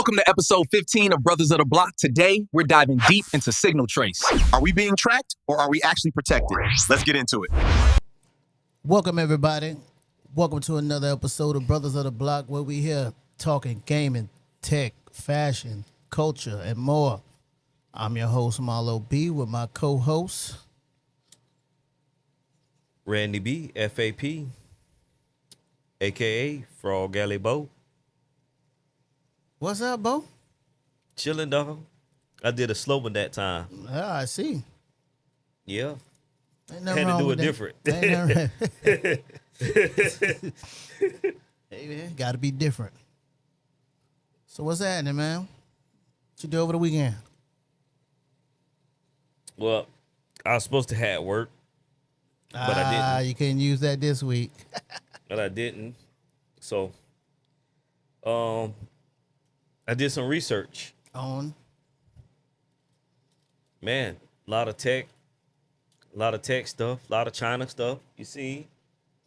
Welcome to episode 15 of Brothers of the Block. Today, we're diving deep into SignalTrace. Are we being tracked or are we actually protected? Let's get into it. Welcome, everybody. Welcome to another episode of Brothers of the Block, where we here talking gaming, tech, fashion, culture, and more. I'm your host, Marlo B, with my co-host. Randy B, FAP, a.k.a. Frog Alley Bo. What's up, Bo? Chilling, dog. I did a slow one that time. Yeah, I see. Yeah. Ain't Had nothing to wrong do with it that. different. Ain't nothing right. Hey, man, gotta be different. So what's happening, man? What you do over the weekend? Well, I was supposed to have work, but I didn't. You couldn't use that this week. But I didn't. So, I did some research. On. Man, a lot of tech stuff, a lot of China stuff. You see,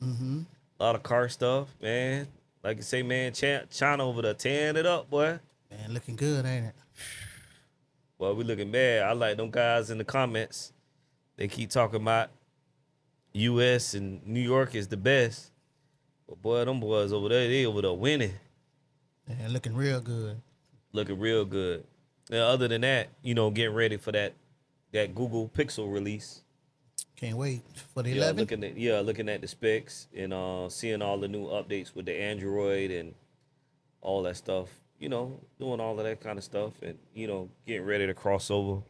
a lot of car stuff, man. Like you say, man, China over there tearing it up, boy. Man, looking good, ain't it? Well, we looking bad. I like them guys in the comments. They keep talking about U.S. and New York is the best. But boy, them boys over there, they over there winning. Man, looking real good. Looking real good. Now, other than that, getting ready for that Google Pixel release. Can't wait for the Yeah, 11. looking at the specs and seeing all the new updates with the Android and all that stuff. Doing all of that kind of stuff and, getting ready to cross over,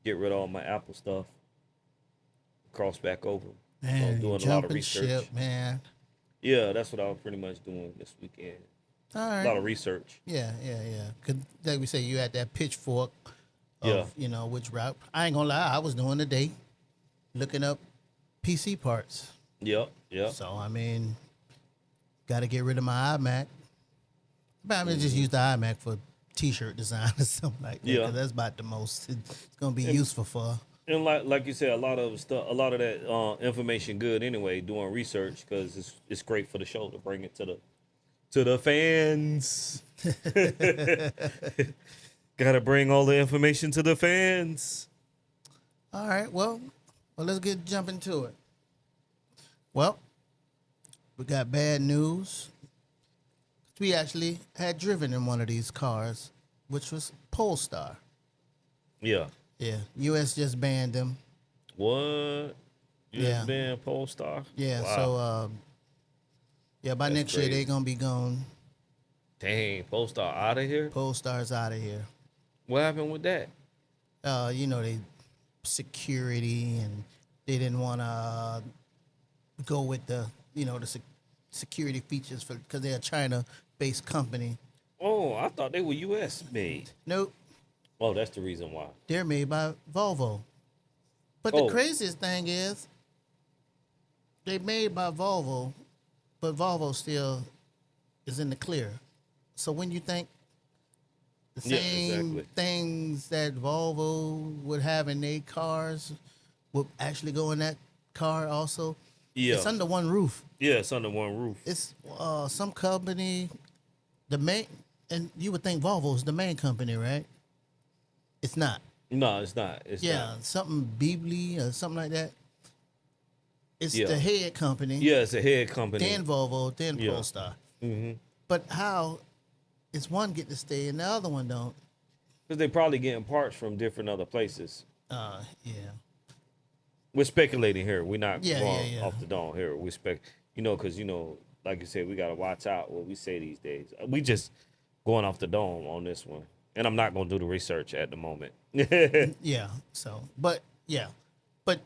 get rid of all my Apple stuff, cross back over. Man, doing a lot of jumping research. ship, man. Yeah, that's what I was pretty much doing this weekend. All right. A lot of research. Yeah. 'Cause like we say, you had that pitchfork of, which route. I ain't gonna lie, I was doing today, looking up PC parts. Yep. So, I mean, got to get rid of my iMac. But I'm going to just use the iMac for T-shirt design or something like that. Yeah. 'Cause that's about the most it's going to be useful for. And like you said, a lot of that information good anyway. Doing research because it's great for the show to bring it to the fans. Gotta bring all the information to the fans. All right, well, let's jump into it. Well, we got bad news. We actually had driven in one of these cars, which was Polestar. Yeah. Yeah, U.S. just banned them. What? You Yeah. just been Polestar? Yeah, Wow. so by That's next year crazy. they're gonna be gone. Dang, Polestar out of here? Polestar's out of here. What happened with that? They security and they didn't want to go with the security features because they're a China-based company. Oh, I thought they were U.S. made. Nope. Oh, that's the reason why. They're made by Volvo. But Oh. the craziest thing is, they made by Volvo, but Volvo still is in the clear. So when you think the Yeah, same exactly. things that Volvo would have in their cars would actually go in that car also, Yeah. it's under one roof. Yeah, it's under one roof. It's some company, the main, and you would think Volvo is the main company, right? It's not. No, it's not. It's not. Something Beebly or something like that. It's Yeah. the head company, Yeah, it's a head company. then Volvo, then Yeah. Polestar. Mm-hmm. But how is one get to stay and the other one don't? Because they probably getting parts from different other places. Yeah. We're speculating here. We're not Yeah, going yeah. off the dome here. We because like you said, we gotta watch out what we say these days. We just going off the dome on this one, and I'm not gonna do the research at the moment. Yeah. So, but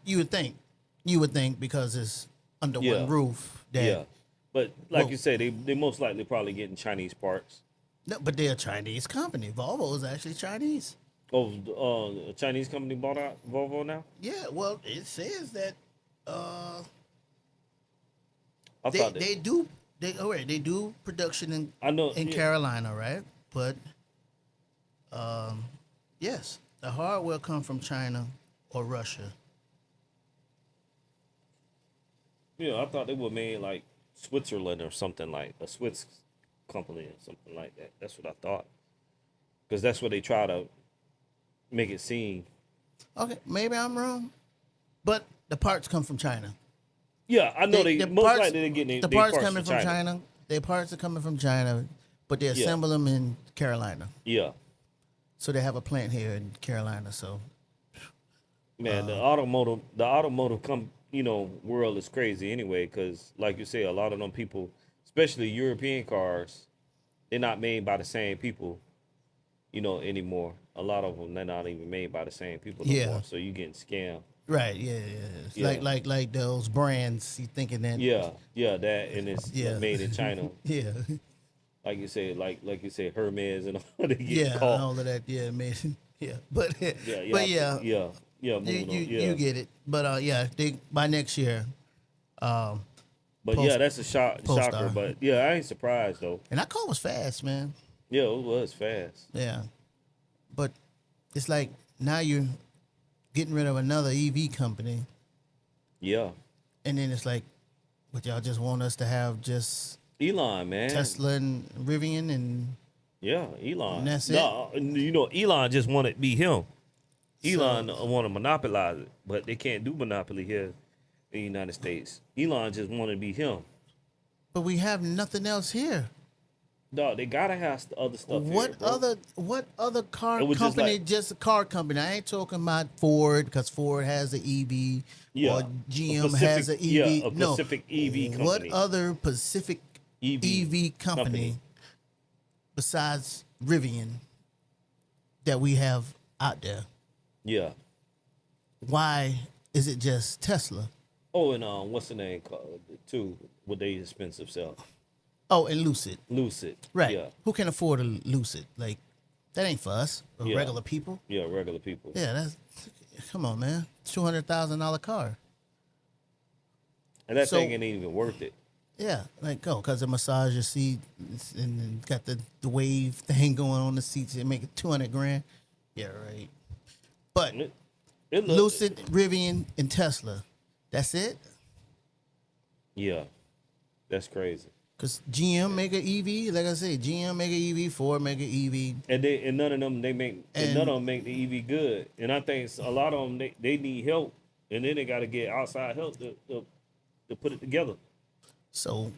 you would think because it's under Yeah. one roof that. Yeah, but like Well- you said, they most likely probably getting Chinese parts. No, but they're a Chinese company. Volvo is actually Chinese. Oh, a Chinese company bought out Volvo now. Yeah. Well, it says that I thought they do production I know in yeah. Carolina, right? But yes, the hardware come from China or Russia. Yeah, I thought they were made like Switzerland or something like a Swiss company or something like that. That's what I thought. because that's what they try to make it seem. Okay, maybe I'm wrong, but the parts come from China. Yeah, I know they the most parts, likely they're getting the their parts parts coming from from China. China. Their parts are coming from China, but they Yeah. assemble them in Carolina. Yeah, So they have a plant here in Carolina. So man, the automotive world is crazy anyway. Because like you say, a lot of them people, especially European cars, they're not made by the same people, anymore. A lot of them they're not even made by the same people no Yeah. more. So you getting scammed. right, yeah. It's Yeah. like those brands. You thinking that? Yeah, that and it's Yeah. made in China. Yeah, Like you said, like you said, Hermes and all they get yeah, caught. all of that. Yeah, man. Yeah, but Yeah, but yeah, yeah. you Moving on. you, Yeah, you get it. But yeah, they by next year. but post- yeah, that's a shocker. Polestar. But yeah, I ain't surprised though. And that car was fast, man. Yeah, it was fast. Yeah, but it's like now you're getting rid of another EV company, Yeah, and then it's like, what y'all just want us to have just Elon, man. Tesla and Rivian and Yeah, Elon. And that's no, Elon just wanted to be him. Elon So- want to monopolize it, but they can't do monopoly here in the United States. Elon just wanted to be him. but we have nothing else here. Dog, they gotta have other stuff. What here, bro. what other car It was just company? like- Just a car company. I ain't talking about Ford because Ford has an EV Yeah, or a GM has an Pacific- EV. yeah, a Pacific EV What company. other Pacific EV company company. besides Rivian that we have out there? Yeah. Why is it just Tesla? Oh, and what's the name called too? With they expensive self, Oh, and Lucid. Lucid. Right. Yeah. Who can afford a Lucid? Like, that ain't for us, Yeah. regular people. Yeah, regular people. Yeah, that's, come on, man. $200,000 car. And that So- thing ain't even worth it. Yeah, like, go, because the massager seat and then got the wave thing going on the seats and make it 200 grand. Yeah, right. But It look, Lucid, Rivian, and Tesla, that's it? Yeah. That's crazy. Because GM make an EV, like I said, GM make an EV, Ford make an EV. And none of them And- none of them make the EV good. And I think a lot of them they need help, and then they got to get outside help to put it together. So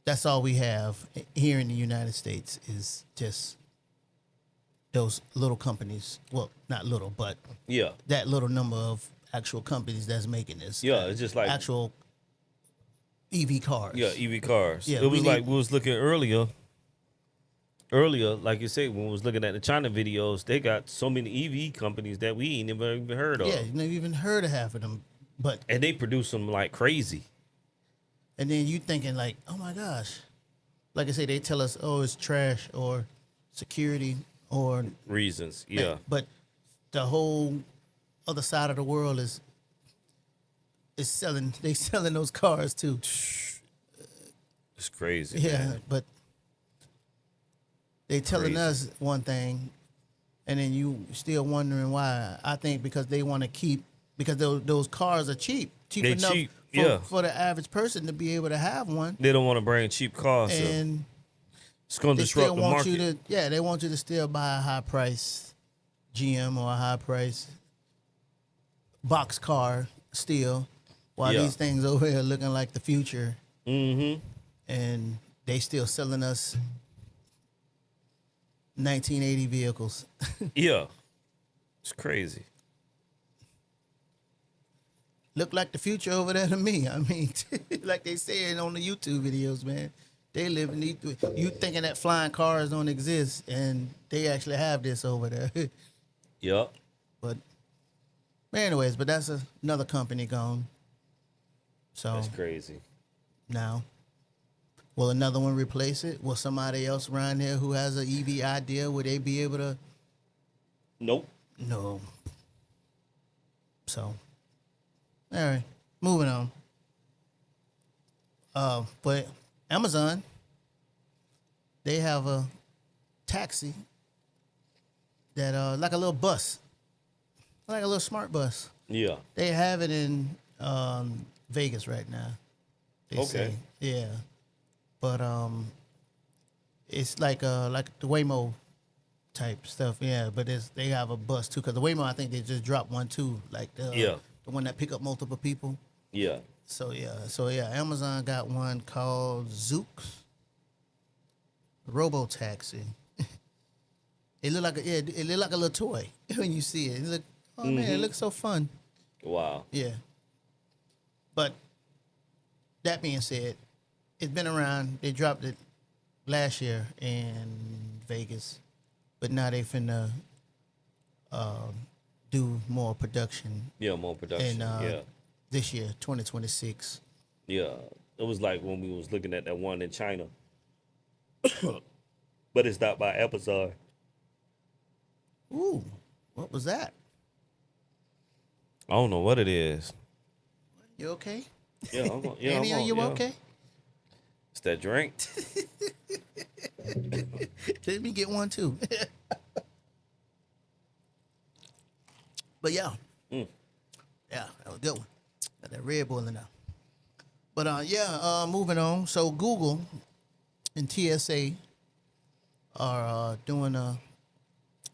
that's all we have here in the United States is just those little companies. Well, not little, but Yeah, that little number of actual companies that's making this. yeah. It's just like Actual EV cars. yeah, EV cars. Yeah, it was we like need- we was looking earlier. Earlier, like you said, when we was looking at the China videos, they got so many EV companies that we ain't never even heard of, Yeah, you never even heard of half of them. But and they produce them like crazy. and then you thinking like, oh my gosh, like I say, they tell us, oh, it's trash or security or Reasons, yeah, But the whole other side of the world is selling. They selling those cars too. it's crazy. Yeah, man. but they telling Crazy. us one thing, and then you still wondering why. I think because they want to keep because those cars are cheap They enough cheap, for, yeah. for the average person to be able to have one, They don't want to bring cheap cars. So and it's going to they disrupt still the want market. you to they want you to still buy a high price GM or a high price box car still, while Yeah. these things over here looking like the future, Mm-hmm. and they still selling us 1980 vehicles. Yeah, it's crazy. Look like the future over there to me. I mean, like they saying on the YouTube videos, man. They live in these. You thinking that flying cars don't exist, and they actually have this over there. Yep. But anyways, but that's another company gone. So That's crazy. now, will another one replace it? Will somebody else around here who has an EV idea, will they be able to? Nope. No. So, all right, moving on. But Amazon, they have a taxi that like a little bus, like a little smart bus. Yeah. They have it in Vegas right now. They Okay. say. Yeah, but It's like the Waymo type stuff, yeah. But they have a bus too, because the Waymo, I think they just dropped one too, like Yeah. the one that pick up multiple people. Yeah. So yeah, Amazon got one called Zooks Robo Taxi. It looked like it looked like a little toy when you see it. It look, oh man, it looks so fun. Wow. Yeah. But that being said, it's been around. They dropped it last year in Vegas, but now they finna do more production Yeah, more production. in Yeah. this year, 2026. Yeah. It was like when we was looking at that one in China. But it's not by Amazon. Ooh, what was that? I don't know what it is. You okay? Yeah, yeah, Annie, are you yeah. okay? It's that drink. Let me get one too. But yeah. Mm. Yeah, that was a good one. Got that Red Bull in there. But moving on. So Google and TSA are doing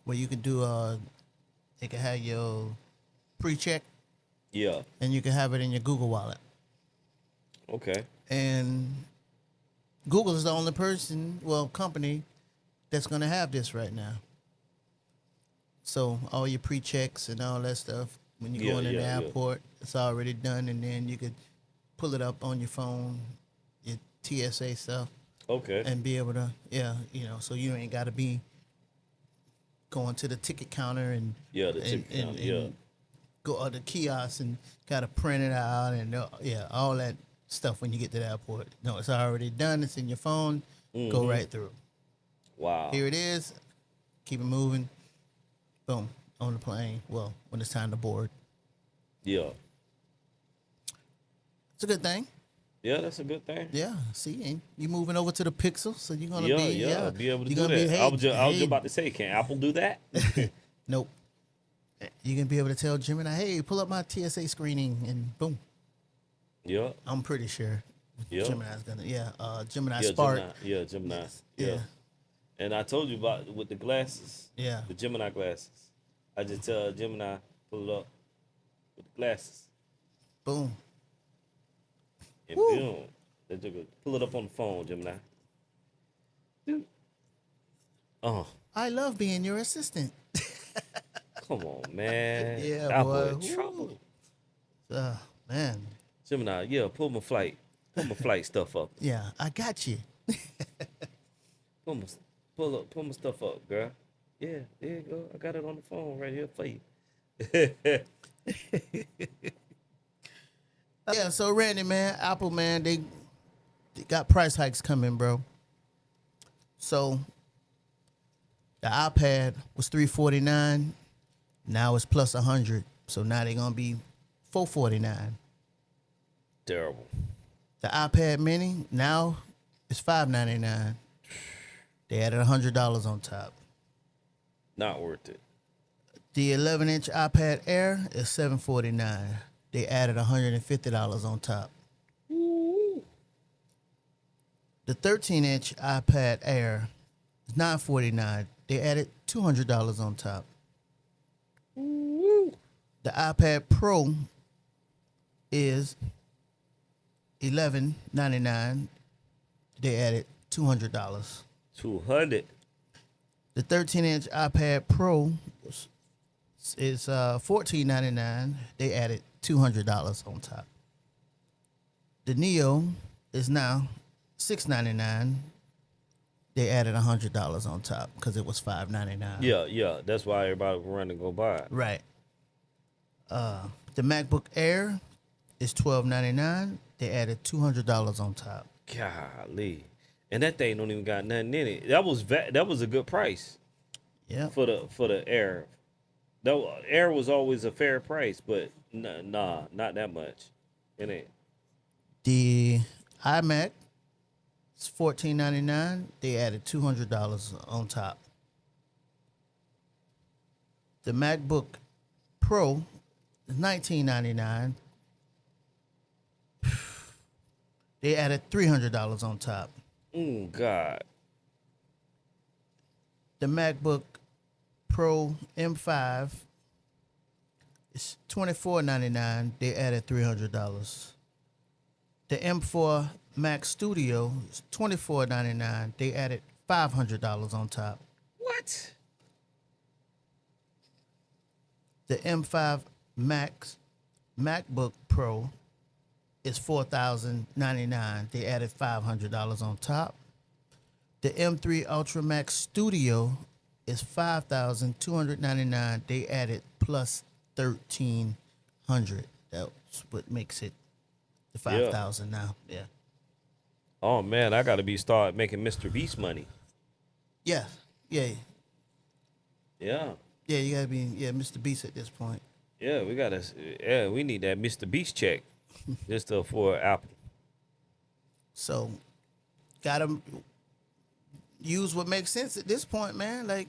where you can do they can have your pre-check Yeah. and you can have it in your Google Wallet. Okay. And Google is the only company that's gonna have this right now. So all your pre-checks and all that stuff, when you go in the airport, it's already done, and then you could pull it up on your phone, your TSA stuff, Okay. and be able to, so you ain't got to be going to the ticket counter and Yeah, the ticket counter, yeah. go to the kiosk and got to print it out and all that stuff when you get to the airport. No, it's already done. It's in your phone. Go right through. Wow. Here it is. Keep it moving. Boom, on the plane. Well, when it's time to board. Yeah. It's a good thing. Yeah, that's a good thing. Yeah. See, and you moving over to the Pixel, so you're gonna be be able to you're do gonna that. be, I was just about to say, can Apple do that? Nope. You're gonna be able to tell Gemini, hey, pull up my TSA screening, and boom. Yeah. I'm pretty sure. Yeah. Gemini's gonna Gemini Yeah, Spark. Gemini. Yes. Yeah. Yeah. And I told you about with the glasses. Yeah. The Gemini glasses. I just tell Gemini, pull it up with the glasses. Boom. And Woo. boom. They took it. Pull it up on the phone, Gemini. Dude. Oh, I love being your assistant. come on, man. Yeah, That boy. boy in trouble. Man. Gemini, yeah, pull my flight stuff up. Yeah, I got you. Pull my stuff up, girl. Yeah, there you go. I got it on the phone right here for you. Yeah, so Randy, man, Apple, man, they got price hikes coming, bro. So the iPad was $349, now it's plus $100. So now they're gonna be $449. Terrible. The iPad Mini now is $599. They added $100 on top. Not worth it. The 11-inch iPad Air is $749. They added $150 on top. Ooh. The 13-inch iPad Air is $949. They added $200 on top. Ooh. The iPad Pro is $1199. They added $200. 200. The 13-inch iPad Pro is $1499. They added $200 on top. The Neo is now $699. They added $100 on top because it was $599. Yeah. That's why everybody will run and go buy it. Right. The MacBook Air is $1299. They added $200 on top. Golly. And that thing don't even got nothing in it. That was a good price. Yeah. For the Air. The Air was always a fair price, but nah, not that much. It ain't. The iMac is $1499. They added $200 on top. The MacBook Pro is $1999. They added $300 on top. God. The MacBook Pro M5 is $24.99. They added $300. The M4 Mac Studio is $24.99. They added $500 on top. What? The M5 MacBook Pro is $4,099. They added $500 on top. The M3 Ultra Max Studio is $5,299. They added plus $1,300. That's what makes it the $5,000 now. Yeah. Oh man, I gotta start making Mr. Beast money. Yeah. Yeah. Yeah. Yeah. You gotta be Mr. Beast at this point. Yeah, we need that Mr. Beast check just for Apple. So, gotta use what makes sense at this point, man. Like,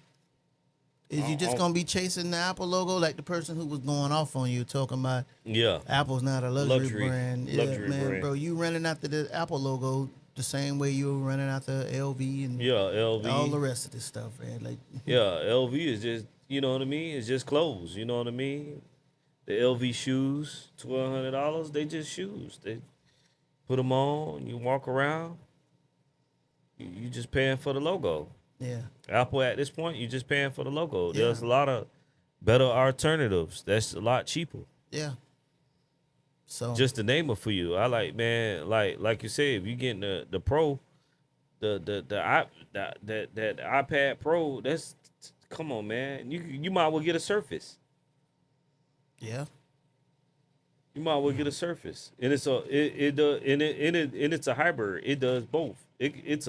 is you just gonna be chasing the Apple logo like the person who was going off on you talking about Yeah. Apple's not a luxury brand? Yeah, luxury man, brand. bro, you running after the Apple logo the same way you were running after LV and Yeah, LV. all the rest of this stuff, man. Like, Yeah, LV is just, you know what I mean? It's just clothes, you know what I mean? The LV shoes, $1,200, they just shoes. They put them on, you walk around, you just paying for the logo. yeah, Apple at this point, you just paying for the logo. Yeah. There's a lot of better alternatives. That's a lot cheaper. yeah. So Just to name it for you. I like, man, like you said, if you getting the Pro, the iPad Pro, that's, come on, man. You might well get a Surface. yeah, You might well get a Surface, and it's a hybrid. It does both. It's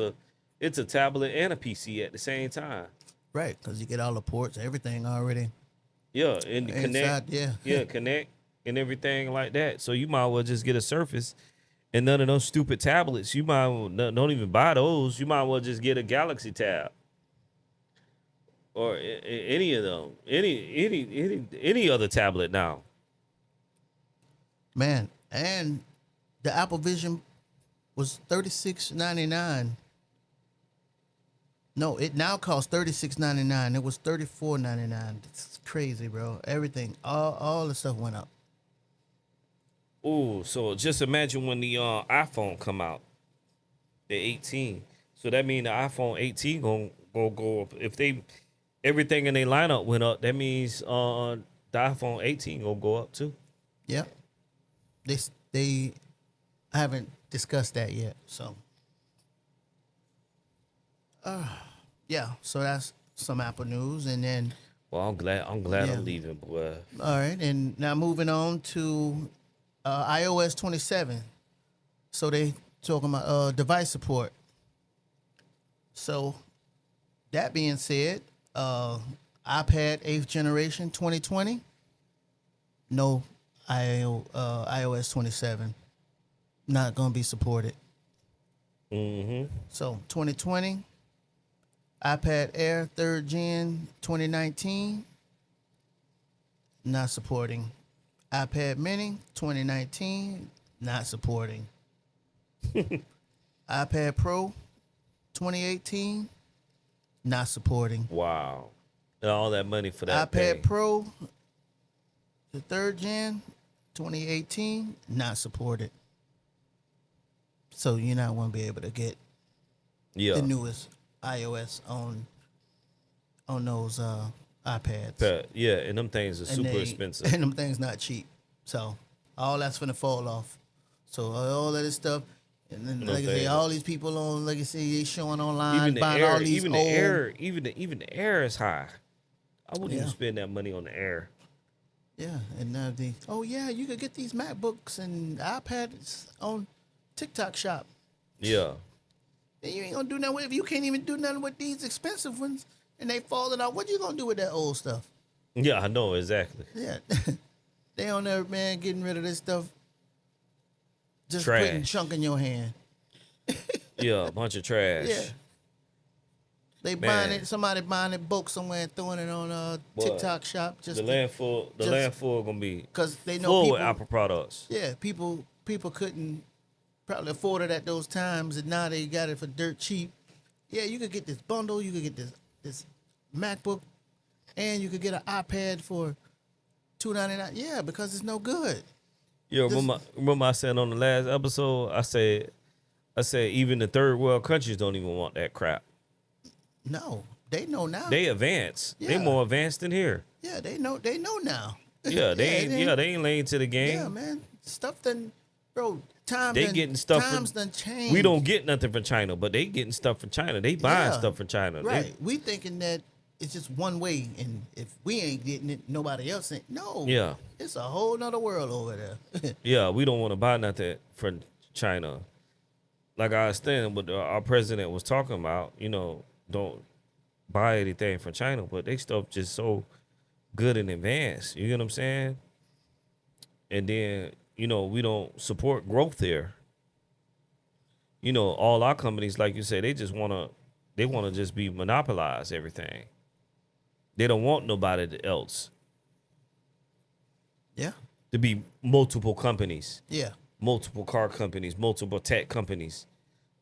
a tablet and a PC at the same time. right, because you get all the ports, everything already. Yeah, and the Inside, connect, yeah. connect and everything like that. So you might well just get a Surface, and none of those stupid tablets. You might well don't even buy those. You might well just get a Galaxy Tab, or any of them, any other tablet now. Man, and the Apple Vision was $36.99. No, it now costs $36.99. It was $34.99. It's crazy, bro. Everything, all the stuff went up. Oh, so just imagine when the iPhone come out, the 18. So that means the iPhone 18 gonna go up. If everything in their lineup went up, that means the iPhone 18 gonna go up too. Yep. They haven't discussed that yet. So, yeah. So that's some Apple news, and then Well, I'm glad Yeah. I'm leaving, boy. all right, and now moving on to iOS 27. So they talking about device support. So that being said, iPad 8th generation 2020, no iOS 27, not going to be supported. Mm-hmm. So 2020, iPad Air 3rd gen 2019, not supporting. iPad Mini 2019, not supporting. iPad Pro 2018, not supporting. Wow. And all that money for that iPad thing. Pro, the 3rd gen 2018, not supported. So you're not going to be able to get Yeah. the newest iOS on those iPads. Yeah, and them things are super expensive. And them things not cheap. So all that's gonna fall off. So all of this stuff, and then No like I say, thing. all these people on, like I say, they showing online, Even the buying all air, these even old. the air, even the air is high. I wouldn't even Yeah. spend that money on the air. Yeah, and now you could get these MacBooks and iPads on TikTok Shop. Yeah. And you ain't gonna do nothing with it. If you can't even do nothing with these expensive ones, and they falling out. What you gonna do with that old stuff? Yeah, I know exactly. Yeah, they on there, man, getting rid of this stuff. Just Trash. putting chunk in your hand. Yeah, a bunch of trash. Yeah. They Man. buying it. Somebody buying it bulk somewhere and throwing it on Boy, TikTok Shop. Just The landfill just- gonna be because they know full people. with Apple products. Yeah, people couldn't probably afford it at those times, and now they got it for dirt cheap. Yeah, you could get this bundle. You could get this MacBook, and you could get an iPad for $299. Yeah, because it's no good. Yeah, remember I said on the last episode, I said even the third world countries don't even want that crap. No, they know now. They advanced. They Yeah. more advanced than here. Yeah, they know now. Yeah, they it ain't. ain't- Yeah, they ain't laying to the game. Yeah, man. Stuff done, bro. Times They done, getting stuff times from- done changed. We don't get nothing from China, but they getting stuff from China. They buying Yeah, stuff from China. Right. We thinking that it's just one way, and if we ain't getting it, nobody else ain't. No. Yeah. It's a whole nother world over there. Yeah, we don't want to buy nothing from China. Like I understand what our president was talking about. Don't buy anything from China, but they stuff just so good in advance. You get what I'm saying? And then we don't support growth there. All our companies, like you said, they wanna just be monopolize everything. They don't want nobody else Yeah. to be multiple companies, Yeah. multiple car companies, multiple tech companies.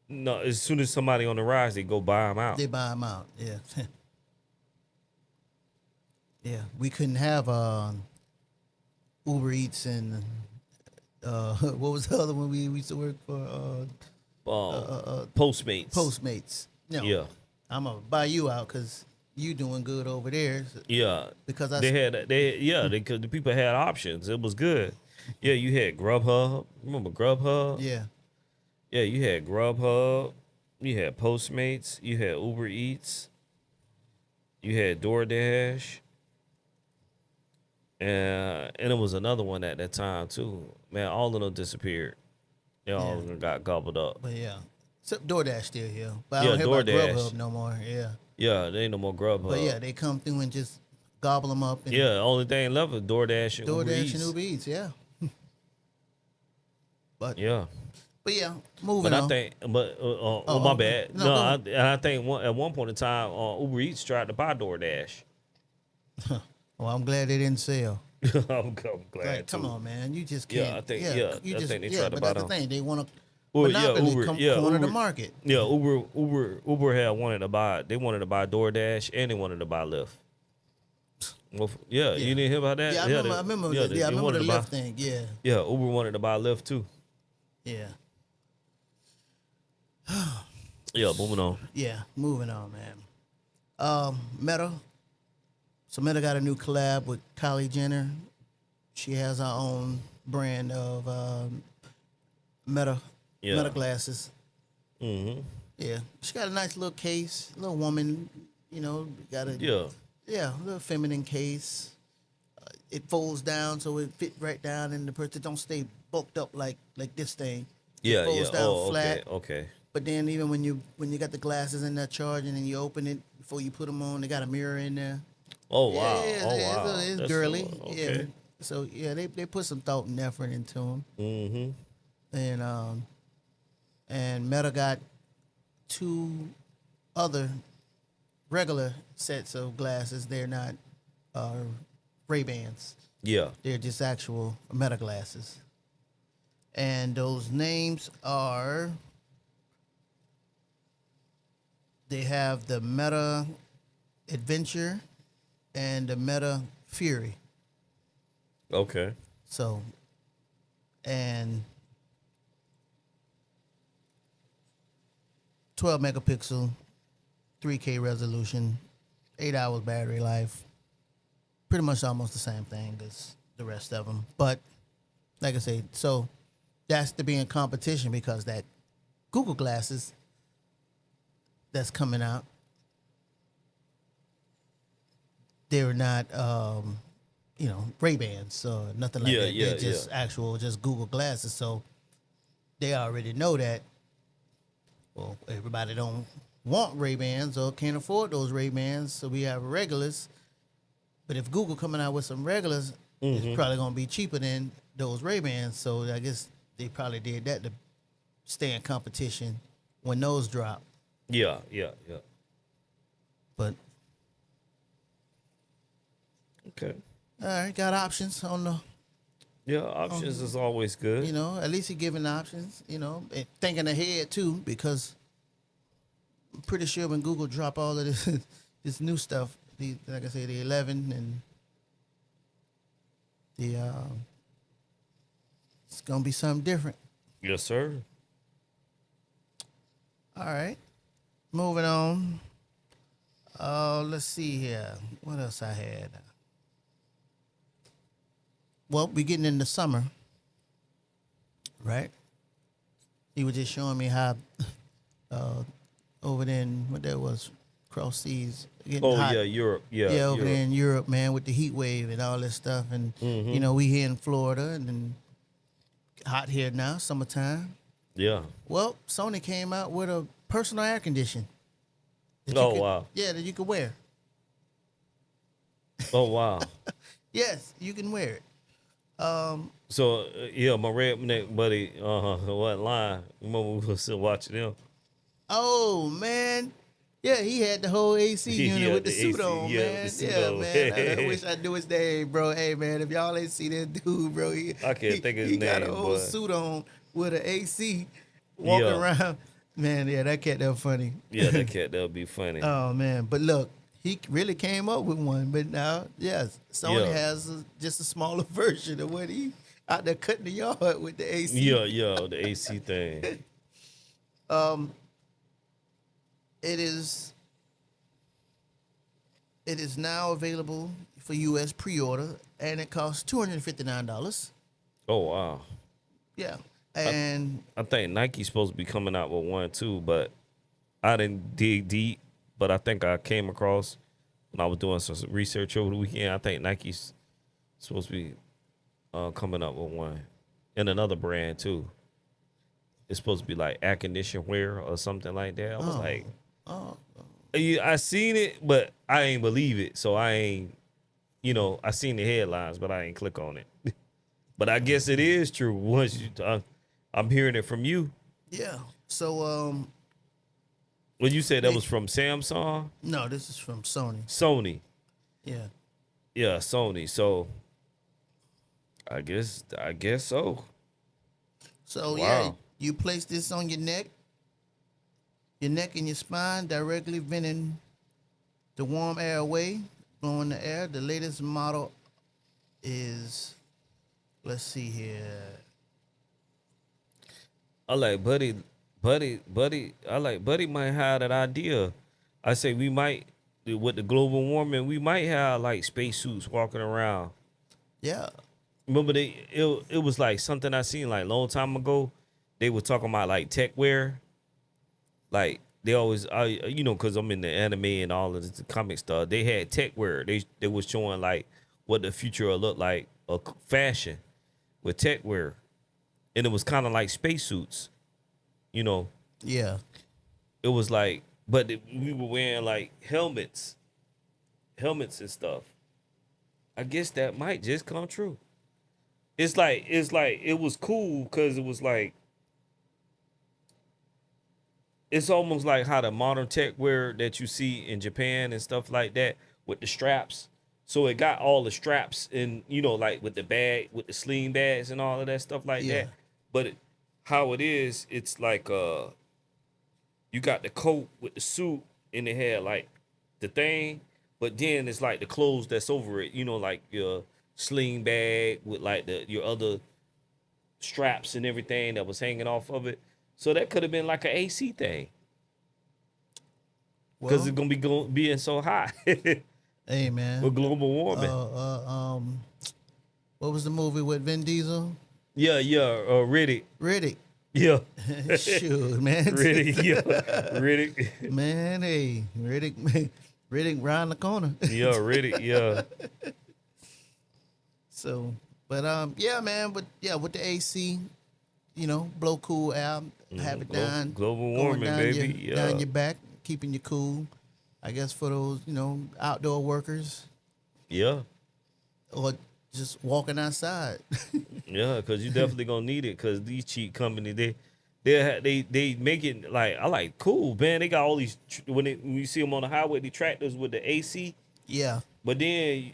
No, as soon as somebody on the rise, they go buy them out. They buy them out. Yeah. Yeah. We couldn't have Uber Eats and what was the other one we used to work for? Postmates. Postmates. No. Yeah. I'm gonna buy you out because you doing good over there. Yeah. Because I the people had options. It was good. Yeah, you had Grubhub. Remember Grubhub? yeah. Yeah, you had Grubhub. You had Postmates. You had Uber Eats. You had DoorDash. And it was another one at that time too. Man, all of them disappeared. They all of them got gobbled up. But yeah. Except DoorDash still here. But I Yeah, don't hear about DoorDash. Grubhub no more. Yeah. Yeah, there ain't no more Grubhub. But yeah, they come through and just gobble them up. And Yeah, the only thing left is DoorDash and Uber DoorDash Eats. and Uber Eats, yeah. But Yeah. yeah, moving But on. I think, my okay. bad. No, No, go ahead. I think at one point in time, Uber Eats tried to buy DoorDash. Well, I'm glad they didn't sell. I'm glad. Like, come too. on, man. You just Yeah, can't. I think- you I just, think they tried to but buy that's the them. thing. They want to Well, monopoly corner the Uber- market. Yeah, Uber had wanted to buy. They wanted to buy DoorDash and they wanted to buy Lyft. Well, yeah, you didn't hear about that? Yeah, I remember. they I remember wanted the to buy- Lyft thing. Yeah, Yeah, Uber wanted to buy Lyft too. yeah, Yeah, moving on. yeah. Moving on, man. Meta. So Meta got a new collab with Kylie Jenner. She has her own brand of Meta glasses. Mm-hmm. Yeah, she got a nice little case. Little woman, got a Yeah. a little feminine case. It folds down so it fit right down in the purse. It don't stay bulked up like this thing. Yeah, It folds down Oh, flat. okay. But then even when you got the glasses in there charging and you open it before you put them on, they got a mirror in there. Oh wow. Yeah, Oh wow. it's That's girly. okay. Yeah. So yeah, they put some thought and effort into them. Mm-hmm. And Meta got 2 other regular sets of glasses. They're not Ray-Bans. Yeah. They're just actual Meta glasses. And those names are, they have the Meta Adventure and the Meta Fury. Okay. So, and 12 megapixel, 3K resolution, 8 hours battery life. Pretty much almost the same thing as the rest of them. But like I say, so that's to be in competition because that Google glasses that's coming out, they're not, Ray-Bans or nothing like that. They're just just Google glasses. So they already know that, well, everybody don't want Ray-Bans or can't afford those Ray-Bans, so we have regulars. But if Google coming out with some regulars, it's probably going to be cheaper than those Ray-Bans. So I guess they probably did that to stay in competition when those drop. Yeah. But Okay. all right, got options on the, Yeah, options is always good. at least you're giving options, and thinking ahead too, because I'm pretty sure when Google drop all of this this new stuff. Like I say, the 11 and the it's gonna be something different. Yes, sir. All right, moving on. Let's see here. What else I had? Well, we're getting into summer, right? He was just showing me how over there in what that was, cross seas, getting Oh hot. yeah, Europe. Yeah, Yeah, over Europe. there in Europe, man, with the heat wave and all this stuff. And, you know, we here in Florida and then hot here now, summertime. Yeah. Well, Sony came out with a personal air condition. Oh wow. Yeah, that you could wear. Oh wow. Yes, you can wear it. So yeah, my redneck buddy, wasn't lying. Remember we was still watching them. Oh, man. Yeah, he had the whole AC unit Yeah, with the the suit AC, on, yeah, man. the suit Yeah, on. man. I wish I knew his name, bro. Hey, man, if y'all ain't see that dude, bro, I can't think of his he got a name, whole but- suit on with an AC walking Yeah. around. Man, yeah, that cat that funny. Yeah, that cat, that'll be funny. Oh, man. But look, he really came up with one. But now, yes, Sony Yeah. has just a smaller version of what he out there cutting the yard with the AC. Yeah, the AC thing. It is now available for U.S. pre-order, and it costs $259. Oh wow. Yeah, and I think Nike's supposed to be coming out with one too, but I didn't dig deep. But I think I came across when I was doing some research over the weekend. I think Nike's supposed to be coming up with one, and another brand too. It's supposed to be like air condition wear or something like that. I was like, yeah, I seen it, but I ain't believe it. So I ain't, I seen the headlines, but I ain't click on it. But I guess it is true. Once I'm hearing it from you. yeah. So Well, you said that was from Samsung, no, this is from Sony. Sony. Yeah. Yeah, Sony. So I guess so. So Wow. yeah, you place this on your neck and your spine, directly venting the warm air away, blowing the air. The latest model is, let's see here. I like Buddy. I like Buddy might have that idea. I say we might, with the global warming, we might have like spacesuits walking around. Yeah. Remember it was like something I seen like a long time ago. They were talking about like tech wear. Like they always, because I'm in the anime and all of the comic stuff. They had tech wear. They was showing like what the future will look like, fashion with tech wear, and it was kind of like spacesuits. Yeah. It was like, but we were wearing like helmets and stuff. I guess that might just come true. It's like it was cool because it was like, it's almost like how the modern tech wear that you see in Japan and stuff like that with the straps. So it got all the straps and, like with the bag, with the sling bags and all of that stuff like Yeah. that. But how it is, it's like you got the coat with the suit and it had like the thing, but then it's like the clothes that's over it, like your sling bag with like your other straps and everything that was hanging off of it. So that could have been like an AC thing. Because Well, it's gonna be being so hot hey man. with global warming. What was the movie with Vin Diesel? Yeah, Riddick. Riddick. Yeah. Shoot, man. Riddick, yeah. Riddick. Man, hey, Riddick round the corner. Yeah, Riddick, yeah. So, but yeah, man, with the AC, blow cool air, have it down, global going warming, down baby. down Yeah. your back, keeping you cool. I guess for those, outdoor workers Yeah. or just walking outside. Yeah, because you definitely gonna need it because these cheap companies, they make it like, I like, cool, man. They got all these, when you see them on the highway, the tractors with the AC. Yeah. But then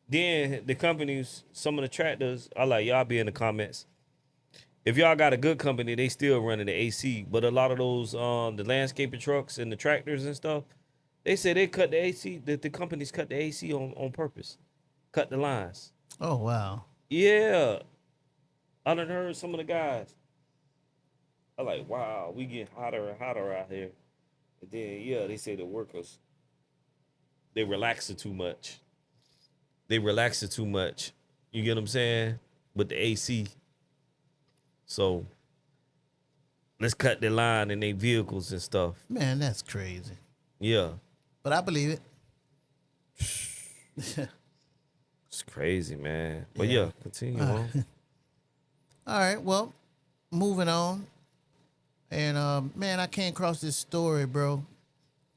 the companies, some of the tractors, I like, y'all be in the comments. If y'all got a good company, they still running the AC. But a lot of those, the landscaping trucks and the tractors and stuff, They say they cut the AC. That the companies cut the AC on purpose, cut the lines. Oh wow. Yeah, I done heard some of the guys. I like, wow, we get hotter and hotter out here. And then yeah, they say the workers they relax it too much. They relax it too much. You get what I'm saying? With the AC. So let's cut the line in their vehicles and stuff. Man, that's crazy. Yeah. But I believe it. It's crazy, man. But Yeah. yeah, continue on. All right, well, moving on. And man, I came across this story, bro.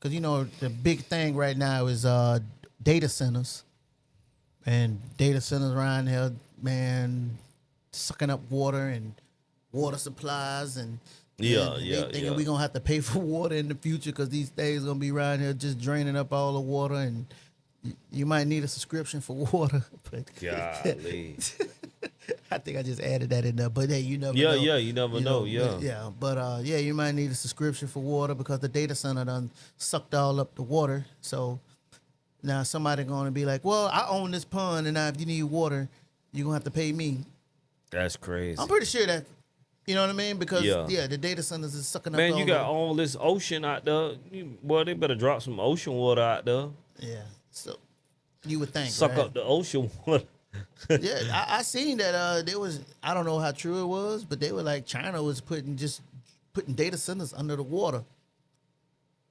Cause you know the big thing right now is data centers. And data centers around here, man, sucking up water and water supplies and Yeah, they yeah, thinking yeah. we gonna have to pay for water in the future because these things gonna be around here just draining up all the water and you might need a subscription for water. But Golly. I think I just added that in there. But hey, you never Yeah, know. yeah, you never know, yeah. Yeah. But yeah, you might need a subscription for water because the data center done sucked all up the water. So now somebody gonna be like, well, I own this pond and now if you need water, you're gonna have to pay me. That's crazy. I'm pretty sure that you know what I mean? Because Yeah. the data centers is sucking up Man, all you got the, all this ocean out there. Boy, they better drop some ocean water out there. yeah. So you would think Suck right? up the ocean water. Yeah, I seen that there was I don't know how true it was, but they were like China was putting data centers under the water.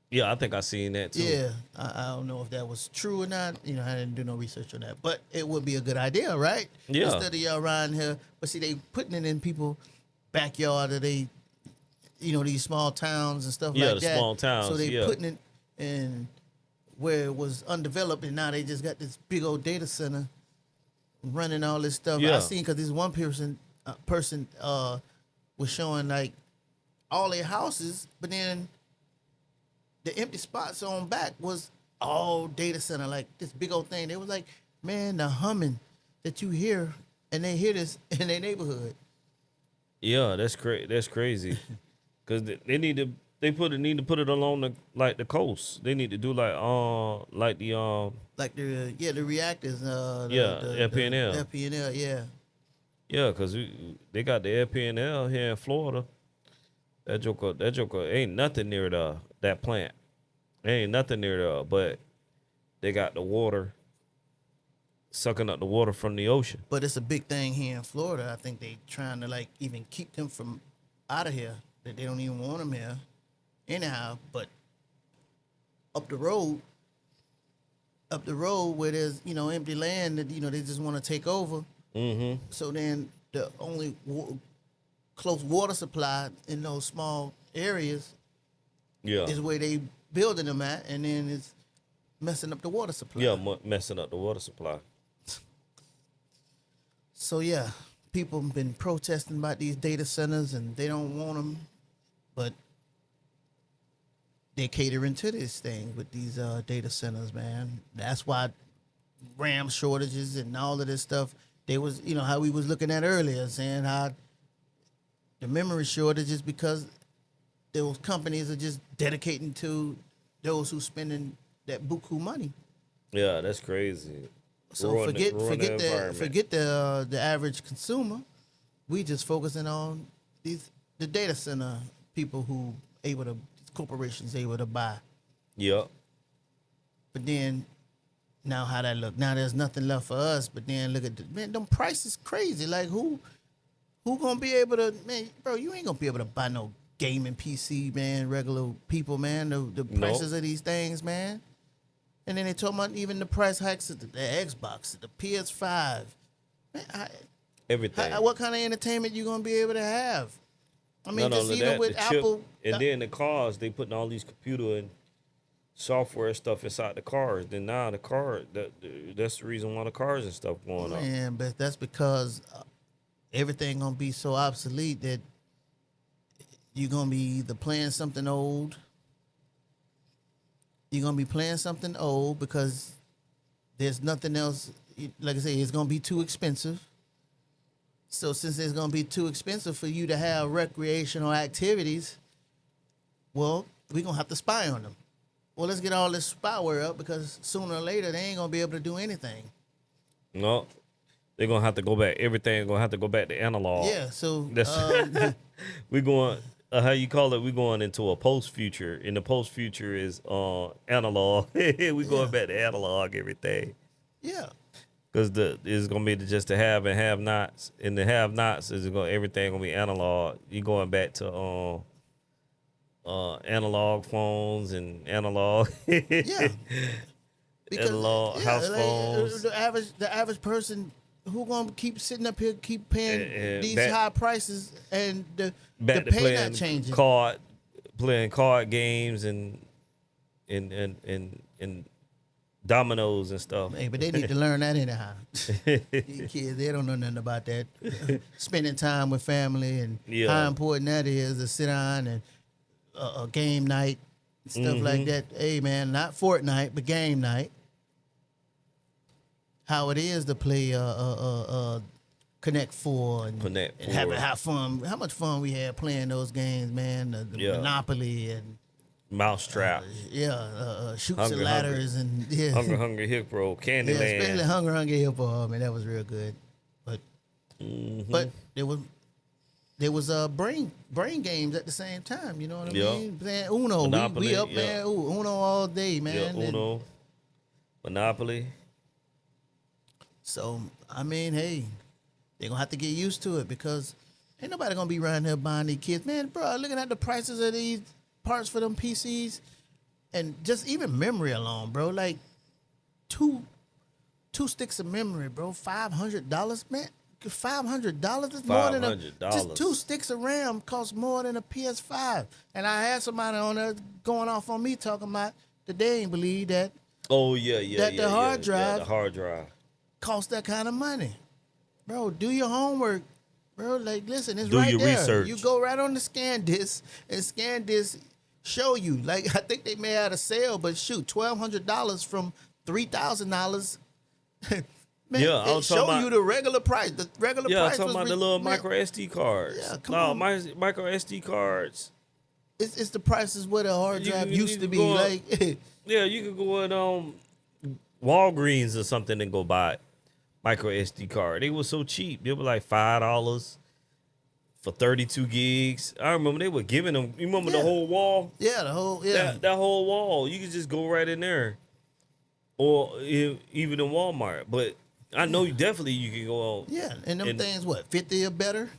Yeah, I think I seen that too. Yeah, I don't know if that was true or not. You know, I didn't do no research on that, but it would be a good idea, right? Yeah. Instead of y'all around here, but see, they putting it in people backyard or they, you know, these small towns and stuff Yeah, like the that. small towns, So they yeah. putting it in where it was undeveloped, and now they just got this big old data center running all this stuff. Yeah. I seen because this one person was showing like all their houses, but then the empty spots on back was all data center, like this big old thing. They was like, man, the humming that you hear, and they hear this in their neighborhood. Yeah, that's crazy. Cause they need to need to put it along the coast. They need to do like the Like the reactors. Yeah, FPNL. FPNL, yeah. yeah, cause they got the LPNL here in Florida. That joker ain't nothing near that plant. Ain't nothing near there, but they got the water sucking up the water from the ocean. But it's a big thing here in Florida. I think they trying to like even keep them from out of here. That they don't even want them here, anyhow. But up the road where there's empty land that they just want to take over. Mm-hmm. So then the only close water supply in those small areas Yeah. is where they building them at, and then it's messing up the water supply. Yeah, messing up the water supply. So yeah, people have been protesting about these data centers, and they don't want them, but they're catering to this thing with these data centers, man. That's why RAM shortages and all of this stuff. They was, how we was looking at earlier, saying how the memory shortages because those companies are just dedicating to those who spending that buku money. Yeah, that's crazy. So Ruin the environment. forget the average consumer. We just focusing on the data center people who corporations able to buy. Yep. But then now how that look? Now there's nothing left for us. But then look at them prices crazy. Like who gonna be able to, man, bro? You ain't gonna be able to buy no gaming PC, man. Regular people, man. The prices of these things, man. And then they talking about even the price hikes of the Xbox, the PS5. Man, Everything. what kind of entertainment you gonna be able to have? I mean, Not just only even that, with the chip, Apple. and then the cars, they putting all these computer and software stuff inside the cars. Then now the car, that's the reason why the cars and stuff going up. Man, but that's because everything gonna be so obsolete that you're gonna be either playing something old. You're gonna be playing something old because there's nothing else. Like I say, it's gonna be too expensive. So since it's gonna be too expensive for you to have recreational activities, well, we're gonna have to spy on them. well, let's get all this spyware up because sooner or later they ain't gonna be able to do anything. No, they're gonna have to go back. Everything gonna have to go back to analog. Yeah. So That's we going. How you call it? We going into a post future, and the post future is analog. We going back to analog everything. yeah. Because it's gonna be just the have and have nots, and the have nots is going everything gonna be analog. You going back to analog phones and analog Yeah. Because analog house phones. the average person who gonna keep sitting up here keep paying And these back- high prices and the Back to pay not playing changing. playing card games and dominoes and stuff. Hey, but they need to learn that anyhow. These kids, they don't know nothing about that. Spending time with family and Yeah. how important that is to sit down and a game night, stuff Mm-hmm. like that. Hey, man, not Fortnite, but game night. How it is to play Connect Four and, Connect and 4. have fun. How much fun we had playing those games, man. The Yeah. Monopoly and Mousetrap, shoots Hungry, and ladders and yeah. Hungry Hippo, Yeah, Candyland. especially Hungry Hippo. I mean, that was real good. But there was brain games at the same time. You know what I Yeah. mean? Playing Uno. Monopoly, We up yeah. playing Uno all day, man. Yeah, And Uno, Monopoly. so I mean, hey, they're gonna have to get used to it because ain't nobody gonna be around here buying these kids. Man, bro, looking at the prices of these parts for them PCs and just even memory alone, bro. Like two sticks of memory, bro. $500, man. $500 is more than $500. just 2 sticks of RAM costs more than a PS5. And I had somebody on there going off on me talking about that they ain't believe that Oh yeah, That the hard yeah, drive- the hard drive. cost that kind of money. Bro, do your homework. Bro, like listen, it's Do right your there. research. You go right on the scan disc and scan disc show you. Like I think they may have a sale, but shoot, $1,200 from $3,000. Man, Yeah, I it was show talking you about- the regular price. The regular Yeah, I'm price talking was about the little man, micro SD cards. Yeah, come no, on. micro SD cards. It's the prices where the hard You drive can- used you to can be. go up- Like Yeah, you could go in Walgreens or something and go buy micro SD card. They were so cheap. They were like $5 for 32 gigs. I remember they were giving them. You remember the Yeah. whole wall? yeah, the whole yeah. That whole wall. You could just go right in there, or even in Walmart. But I know you definitely you can go on. Yeah, and them and- things what 50 or better.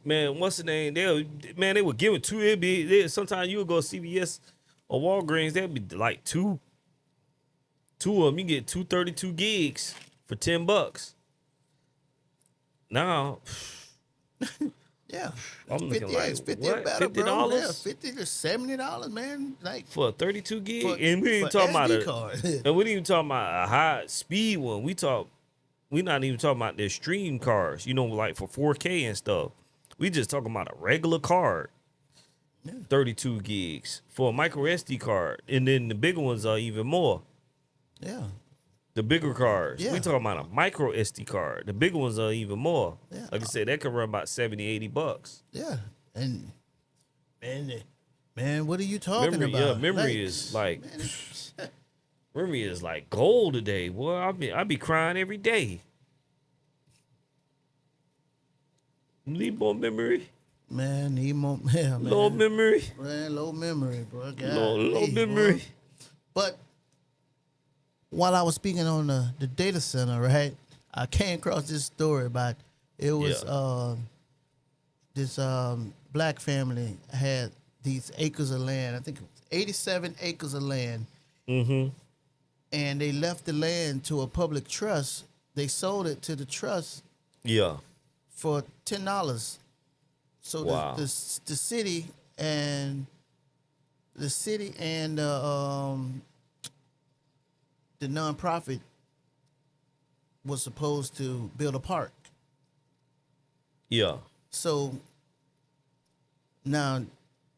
Man, what's the name? They would give it two. Sometimes you would go to CVS or Walgreens. They'd be like two of them. You get 232 gigs for $10. Now Yeah, I'm looking 50, like, it's 50 what? or better, bro. $50? Yeah, $50 to $70, man. Like for a 32 gig, for, and we ain't for talking about SD a, card. and we ain't even talking about a high speed one. We not even talking about the stream cards. You know, like for 4K and stuff. We just talking about a regular card. 32 gigs for a micro SD card, and then the bigger ones are even more. Yeah, The bigger cards. Yeah. We talking about a micro SD card. The bigger ones are even more. Yeah. Like I said, that could run about $70-$80. yeah, and man, what are you talking Memory, about? yeah, memory Like, is like man, memory is like gold today. Boy, I be crying every day. Need more memory. man, need more. Yeah, man. Low memory. Man, low memory, bro. God, Low hey, memory. boy. But while I was speaking on the data center, right, I came across this story about it was Yeah. this black family had these acres of land. I think it was 87 acres of land, Mm-hmm. and they left the land to a public trust. They sold it to the trust Yeah. for $10. So Wow. the city and the nonprofit was supposed to build a park. Yeah. So now,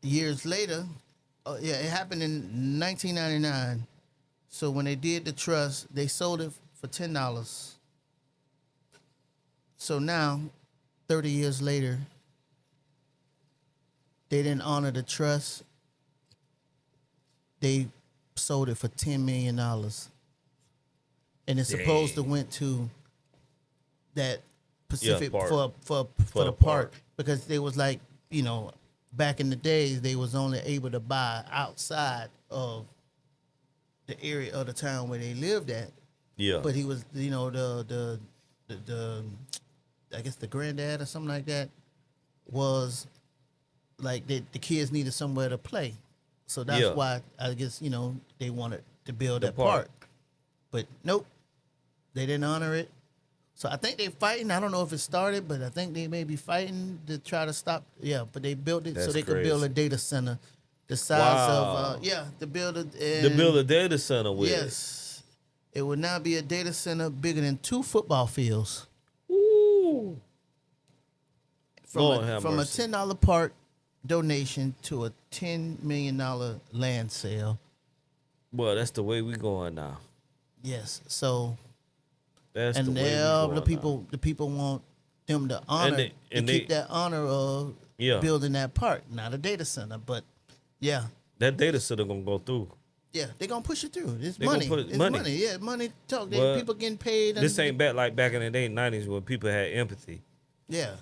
years later, it happened in 1999. So when they did the trust, they sold it for $10. So now, 30 years later, they didn't honor the trust. They sold it for $10 million, and it's supposed to Dang. went to that Pacific park. for For the the park park. because they was like, back in the days they was only able to buy outside of the area of the town where they lived at. Yeah. But he was, the I guess the granddad or something like that was like the kids needed somewhere to play, so that's Yeah. why I guess they wanted to build The that park. park. But nope, they didn't honor it. So I think they fighting. I don't know if it started, but I think they may be fighting to try to stop. Yeah, but they built it so That's they could build a crazy. data center the size Wow. of to build it. To build a data center with. Yes, it would now be a data center bigger than 2 football fields. Ooh. Lord have From a mercy. $10 park donation to a $10 million land sale. Well, that's the way we going now. Yes. So That's and the way we now going the people want them to honor and keep they- that honor of Yeah. building that park, not a data center, but yeah. That data center gonna go through. Yeah, they're gonna push it through. It's They gonna money. put it- It's money. money. Yeah, money talk. Well, People getting paid. This ain't back in the day, 90s, when people had empathy. Yeah.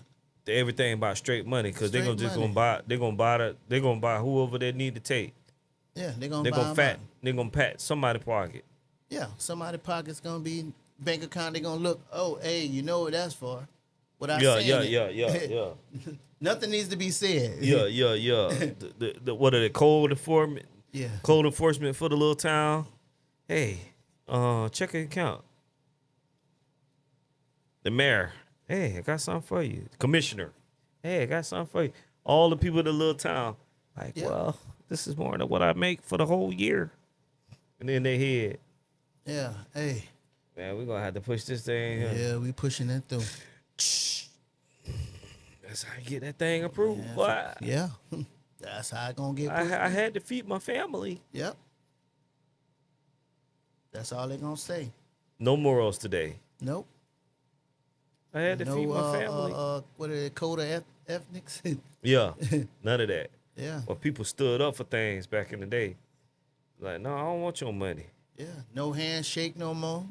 Everything about straight money, because they Straight gonna just money. gonna buy whoever they need to take. Yeah, they're gonna They buy gonna 'em fat. out. They gonna pat somebody's pocket. Yeah, somebody pocket's gonna be bank account. They gonna look. Oh, hey, you know what that's for? Without Yeah, saying yeah, it. yeah, yeah, yeah. Nothing needs to be said. Yeah, yeah, yeah. What are they? Code enforcement. Yeah. Code enforcement for the little town. Hey, check your account. The mayor. Hey, I got something for you. Commissioner. Hey, I got something for you. All the people in the little town. Like, Yeah. well, this is more than what I make for the whole year. And then they head, Yeah. Hey. man, we're gonna have to push this thing. Yeah, we pushing it through. That's how you get that thing approved. Yeah. Boy, Yeah. That's how I gonna get. pushed. I had to feed my family. Yep. That's all they gonna say. No morals today. Nope. I had to No. feed my family. What are they? Code of ethnics? Yeah, none of that. Yeah. Well, people stood up for things back in the day. Like, no, I don't want your money. Yeah. No handshake no more.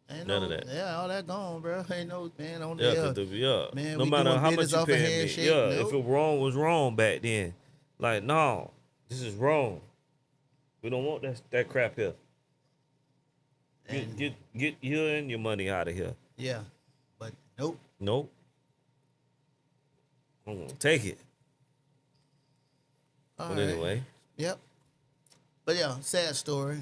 Ain't None no, of that. Yeah, all that gone, bro. Ain't no man on Yeah, there. 'cause yeah. Man, No we matter doing how much business you off a pay me. handshake. Yeah, Nope. if it wrong was wrong back then. Like, no, this is wrong. We don't want that crap here. Get you and your money out of here. Yeah. But nope. Nope. I'm gonna take it. All But right. anyway, Yep. But yeah, sad story,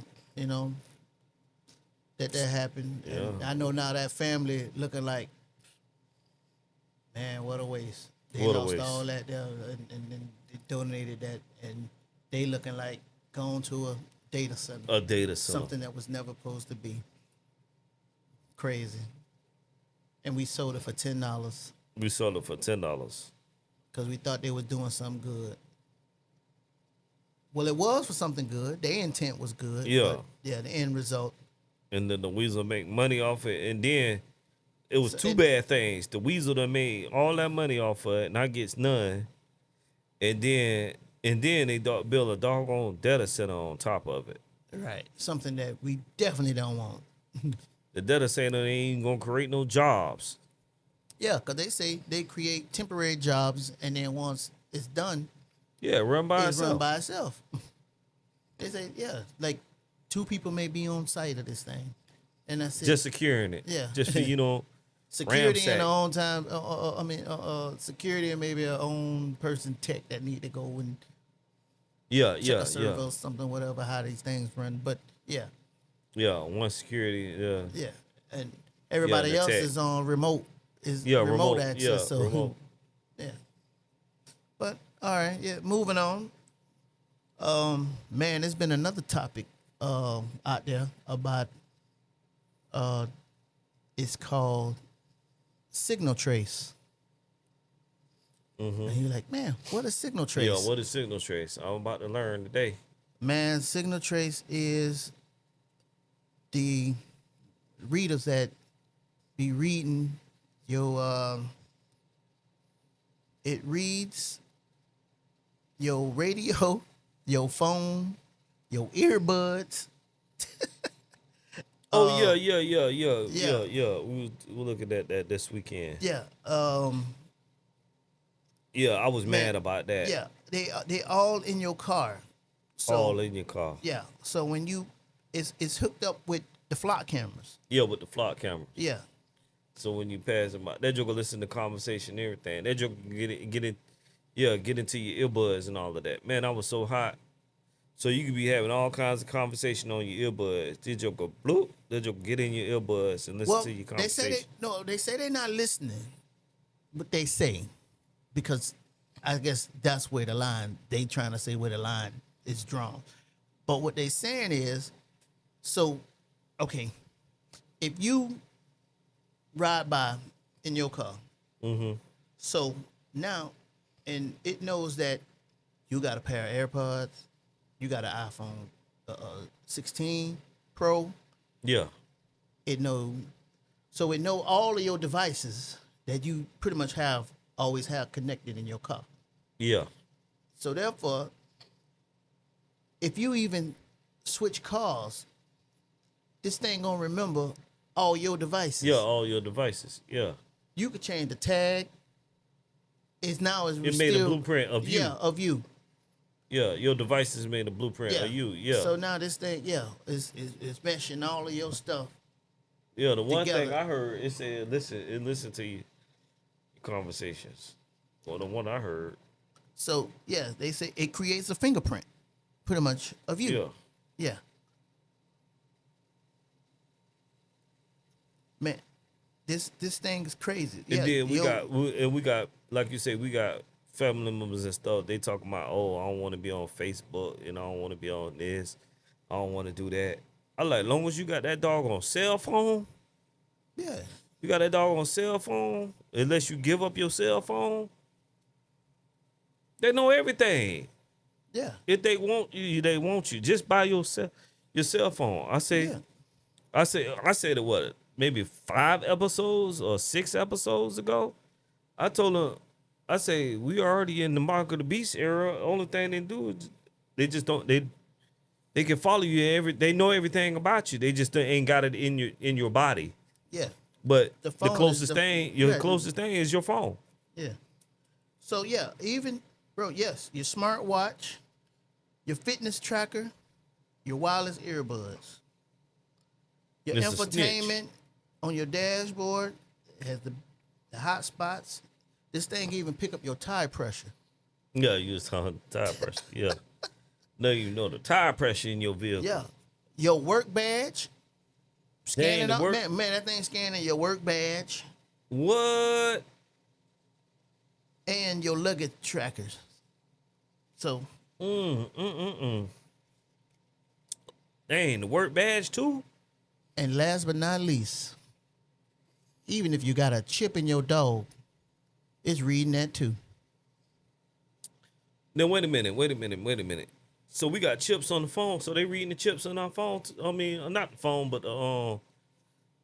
that happened. And Yeah. I know now that family looking like, man, what a waste. They What a lost waste. all that there and then they donated that and they looking like going to a data center. a data center. Something that was never supposed to be. Crazy. And we sold it for $10 We sold it for $10. because we thought they was doing something good. Well, it was for something good. Their intent was good. Yeah. But yeah, the end result. And then the weasel make money off it. And then it was So two it- bad things. The weasel done made all that money off of it, not gets none. And then they build a doggone data center on top of it. Right. Something that we definitely don't want. The data center ain't gonna create no jobs. Yeah, because they say they create temporary jobs and then once it's done, Yeah, run by it's run itself. by itself. They say, yeah, like 2 people may be on site of this thing. And that's it. Just securing it. Yeah. Just for, security in ramsack. their own time. Security and maybe a own person tech that need to go and Yeah, check yeah, a server yeah. or something, whatever, how these things run. But yeah, Yeah, one security, yeah. yeah. And everybody the else tech. is on remote. Yeah, remote remote, access. yeah, So remote. yeah. But all right, yeah, moving on. Man, there's been another topic out there about it's called SignalTrace. And you're like, man, what is SignalTrace? Yeah, what is SignalTrace? I'm about to learn today. Man, SignalTrace is the readers that be reading your it reads your radio, your phone, your earbuds. Oh Uh, yeah. We'll look at that this weekend. Yeah. Yeah, I was Man, mad about that. yeah, they all in your car. So All in your car. yeah, so when you it's hooked up with the flock cameras. Yeah, with the flock cameras. Yeah, So when you pass them out, that joke will listen to conversation and everything. That joke can get into your earbuds and all of that. Man, I was so hot. So you could be having all kinds of conversation on your earbuds. That joke go bloop. That joke get in your earbuds and listen well, to your they say conversation. they say they're not listening, but they say because I guess that's where the line they trying to say where the line is drawn. But what they saying is, so okay, if you ride by in your car, so now, and it knows that you got a pair of AirPods, you got an iPhone 16 Pro. Yeah. It know all of your devices that you pretty much always have connected in your car. Yeah. So therefore, if you even switch cars, this thing gonna remember all your devices. Yeah, all your devices. Yeah. You could change the tag. It made a blueprint of you. Yeah, of you. Yeah, your devices made a blueprint Yeah. of you. Yeah. So now this thing, is meshing all of your stuff. Yeah, the one together. thing I heard, it said listen to your conversations. Well, the one I heard. So yeah, they say it creates a fingerprint, pretty much of you. Yeah. Yeah. Man, this thing is crazy. And Yeah, then we got like you say, we got family members and stuff. They talking about, oh, I don't want to be on Facebook, and I don't want to be on this. I don't want to do that. I like, long as you got that dog on cell phone, yeah. you got that dog on cell phone, unless you give up your cell phone, they know everything. Yeah. If they want you, they want you. Just buy your cell phone. I said it what, maybe 5 episodes or 6 episodes ago. I told her, I say, we already in the mark of the beast era. Only thing they do is they just don't they can follow you they know everything about you. They just ain't got it in your body. Yeah. But The the phone closest is the- thing, yeah, closest thing is your phone. Yeah. So yeah, even bro, yes, your smartwatch, your fitness tracker, your wireless earbuds, your It's a infotainment on your dashboard has the hot spots. This thing even pick up your tire pressure. Yeah, you was talking tire pressure. Yeah. No, you know the tire pressure in your vehicle. Yeah. Your work badge. Scanning the up, work- man, that thing scanning your work badge What? and your luggage trackers. So Dang, the work badge too? and last but not least, even if you got a chip in your dog, it's reading that too. Now wait a minute. So we got chips on the phone. So they reading the chips on our phone. I mean, not the phone, but the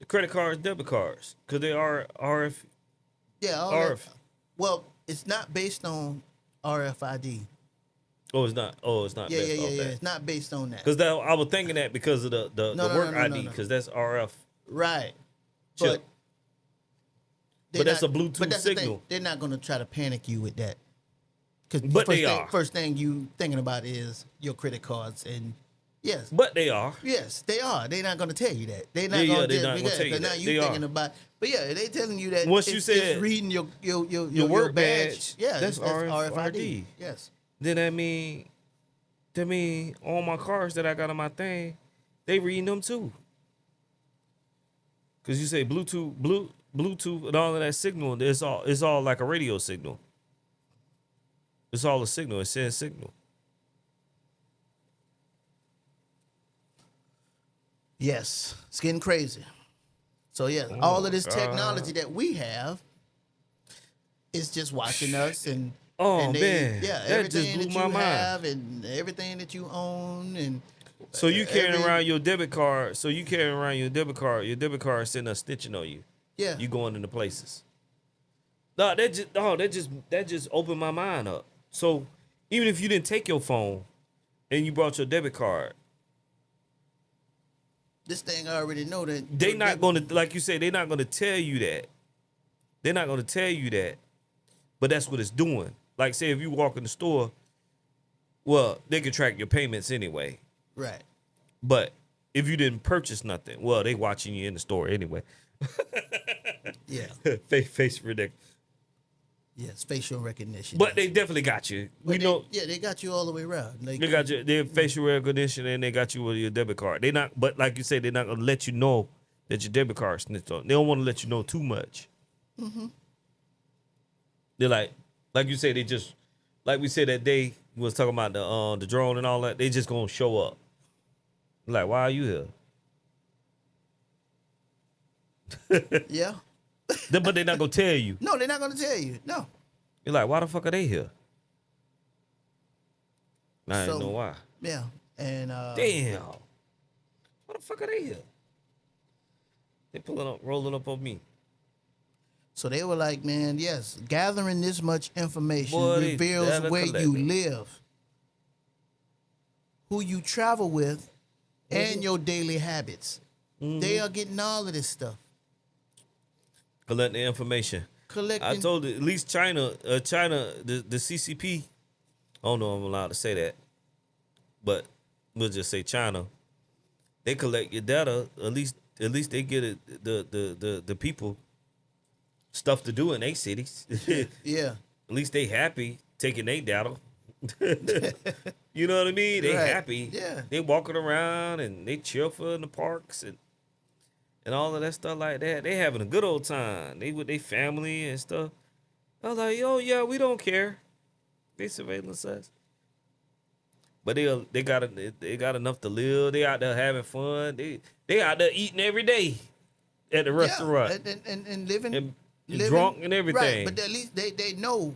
credit cards, debit cards, because they are RF. Yeah, all RF. that. Well, it's not based on RFID. Oh, it's not. Oh, it's not. Yeah. It's not based on that. Because I was thinking that because of the No, work no, ID, because that's RF. Right. Chip. But that's a Bluetooth but that's the signal. thing. They're not going to try to panic you with that. Because But they are. First thing you thinking about is your credit cards, and yes, But they are. yes, they are. They're not going to tell you that. They're not Yeah, going they're to not gonna tell you now that. you They thinking are. about. But yeah, they telling you that. Once you it's said reading your work badge. badge, Yeah, that's RFID. RFID. Yes. Then that mean all my cars that I got on my thing, they reading them too. Cause you say Bluetooth and all of that signal, it's all like a radio signal. It's all a signal. It sends signal. Yes, it's getting crazy. So yeah, all of this God. technology that we have is just watching us and Oh, and man, that everything just blew that my you mind. have and everything that you own and So you carrying every- around your debit card. So you carrying around your debit card. Your debit card is sitting there snitching on you. yeah. You going into places. No, that just opened my mind up. So even if you didn't take your phone and you brought your debit card, This thing I already know that they not going to, like you said, they're not going to tell you that. They're not going to tell you that, but that's what it's doing. Like, say if you walk in the store, well, they can track your payments anyway. Right. But if you didn't purchase nothing, well, they watching you in the store anyway. Yeah. Face ridiculous. Yes, facial recognition. But they definitely got you. But We know Yeah, they got you all the way around. Like, they got you. They have facial recognition and they got you with your debit card. They not, but like you said, they're not gonna let you know that your debit card snitched on. They don't want to let you know too much. Mm-hmm. They're like you say, they just like we said that day we was talking about the drone and all that. They just gonna show up. Like, why are you here? yeah. But they're not gonna tell you. No, they're not going to tell you. No. You're like, why the fuck are they here? I So- didn't know why. Yeah. And Damn. Why the fuck are they here? They pulling up, rolling up on me. so they were like, man, yes, gathering this much information Boy, they reveals data where you collecting. live, who you travel with, and your daily habits. They are getting all of this stuff. Collecting the information. Collecting. I told you, at least China, the CCP. I don't know if I'm allowed to say that, but we'll just say China. They collect your data. At least they get it. The people stuff to do in their cities. Yeah. At least they happy taking their data. You know what I mean? They Right. happy. Yeah. They walking around and they cheerful in the parks and all of that stuff like that. They having a good old time. They with their family and stuff. I was like, oh yeah, we don't care. They surveillance us. But they got enough to live. They out there having fun. They out there eating every day at the restaurant. Yeah. And living, And living drunk and everything. Right, but at least they know.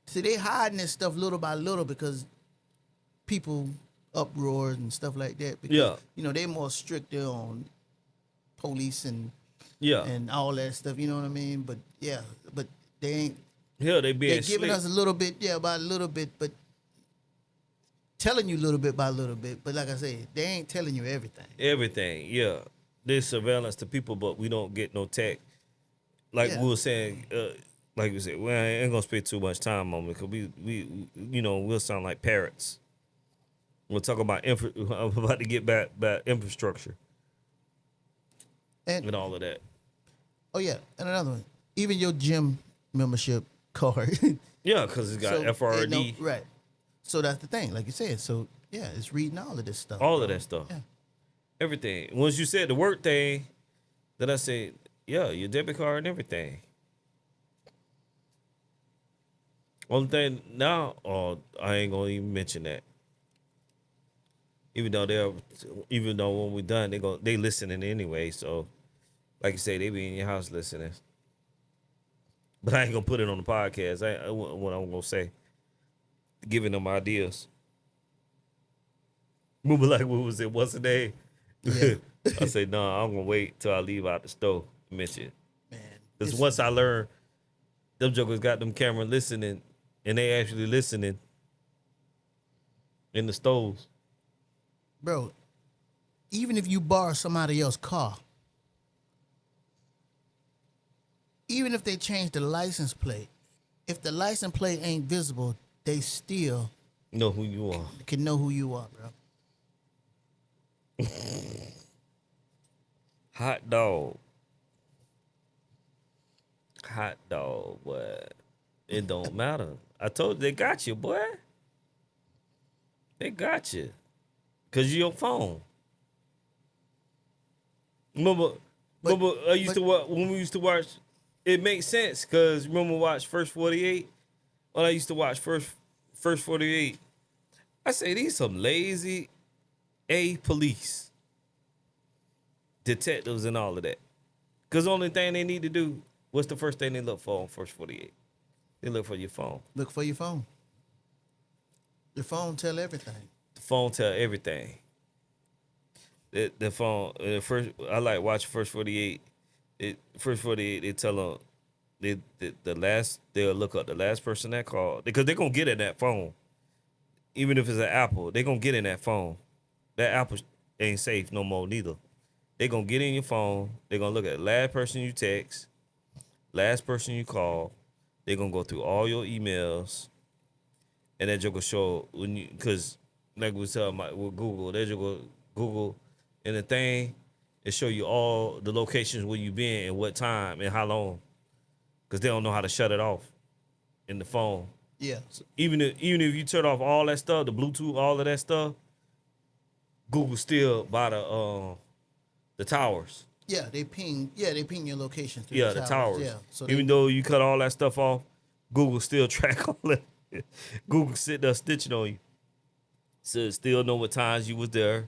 See, they hiding this stuff little by little because people uproars and stuff like that. Because, Yeah. you know, they more stricter on police and Yeah. and all that stuff. You know what I mean? But yeah, but they ain't. Yeah, they being They're giving slick. us a little bit, yeah, by a little bit, but telling you a little bit by a little bit. But like I said, they ain't telling you everything. Everything, yeah. There's surveillance to people, but we don't get no tech. Like Yeah. we were saying, like we said, well, I ain't gonna spend too much time on it because we we'll sound like parrots. We'll talk about I'm about to get back infrastructure And and all of that. oh yeah, and another one, even your gym membership card. Yeah, because it's got So, FRD, you know, right. So that's the thing, like you said. So yeah, it's reading all of this stuff. all bro. of that stuff, Yeah. everything. Once you said the work thing, then I said, yeah, your debit card and everything. Only thing now, I ain't gonna even mention that. Even though when we done, they listening anyway. So, like you say, they be in your house listening. But I ain't gonna put it on the podcast. What I'm gonna say, giving them ideas. We were like, what was it? What's the name? Yeah. I say, no, I'm gonna wait till I leave out the store to mention it. Man. Because it's- once I learn, them jokers got them camera listening, and they actually listening in the stoves. Bro, even if you borrow somebody else's car, even if they change the license plate, if the license plate ain't visible, they still Know who you are. can know who you are, bro. Hot dog, boy. It don't matter. I told you they got you, boy. They got you. Cause you your phone. Remember I used to watch when we used to watch. It makes sense because remember watch First 48. When I used to watch First 48, I say these some lazy police detectives and all of that. Cause the only thing they need to do, what's the first thing they look for on First 48? They look for your phone. Look for your phone. Your phone tell everything. The phone tell everything. The phone first. I like watch First 48. First 48. They tell them they'll look up the last person that called because they're gonna get at that phone. even if it's an Apple, they gonna get in that phone. That Apple ain't safe no more neither. They gonna get in your phone. They gonna look at the last person you text, last person you call. They gonna go through all your emails, and that gonna show when you, cause like we was talking about with Google, they just go Google, and the thing, it show you all the locations where you been and what time and how long, cause they don't know how to shut it off in the phone. Yeah. So even if you turn off all that stuff, the Bluetooth, all of that stuff, Google still by the towers. Yeah, they ping. Yeah, they ping your location through Yeah, the the towers. towers. Yeah. So Even though you cut all that stuff off, Google still track all that. Google sit there stitching on you. So it still know what times you was there.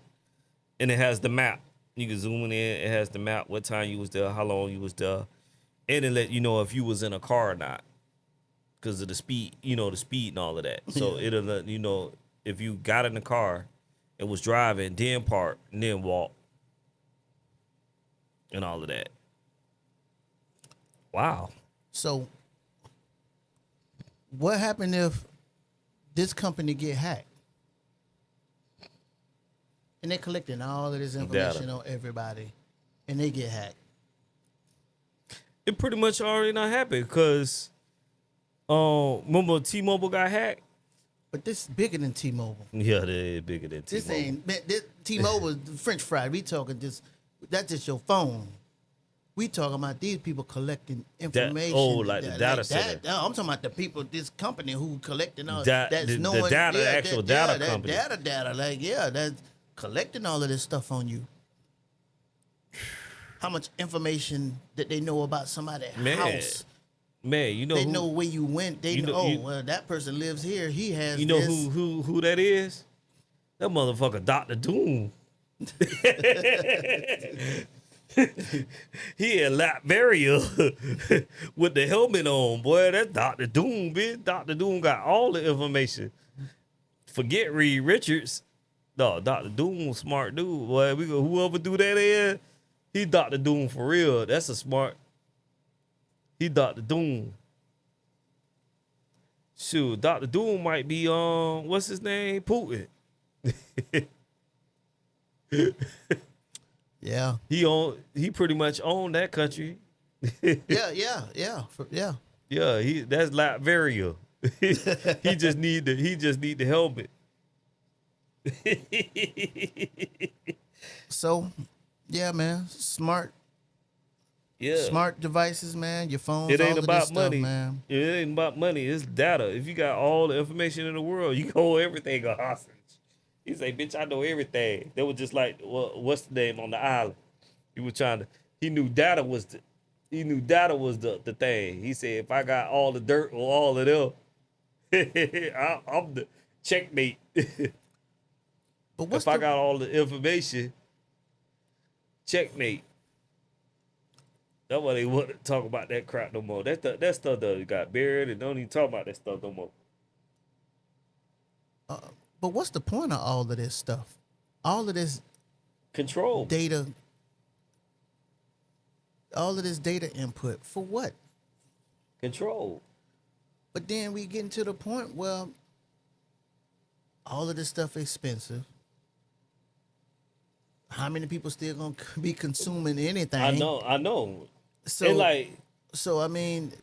And it has the map. You can zoom in, it has the map, what time you was there, how long you was there. And it let you know if you was in a car or not. Because of the speed, the speed and all of that. So Yeah. it'll let you know if you got in the car and was driving, then park, and then walk. And all of that. Wow. So, what happened if this company get hacked? And they're collecting all of this information on everybody, and they get hacked. It pretty much already not happened because remember T-Mobile got hacked? But this is bigger than T-Mobile. Yeah, they're bigger than T-Mobile. This ain't this T-Mobile French fry. We talking just that's just your phone. We talking about these people collecting information. Like the data center. I'm talking about the people, this company who collecting all The data, actual data company. Data. Like, that's collecting all of this stuff on you. How much information that they know about somebody's house? Man, they know where you went. They know, well, that person lives here. He has. You know this. who that is? That motherfucker, Dr. Doom. He in Liberia with the helmet on, boy. That's Dr. Doom, bitch. Dr. Doom got all the information. Forget Reed Richards. No, Dr. Doom, smart dude, boy. Whoever do that is, he Dr. Doom for real. That's a smart. He Dr. Doom. Shoot, Dr. Doom might be what's his name? Putin. Yeah. He pretty much owned that country. Yeah. Yeah, that's Liberia. he just need the helmet. So, yeah, man, smart devices, man. Your phones. It ain't all of about this money, stuff, man. It ain't about money. It's data. If you got all the information in the world, you can hold everything a hostage. He say, "Bitch, I know everything." They were just like, well, what's the name on the island? He was trying to. He knew data was the thing. He said, if I got all the dirt or all of them, I'm the checkmate. But if I got all the information, checkmate. That's why they want to talk about that crap no more. That stuff that got buried and don't even talk about that stuff no more. But what's the point of all of this stuff? All of this control data. All of this data input for what? Control. But then we get to the point where all of this stuff is expensive. How many people still gonna be consuming anything? I know. So and like, I mean,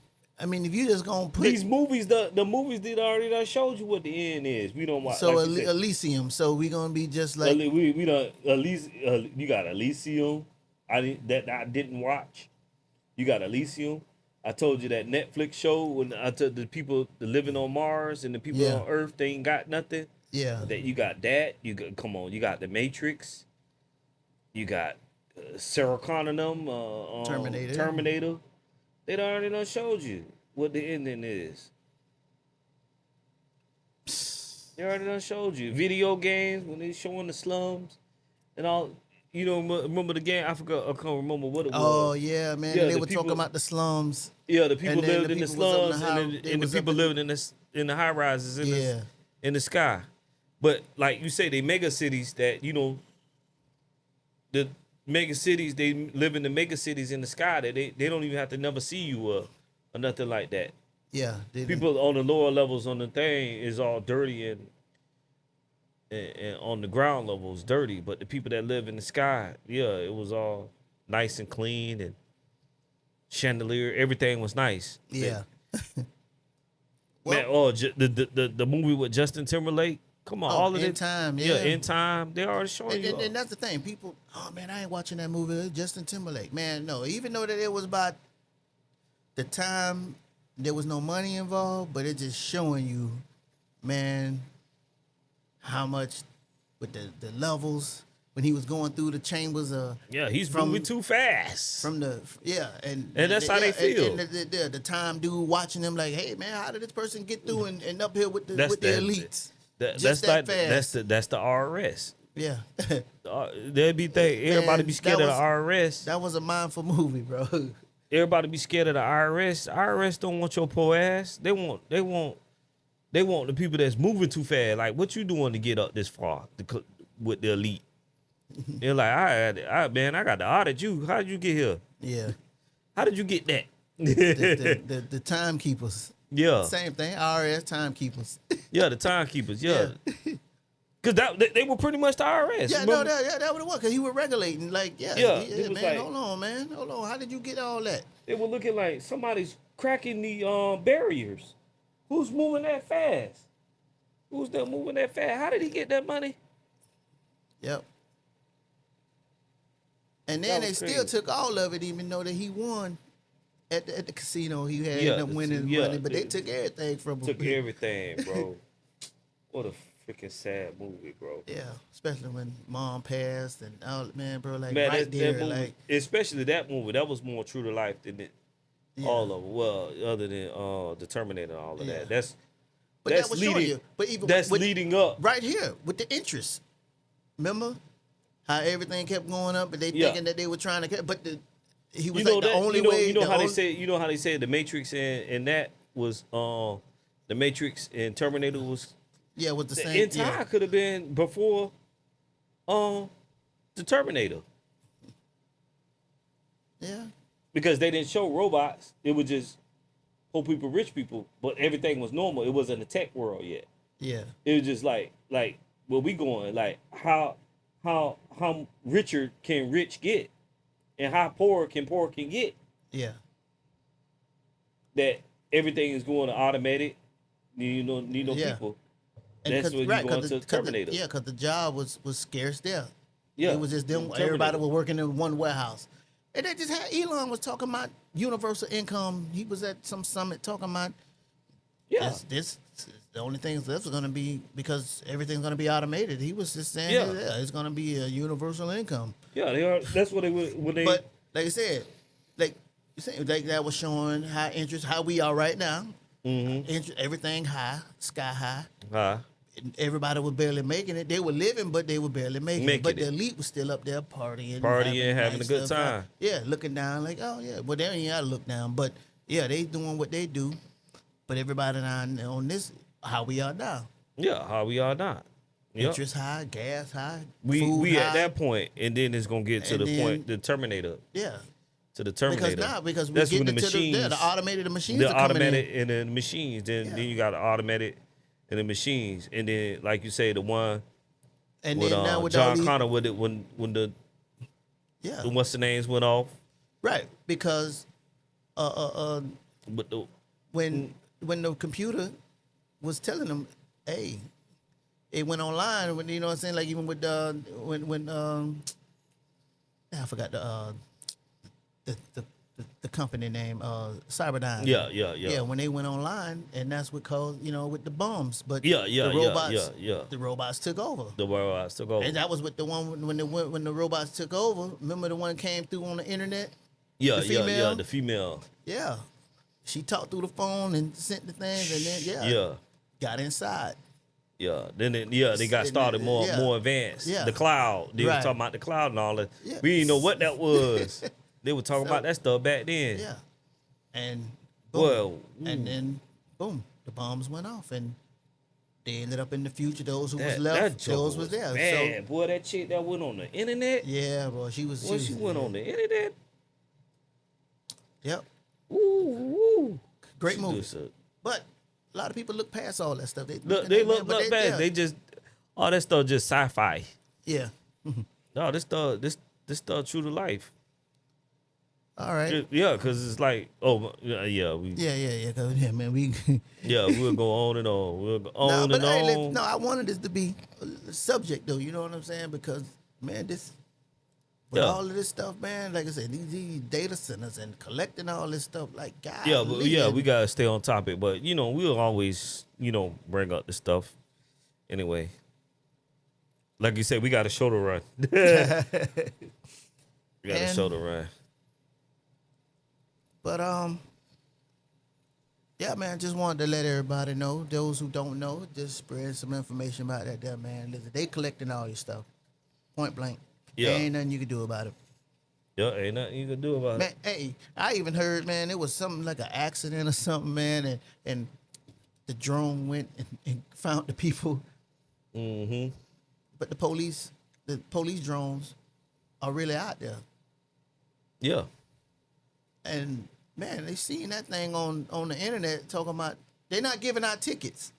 if you just gonna put these movies, the movies that already done showed you what the end is. We don't watch. So like Elysium. So we gonna be just like we don't you got Elysium. I didn't watch. You got Elysium. I told you that Netflix show when I told the people the living on Mars and the people on Earth they ain't got nothing. Yeah. That you got that. You got you got the Matrix. You got Sarah Connor Terminator. They already done showed you what the ending is. They already done showed you. Video games when they showing the slums and all. You don't remember the game? I forgot. I can't remember what it was. Oh yeah, man. Yeah, they were talking about the slums. Yeah, the people lived in the slums and the people living in the high rises in the sky. But like you say, they mega cities that the mega cities they live in the mega cities in the sky that they don't even have to never see you or nothing like that. Yeah, people on the lower levels on the thing is all dirty and on the ground level was dirty, but the people that live in the sky, yeah, it was all nice and clean and chandelier, everything was nice. Yeah. Man, the movie with Justin Timberlake. Come on, all of In it. Time, Yeah, yeah. In Time. They already showing you. And that's the thing. People, oh man, I ain't watching that movie. It's Justin Timberlake. Man, no. Even though that it was about the time, there was no money involved, but it's just showing you, man, how much with the levels when he was going through the chambers of Yeah, he's from- moving too fast. from the and that's how they feel. And the time dude watching them like, hey man, how did this person get through and up here with the That's the that- elites? That's Just like fast. that's the RS. Yeah. They'd be everybody Man, be scared that of the RS. That was a mindful movie, bro. Everybody be scared of the IRS. IRS don't want your poor ass. They want the people that's moving too fast. Like, what you doing to get up this far with the elite? They're like, man, I got to audit you. How did you get here? Yeah. How did you get that? The timekeepers. Yeah, Same thing. IRS timekeepers. yeah, the timekeepers. Yeah, because they were pretty much the IRS. Yeah, remember? that would work because he was regulating. Like, Yeah, it was man, like- hold on, man. Hold on. How did you get all that? They were looking like somebody's cracking the barriers. Who's moving that fast? Who's that moving that fast? How did he get that money? Yep. And then That they was still crazy. took all of it, even though that he won at the casino. He had Yeah, ended up winning yeah, money, but they they- took everything from him. Took everything, bro. What a freaking sad movie, bro. Yeah, especially when mom passed and all, man, bro, like Man, right that there, movie, like especially that movie, that was more true to life than it. yeah. All of it. Well, other than the Terminator and all of Yeah. that. That's But that's that was showing leading. you. But even That's with, leading up. right here with the interest. Remember how everything kept going up, but they Yeah. thinking that they were trying to, but he was You know like the that. only You know, way. you know the how they only- say. You know how they say the Matrix and that was the Matrix and Terminator was. yeah, with the The same. entire could have been before the Terminator. Yeah. Because they didn't show robots. It was just poor people, rich people, but everything was normal. It wasn't a tech world yet. Yeah. It was just like where we going, like how richer can rich get, and how poor can get. Yeah. That everything is going to automated. Need no Yeah. people. And That's 'cause- what right, you going 'cause to the- 'cause the- Terminator. Yeah, because the job was scarce there. Yeah, It was just them. Terminator. Everybody was working in one warehouse. And they just had Elon was talking about universal income. He was at some summit talking about Yeah, this the only thing that's going to be because everything's going to be automated. He was just saying, Yeah. yeah, it's going to be a universal income. yeah, they are. That's what they would when they. But like I said, like you said, like that was showing how we are right now. Mm-hmm. Everything high, sky high. Huh? Everybody was barely making it. They were living, but they were barely making it. But the elite was still up there partying, Having a good stuff. time. Yeah, looking down like, oh yeah. Well, they ain't gotta look down, but yeah, they doing what they do. But everybody on this, how we are now. Yeah, how we are not. Yep. Interest high, gas high, We food at high. that point, and then it's gonna get to And the then- point, the Terminator, Yeah, to the Terminator. because we that's get when the into machines, the automated machines the are coming automatic in. and the machines. Then Yeah. then you got the automatic and the machines, and then like you say, the one And with then now with all John these, Connor with it when the yeah, what's the names went off, right, because but the when the computer was telling them, hey, it went online. When you know what I'm saying, like even with when I forgot the company name, Cyberdyne. yeah. When they went online, and that's what caused with the bombs. But Yeah. the robots, Yeah. the robots took over. The robots took over. And that was with the one when the robots took over. Remember the one came through on the internet? Yeah, the female? the female. Yeah, she talked through the phone and sent the things, and then Yeah. got inside. Yeah, then they got started Yeah. more advanced. Yeah. The cloud. They were Right. talking about the cloud and all that. Yeah. We didn't know what that was. They were talking So- about that stuff back then. Yeah, and boom. Well, and then boom, the bombs went off, and they ended up in the future. Those who was that left, joke those was there. Man, boy, that chick that went on the internet. So yeah, boy, she was. When she went on the internet. Yep, Ooh. great She movie. just a- But a lot of people look past all that stuff. They Look, at they that, man, look but bad. yeah. They just Oh, that stuff just sci-fi. Yeah. No, this stuff true to life. All right. Yeah, because it's like, oh yeah, Yeah. 'Cause, yeah, man, we. we'll go on and on. We'll go No, on but and hey, on. no, I wanted this to be a subject though. You know what I'm saying? Because man, this with Yeah. all of this stuff, man. Like I said, these data centers and collecting all this stuff, like God. We gotta stay on topic. But we'll always bring up the stuff anyway. Like you said, we got a show to run. We got a show to run. But yeah, man, just wanted to let everybody know. Those who don't know, just spread some information about that there, man. Listen, they collecting all your stuff. Point blank. Yeah. There ain't nothing you can do about it. Yeah, ain't nothing you can do about Man, it. hey, I even heard, man, it was something like an accident or something, man, and the drone went and found the people. Mm-hmm. But the police drones are really out there. Yeah. And man, they seen that thing on the internet talking about they're not giving out tickets,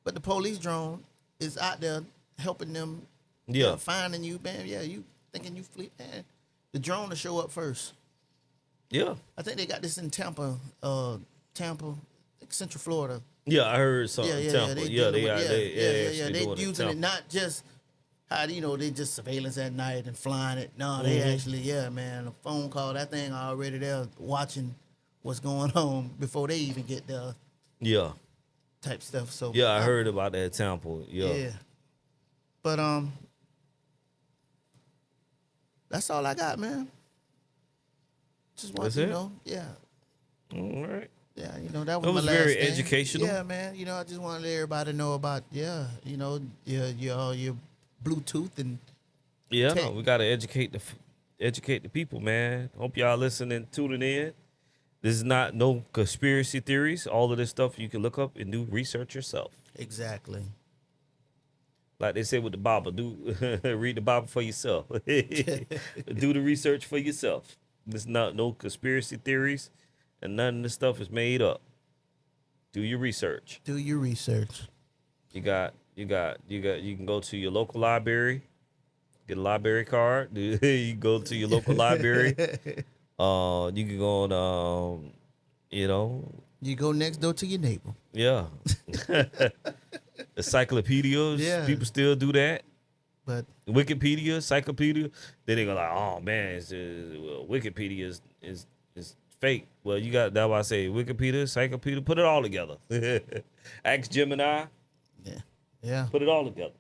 but the police drone is out there helping them. Yeah. Finding you, man. Yeah, you thinking you fleet, man. The drone will show up first. Yeah. I think they got this in Tampa, Central Florida. Yeah, I heard something. Tampa. They using it not just how they just surveillance at night and flying it. No, they actually, man, a phone call. That thing already there watching what's going on before they even get there. Yeah. Type stuff. So yeah, I heard about that Tampa. Yeah. But that's all I got, man. Just want That's it? know, yeah. All right. Yeah, that was It was my last very thing. educational. Yeah, man. I just want to let everybody know about your Bluetooth and Yeah, tech. we gotta educate the people, man. Hope y'all listening, tuning in. This is not no conspiracy theories. All of this stuff you can look up and do research yourself. Exactly. Like they say with the Bible, read the Bible for yourself. Do the research for yourself. There's not no conspiracy theories, and none of this stuff is made up. Do your research. Do your research. You can go to your local library, get a library card. You can go to your local library. You can go on, You go next door to your neighbor. yeah. Encyclopedias. Yeah. People still do that. But Wikipedia, encyclopedia. Then they go like, oh man, Wikipedia is fake. Well, you got that's why I say Wikipedia, encyclopedia, put it all together. Ask Gemini, yeah. put it all together.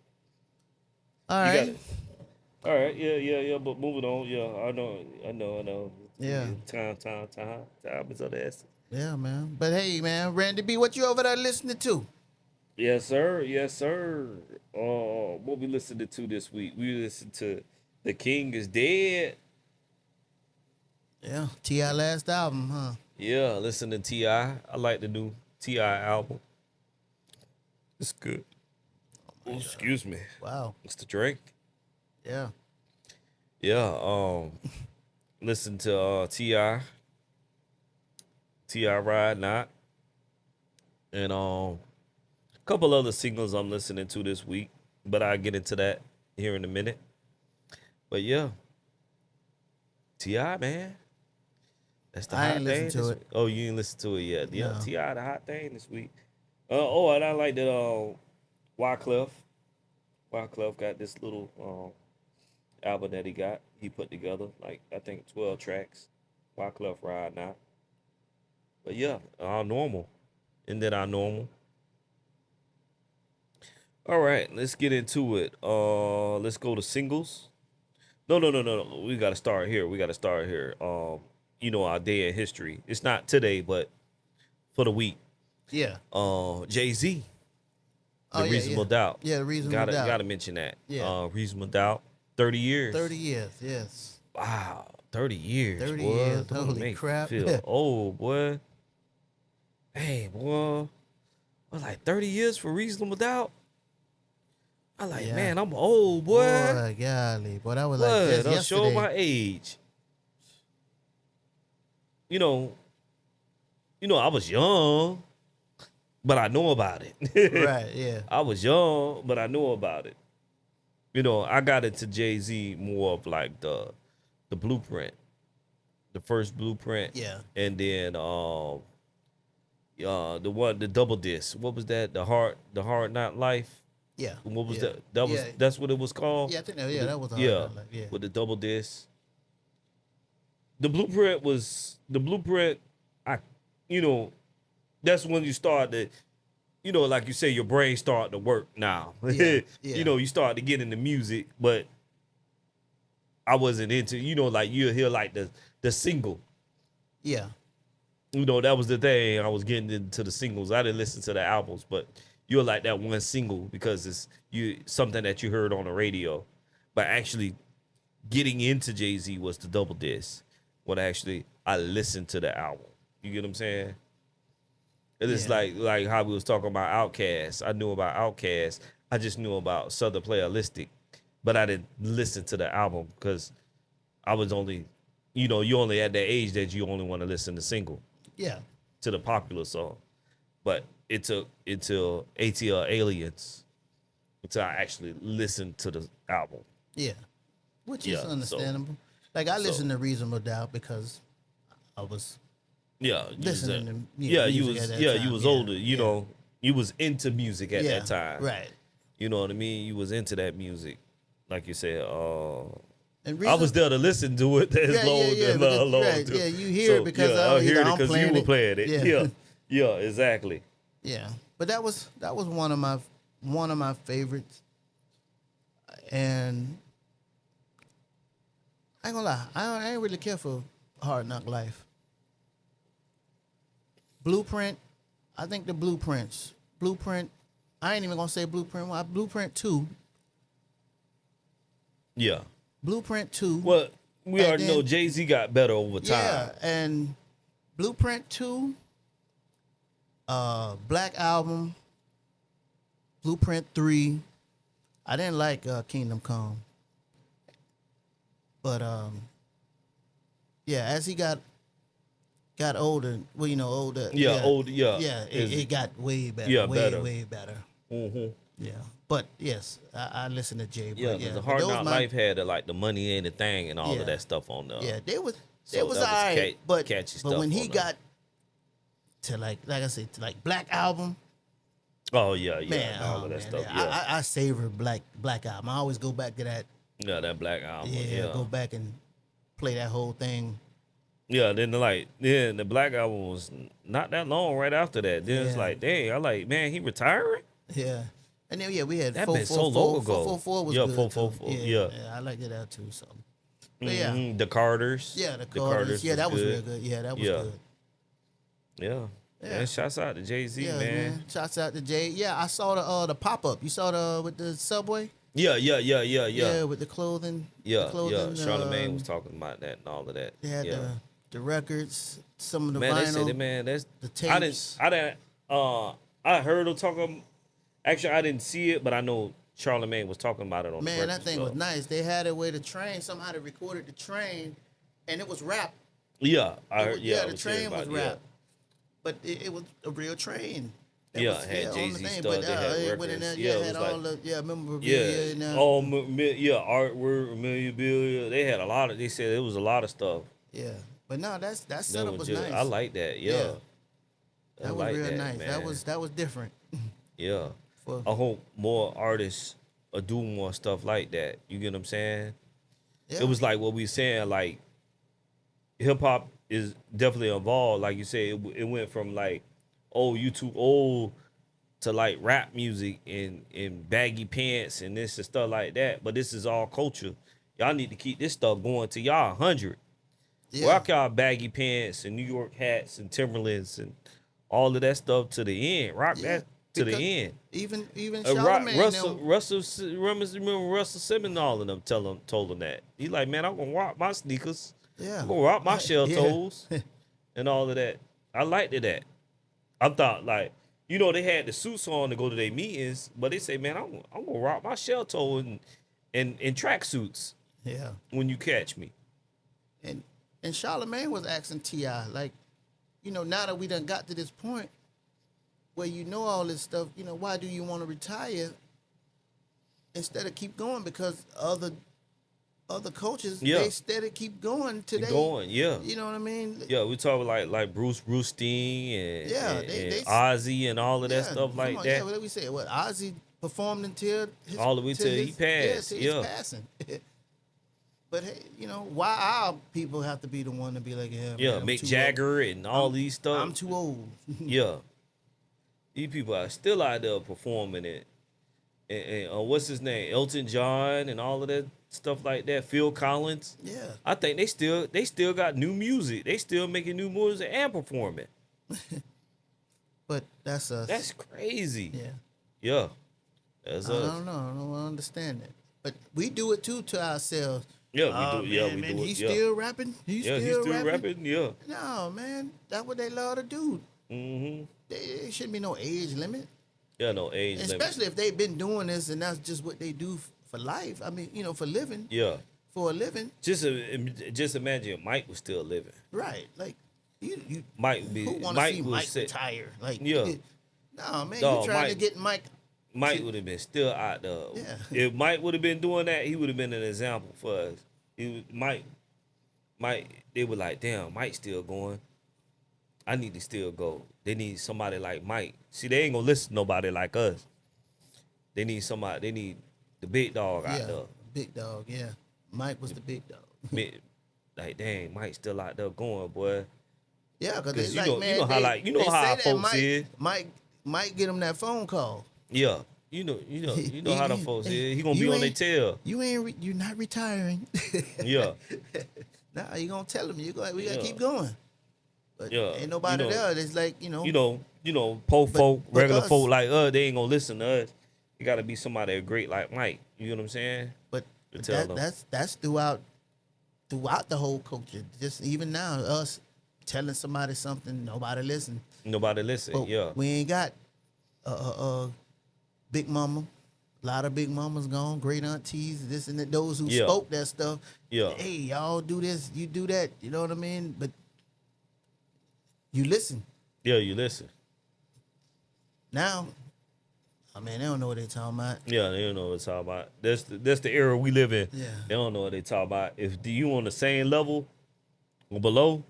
All You right. got it. All right, yeah. But moving on, I know. Yeah. Time is of the essence. Yeah, man. But hey, man, Randy B, what you over there listening to? Yes, sir. What we listening to this week? We listened to "The King Is Dead." Yeah, T.I. last album, huh? Yeah, listen to T.I. I like the new T.I. album. It's good. Oh, excuse me. Wow. It's the drink. Yeah. Yeah. Listen to T.I. T.I. Ride Not. And a couple other singles I'm listening to this week, but I'll get into that here in a minute. But yeah. T.I., man. That's the I hot ain't thing. listened to it. Oh, you ain't listen to it yet. Yeah, No. T.I. the hot thing this week. And I like that Wyclef. Wyclef got this little album that he put together, like I think 12 tracks. Wyclef Ride Now. But yeah, our normal. And then our normal. All right, let's get into it. Let's go to singles. No. We gotta start here. Our day in history. It's not today, but for the week. Yeah. Jay-Z. The Oh, yeah, Reasonable Doubt. Yeah, the Reasonable Doubt. Gotta mention that. Yeah. Reasonable Doubt. 30 years. 30 years, yes. Wow. 30 years. 30 boy. years, Don't holy make me crap. Feel old, boy. Hey, boy. I was like 30 years for Reasonable Doubt. I like, Yeah. man, I'm old, boy. Boy, golly. Boy, that was like Boy, just don't yesterday. show my age. I was young. but I know about it. Right, yeah. I was young, but I knew about it. You know, I got into Jay-Z more of like the Blueprint, the first Blueprint, Yeah. and then the double disc. What was that? The Hard Not Life. Yeah. What was yeah. that? That was Yeah. that's what it was called. Yeah, I think that, With the- that was a hard yeah, night, like, yeah. with the double disc. The Blueprint. I, you know, that's when you start to, you know, like you say, your brain start to work now. Yeah, You know, you start to get into music, but I wasn't into, you know, like you'll hear like the single. Yeah. You know, that was the thing. I was getting into the singles. I didn't listen to the albums, but you're like that one single because it's something that you heard on the radio. But actually getting into Jay-Z was the double disc. When actually I listened to the album. You get what I'm saying? It's Yeah. like how we was talking about Outkast. I knew about Outkast. I just knew about Southern Playalistic, but I didn't listen to the album because I was only, you know, you only at that age that you only want to listen to single Yeah. to the popular song. But it took until ATL Aliens until I actually listened to the album. Yeah. Which Yeah, is so- understandable. Like I listened to Reasonable Doubt because I was Yeah, you was, listening to you music was at that time. you was Yeah, older. You yeah. know, you was into music at that time. Right. You know what I mean? You was into that music, like you said. And I was there to listen to it as long right, too. yeah, you hear it because I either hear it I'm because you playing were it. playing it. Yeah. Yeah, yeah, exactly. Yeah. But that was one of my favorites. And I ain't gonna lie, I ain't really care for Hard Knock Life. Blueprint, I think the Blueprints. Blueprint, I ain't even gonna say Blueprint 1. Blueprint 2. Yeah. Blueprint 2. Well, we And already know then- Jay-Z got better over time. Yeah, and Blueprint 2, Black Album, Blueprint 3. I didn't like Kingdom Come. But yeah, as he got older, well, you know, older. Yeah, older, yeah. Yeah, Is- it got way better. Yeah, way, better. way better. Mm-hmm. Yeah. But yes, I listen to Jay. Yeah, But because the but Hard those Knock my- Life had like the Money Ain't a Thing and all Yeah. of that stuff on there. Yeah, they was So all that was right, but catchy but stuff when he on there. got to like I said, to like Black Album, Oh yeah, yeah, man, and all oh, of that man, stuff. Yeah, I savor Black Album. I always go back to that. yeah, that Black Album. Yeah, Yeah, go back and play that whole thing. yeah. Then the Black Album was not that long right after that. Then it's Yeah. like, dang, I like, man, he retiring? Yeah. And then we had That 444. been so long ago. 444 was Yeah, good 444, too. yeah. I liked it out too. So, but yeah, Mhm, the Carters. yeah, the Carters. Yeah, that was good. real good. Yeah, that was Yeah. good. Yeah. Yeah. Man, shouts out to Jay-Z, Yeah, man. Shouts out to Jay. Yeah, I saw the pop up. You saw the with the subway. Yeah. Yeah, with the clothing. Yeah, the clothing, Charlamagne was talking about that and all of that. They had yeah. the records, some of the Man, they vinyl. said that, man, that's the I tapes. I heard him talking. Actually, I didn't see it, but I know Charlamagne was talking about it on the Man, that Breakfast thing was Club. nice. They had it where the train somehow they recorded the train, and it was rap. Yeah, I It heard. was- Yeah, I the was hearing train was about rap, but it was a real train. That Yeah, was, it had on the Jay-Z thing, stuff, but, they had it went in there, records. yeah, Yeah, it had was all like- the memorabilia. Yeah, and, all artwork, memorabilia. They had a lot of. They said it was a lot of stuff. yeah. But no, that That setup was just- nice. I like that. Yeah, Yeah. I that was like real that, nice. Man. That was different. Yeah. For, I hope more artists do more stuff like that. You get what I'm saying? yeah. It was like what we saying, like hip hop is definitely involved. Like you said, it went from like, oh, you too old to like rap music and baggy pants and this and stuff like that. But this is all culture. Y'all need to keep this stuff going till y'all 100. yeah. Rock y'all baggy pants and New York hats and Timberlands and all of that stuff to the end. Rock Yeah, that to because the end. Even Russell, Charlamagne. remember Russell Simmons and all of them told him that. He like, man, I'm gonna rock my sneakers. Yeah. I'm gonna rock my shell Yeah. toes and all of that. I liked it that. I thought like, you know, they had the suits on to go to their meetings, but they say, man, I'm gonna rock my shell toe and track suits Yeah. when you catch me. And Charlamagne was asking T.I., like, you know, now that we done got to this point, where you know all this stuff, why do you want to retire instead of keep going? Because other coaches, Yeah. they steady keep going today. Going, yeah. You know what I mean? Yeah, we talk like Bruce Steen and, Yeah, and they Ozzy and all of that stuff come like on, that. Yeah, what did we say? What Ozzy performed until All the way till he passed, till yeah. his passing. But hey, why our people have to be the one to be like, yeah, Yeah, man, I'm Mick too Jagger and all old. these stuff. I'm too old. Yeah. These people are still out there performing it. And what's his name? Elton John and all of that stuff like that. Phil Collins. Yeah. I think they still got new music. They still making new music and performing. But that's us. That's crazy. Yeah. Yeah. That's us. I don't know. I don't understand it. But we do it too to ourselves. Yeah, we do. Yeah, we man, do it. He's Yeah. still rapping. He's still rapping. Yeah. No, man. That's what they love to do. Mm-hmm. There shouldn't be no age limit. Yeah, no age limit. Especially if they've been doing this and that's just what they do for life. I mean, for living. Yeah. For a living. Just imagine if Mike was still living. Right. Like, you Mike would be. who want to Mike see would Mike say, retire? Like, Yeah. No, man, No, you trying to Mike- get Mike. Mike would have been still out there. Yeah. If Mike would have been doing that, he would have been an example for us. Mike, they were like, damn, Mike's still going. I need to still go. They need somebody like Mike. See, they ain't gonna listen to nobody like us. They need somebody. They need the big dog out there. Big dog, yeah. Mike was the big dog. Like, dang, Mike's still out there going, boy. Yeah, because 'Cause they you know how, like, you know they how say our that folks is. Mike get him that phone call. Yeah, you know how the folks is. He gonna be You on their ain't- tail. You're not retiring. Yeah, Nah, you gonna tell him we gotta Yeah. keep going. But Yeah, ain't nobody you know- there. It's like poor folk, but regular us- folk like us, they ain't gonna listen to us. You gotta be somebody great like Mike. You know what I'm saying? But To tell them. that's throughout the whole culture. Just even now, us telling somebody something, nobody listen. Nobody listen. But Yeah, we ain't got big mama. A lot of big mamas gone, great aunties, this and that. Those who Yeah. spoke that stuff. Yeah. Hey, y'all do this, you do that. You know what I mean? But you listen. yeah. You listen. Now, I mean, they don't know what they talking about. Yeah, they don't know what it's all about. That's the era we live in. Yeah. They don't know what they talk about. If you on the same level or below,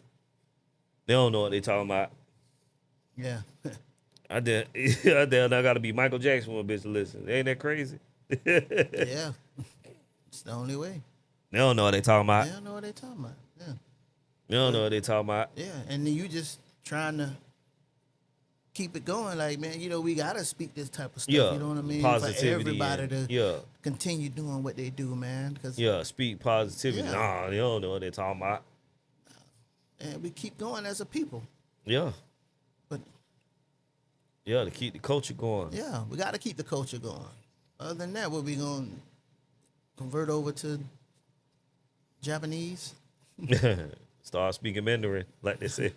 they don't know what they talking about. Yeah. I gotta be Michael Jackson for a bitch to listen. Ain't that crazy? Yeah. It's the only way. They don't know what they talking about. They don't know what they talking about. Yeah. They don't know what they talking about. Yeah. And then you just trying to keep it going. Like, man, we gotta speak this type of stuff. Yeah, You know what I mean? positivity For everybody and- to yeah. continue doing what they do, man. Because Yeah, speak positivity. Yeah. Nah, they don't know what they talking about. and we keep going as a people. Yeah, But yeah, to keep the culture going. yeah, we gotta keep the culture going. Other than that, what we gonna convert over to Japanese? Start speaking Mandarin, like they say.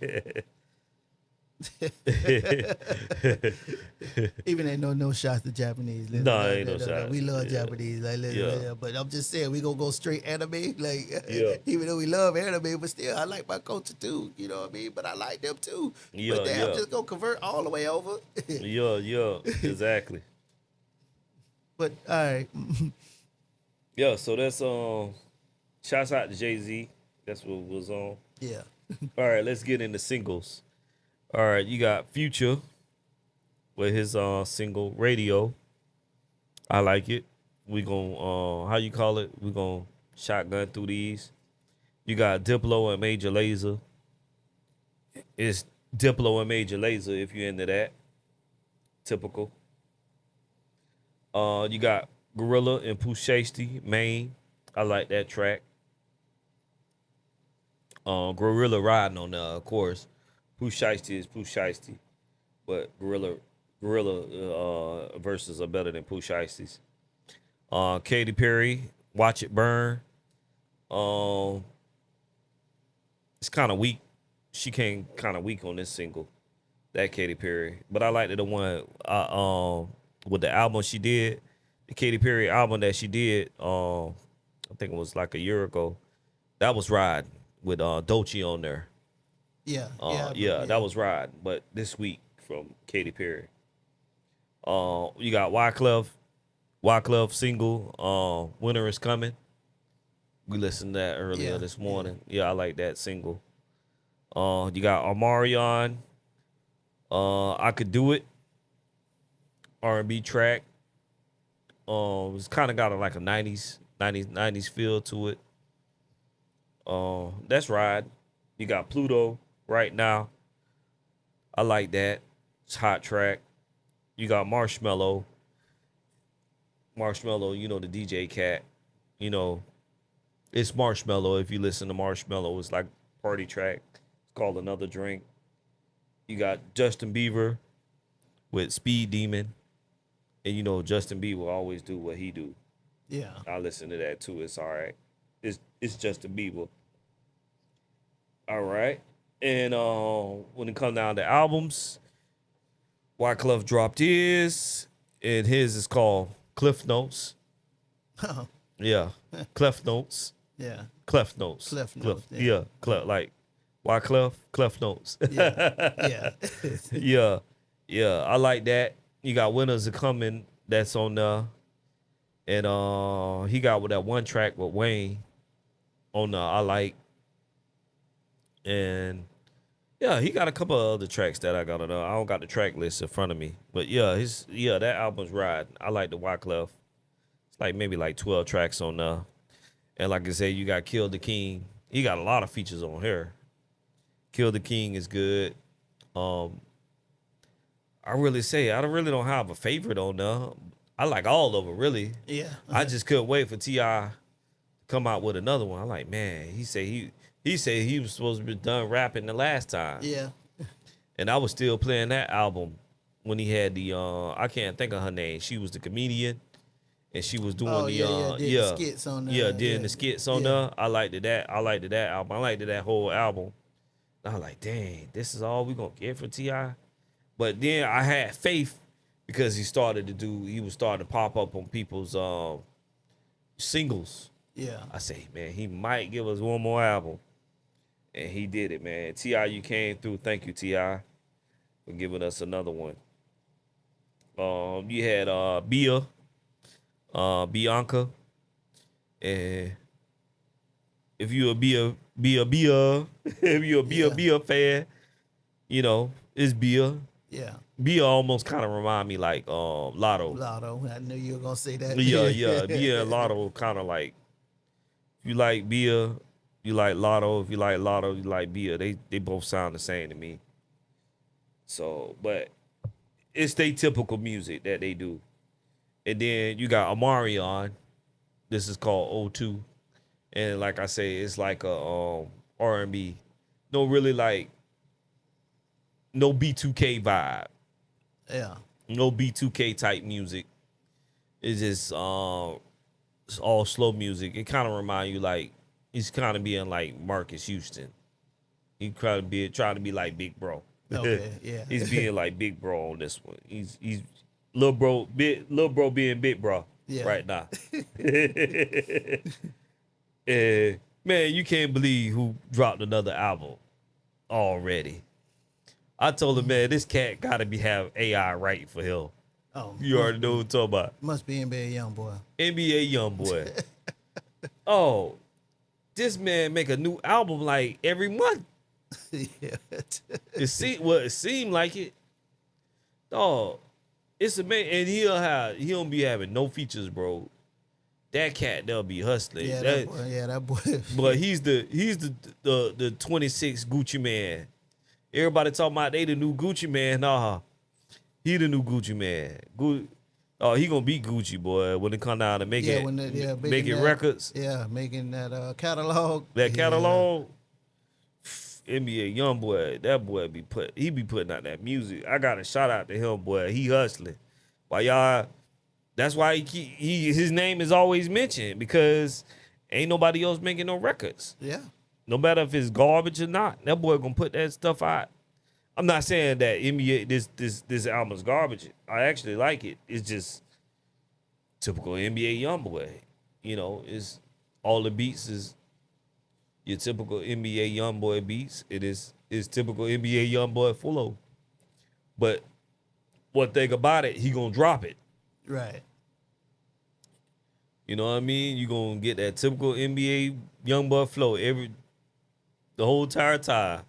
Even ain't no shots to Japanese. Listen, No, ain't no shot. We love Yeah. Japanese. Like, listen, Yeah. yeah, but I'm just saying, we gonna go straight anime. Like, Yeah. even though we love anime, but still, I like my culture too. You know what I mean? But I like them too. Yeah, but damn, yeah. just gonna convert all the way over. Yeah, exactly. But all right, Yeah, so that's shouts out to Jay-Z. That's what was on. yeah, All right, let's get into singles. All right, you got Future with his single Radio. I like it. We gon' how you call it? We gon' shotgun through these. You got Diplo and Major Lazer. It's Diplo and Major Lazer if you're into that. Typical. You got Gorilla and Pooh Shiesty, Maine. I like that track. Gorilla riding on there, of course. Pooh Shiesty is Pooh Shiesty, but Gorilla verses are better than Pooh Shiesty's. Katy Perry, Watch It Burn. It's kind of weak. She came kind of weak on this single, that Katy Perry. But I liked the one with the album she did, the Katy Perry album that she did. I think it was like a year ago. That was Ride with Dolce on there. yeah, Yeah, that was Ride. But this week from Katy Perry. You got Wyclef single, Winter is Coming. We listened to that earlier this morning. Yeah, I like that single. You got Omarion, I Could Do It, R&B track. It's kind of got like a 90s feel to it. That's Ride. You got Pluto Right Now. I like that. It's a hot track. You got Marshmello. Marshmello, you know, the DJ cat. You know, it's Marshmello. If you listen to Marshmello, it's like a party track. It's called Another Drink. You got Justin Bieber with Speed Demon. And you know, Justin Bieber always do what he do. Yeah. I listen to that too. It's all right. It's Justin Bieber. All right. And when it comes down to albums, Wyclef dropped his, and his is called Cliff Notes. Oh. Yeah. Clef Notes. Yeah. Clef Notes. Cliff Notes. Yeah. Clef, like Wyclef, Clef Notes. Yeah. Yeah. Yeah. I like that. You got Winners Are Coming. That's on there. And he got with that one track with Wayne on there. I like. And yeah, he got a couple of other tracks that I got on there. I don't got the track list in front of me. But yeah, that album's Ride. I like the Wyclef. It's like maybe like 12 tracks on there. And like I said, you got Kill the King. He got a lot of features on here. Kill the King is good. I really don't have a favorite on there. I like all of them, really. Yeah. I just couldn't wait for T.I. to come out with another one. I'm like, man, he said he was supposed to be done rapping the last time. Yeah. And I was still playing that album when he had the I can't think of her name. She was the comedian, and she was doing the skits on there. Yeah, doing the skits on there. I liked that album. I liked that whole album. And I was like, dang, this is all we gonna get for T.I. But then I had faith because he was starting to pop up on people's singles. Yeah. I say, man, he might give us one more album. And he did it, man. T.I., you came through. Thank you, T.I., for giving us another one. You had Bianca. And if you if you're a Bia fan, you know, it's Bia. Yeah. Bia almost kind of remind me like Lotto. Lotto. I knew you were gonna say that. Yeah. Bia and Lotto kind of like, if you like Bia, you like Lotto. If you like Lotto, you like Bia. They both sound the same to me. So, but it's their typical music that they do. And then you got Omarion. This is called O2. And like I say, it's like a R&B. No really like, no B2K vibe. Yeah. No B2K type music. It's just it's all slow music. It kind of remind you like he's kind of being like Marcus Houston. He trying to be like Big Bro. Okay, yeah. He's being like Big Bro on this one. He's little bro being Big Bro right now. And man, you can't believe who dropped another album already. I told him, man, this cat gotta have AI writing for him. Oh, You already know what I'm talking about. must be NBA YoungBoy. NBA YoungBoy. Oh, this man make a new album like every month. Yeah. It seemed like it. Oh, it's amazing, and he don't be having no features, bro. That cat, they'll be hustling. Yeah, that boy. But he's the 26 Gucci man. Everybody talking about they the new Gucci man. Nah, he the new Gucci man. Oh, he gonna beat Gucci, boy, when it come down to making records. Yeah, making that catalog. That catalog. NBA YoungBoy, that boy be putting out that music. I got a shout out to him, boy. He hustling. Why y'all? That's why his name is always mentioned, because ain't nobody else making no records. Yeah. No matter if it's garbage or not, that boy gonna put that stuff out. I'm not saying that NBA this album's garbage. I actually like it. It's just typical NBA YoungBoy. You know, it's all the beats is your typical NBA YoungBoy beats. It's typical NBA YoungBoy flow. But one thing about it, he gonna drop it. Right. You know what I mean? You gonna get that typical NBA young boy flow the whole entire time.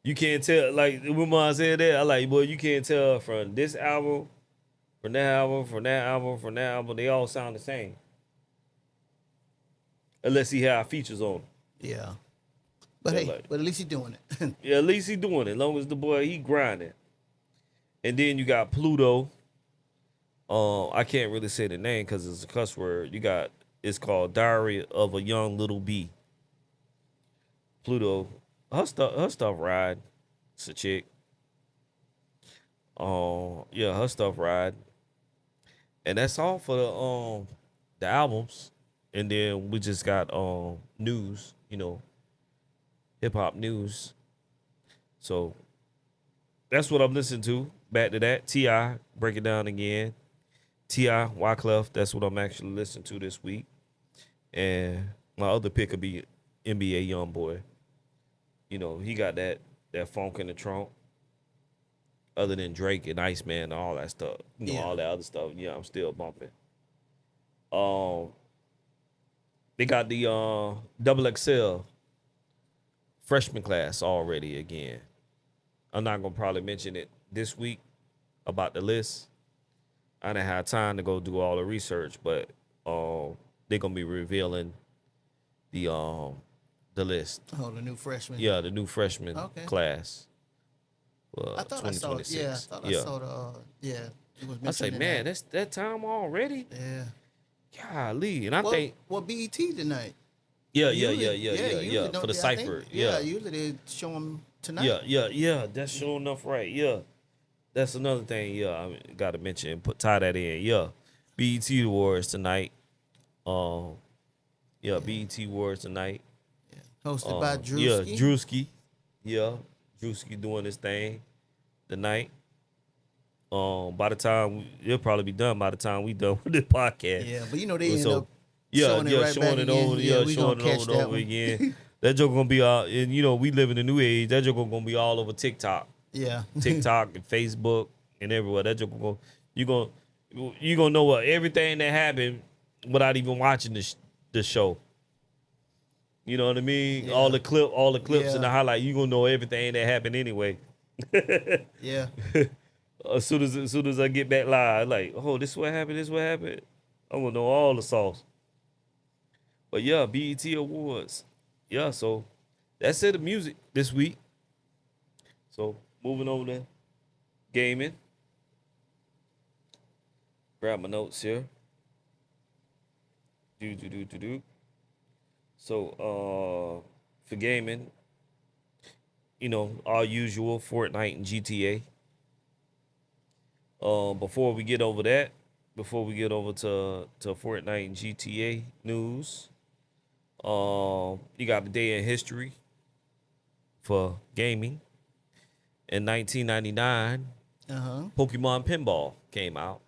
You can't tell, like when I said that, I like, boy, you can't tell from this album, from that album, from that album, from that album. They all sound the same. Unless he have features on them. Yeah. But Yeah, hey, like- but at least he's doing it. Yeah, at least he doing it. As long as the boy, he grinding. And then you got Pluto. I can't really say the name because it's a cuss word. It's called Diary of a Young Little Bee. Pluto, her stuff ride. It's a chick. Yeah, her stuff ride. And that's all for the albums. And then we just got news, hip hop news. So that's what I'm listening to. Back to that. T.I. break it down again. T.I. Wyclef, that's what I'm actually listening to this week. And my other pick would be NBA Youngboy. He got that funk in the trunk. Other than Drake and Iceman and all that stuff. All that other stuff. Yeah, I'm still bumping. They got the double XL freshman class already again. I'm not gonna probably mention it this week about the list. I didn't have time to go do all the research, but they're gonna be revealing the list. Oh, the new freshman. Yeah, the new freshman class. I thought I saw it. Yeah, I thought I saw the. Yeah, it was I say, mentioned in man, that. that's that time already. Yeah. Golly, and I think BET tonight. yeah. Usually For the I think- cipher. usually they show them tonight. Yeah. That's sure enough, right? Yeah, that's another thing. Yeah, I got to mention, tie that in. Yeah, BET Awards tonight. BET Awards tonight. Hosted by Drewski. Yeah, Drewski. Yeah, Drewski doing this thing tonight. By the time it'll probably be done by the time we done with this podcast. Yeah, but they end up showing showing it right showing back it again. over, Yeah, we showing gonna it catch over that and over one. again. That joke gonna be out, and we live in the new age. That joke gonna be all over TikTok, Yeah. TikTok and Facebook and everywhere. That joke gonna you gonna know what everything that happened without even watching the show. You know what I mean? Yeah. All the clips and the Yeah. highlight. You gonna know everything that happened anyway. Yeah. As soon as I get back live, like, oh, this what happened. I'm gonna know all the sauce. But yeah, BET Awards. Yeah, so that's it. The music this week. So moving over to gaming. Grab my notes here. Do. So for gaming, our usual Fortnite and GTA. Before we get over to Fortnite and GTA news, you got the day in history for gaming. In 1999, Pokemon Pinball came out.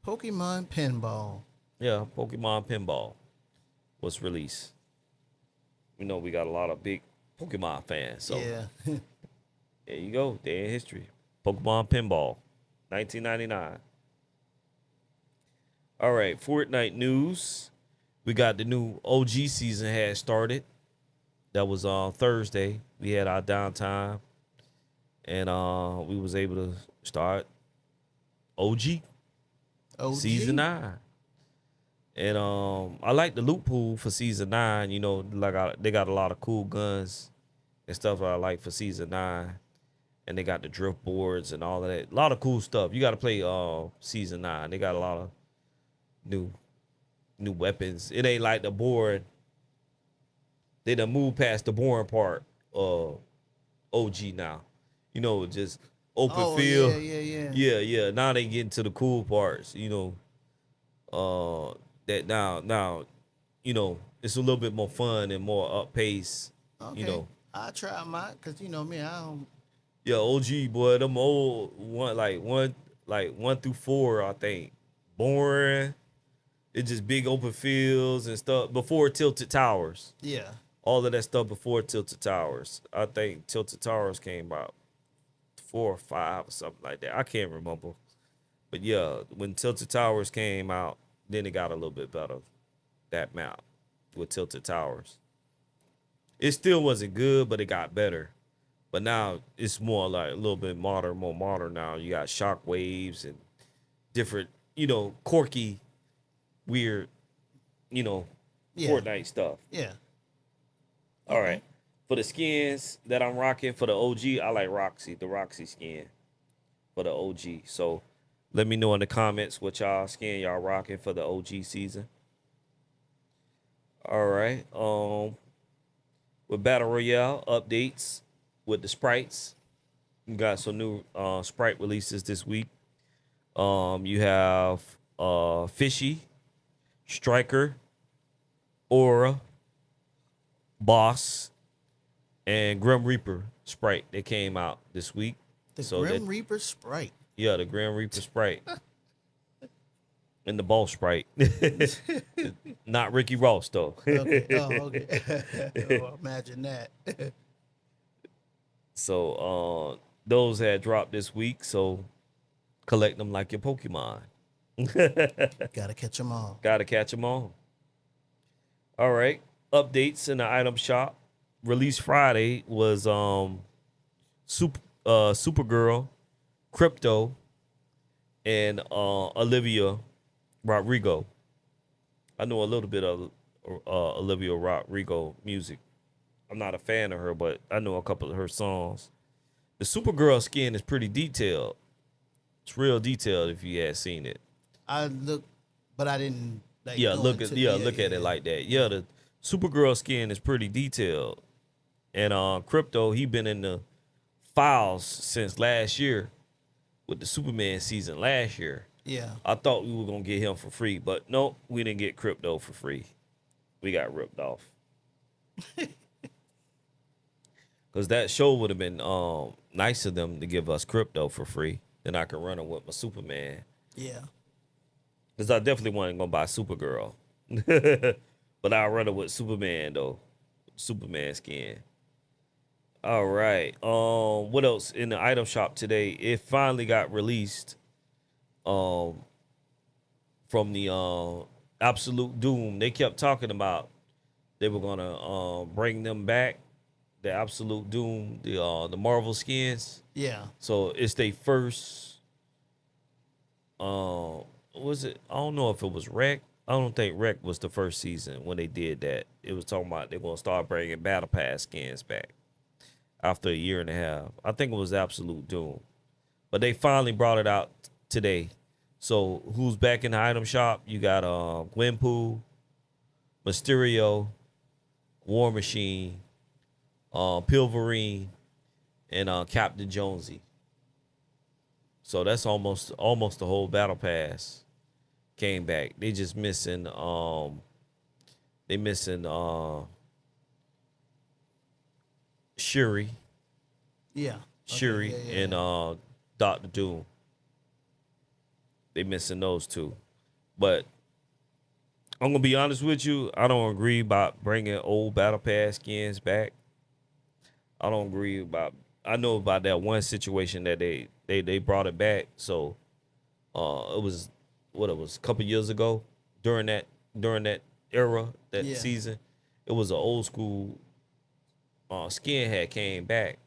Pokemon Pinball. Yeah, Pokemon Pinball was released. We got a lot of big Pokemon fans. So Yeah. there you go, day in history. Pokemon Pinball, 1999. All right, Fortnite news. We got the new OG season had started. That was on Thursday. We had our downtime, and we was able to start OG. Season 9. And I like the loot pool for season 9. They got a lot of cool guns and stuff that I like for season 9. And they got the drift boards and all of that. A lot of cool stuff. You got to play season 9. They got a lot of new weapons. It ain't like the board. They done moved past the boring part of OG now. Just open field. Yeah. Now they getting to the cool parts. That now, it's a little bit more fun and more up pace. Okay. I try mine because me, I don't. Yeah, OG boy, them old one through 4, I think. Boring. It's just big open fields and stuff before Tilted Towers. Yeah. All of that stuff before Tilted Towers. I think Tilted Towers came out 4 or 5 or something like that. I can't remember. But yeah, when Tilted Towers came out, then it got a little bit better. That map with Tilted Towers. It still wasn't good, but it got better. But now it's more like a little bit modern, more modern now. You got shock waves and different, quirky, weird, Yeah. Fortnite stuff. Yeah. All right. For the skins that I'm rocking for the OG, I like the Roxy skin for the OG. So let me know in the comments what y'all skin y'all rocking for the OG season. All right. With Battle Royale updates with the sprites. You got some new sprite releases this week. You have Fishy, Striker, Aura, Boss, and Grim Reaper sprite that came out this week. The Grim Reaper sprite. Yeah, the Grim Reaper sprite. And the Boss sprite. Not Ricky Ross, though. Okay. Oh, okay. Oh, imagine that. So those had dropped this week, so collect them like your Pokemon. Gotta catch them all. Gotta catch them all. All right. Updates in the item shop. Release Friday was Supergirl, Crypto, and Olivia Rodrigo. I know a little bit of Olivia Rodrigo music. I'm not a fan of her, but I know a couple of her songs. The Supergirl skin is pretty detailed. It's real detailed if you had seen it. I look, but I didn't. Like, Look at it like that. Yeah, the Supergirl skin is pretty detailed. And Crypto, he been in the files since last year with the Superman season last year. Yeah. I thought we were gonna get him for free, but nope, we didn't get Crypto for free. We got ripped off. Because that show would have been nice of them to give us Crypto for free. Then I could run it with my Superman. Yeah. Because I definitely wasn't going to buy Supergirl. But I'll run it with Superman, though. Superman skin. All right. What else in the item shop today? It finally got released from the Absolute Doom. They kept talking about they were going to bring them back. The Absolute Doom, the Marvel skins. Yeah. So it's their first. Was it? I don't know if it was Rec. I don't think Rec was the first season when they did that. It was talking about they're gonna start bringing Battle Pass skins back after a year and a half. I think it was Absolute Doom, but they finally brought it out today. So who's back in the item shop? You got Gwenpool, Mysterio, War Machine, Pilverine, and Captain Jonesy. So that's almost the whole Battle Pass came back. They just missing Shuri. Yeah. Shuri Okay, and Dr. Doom. They missing those two. But I'm gonna be honest with you, I don't agree about bringing old Battle Pass skins back. I don't agree about. I know about that one situation that they brought it back. So it was a couple years ago during that era, that season. It was an old school skin had came back,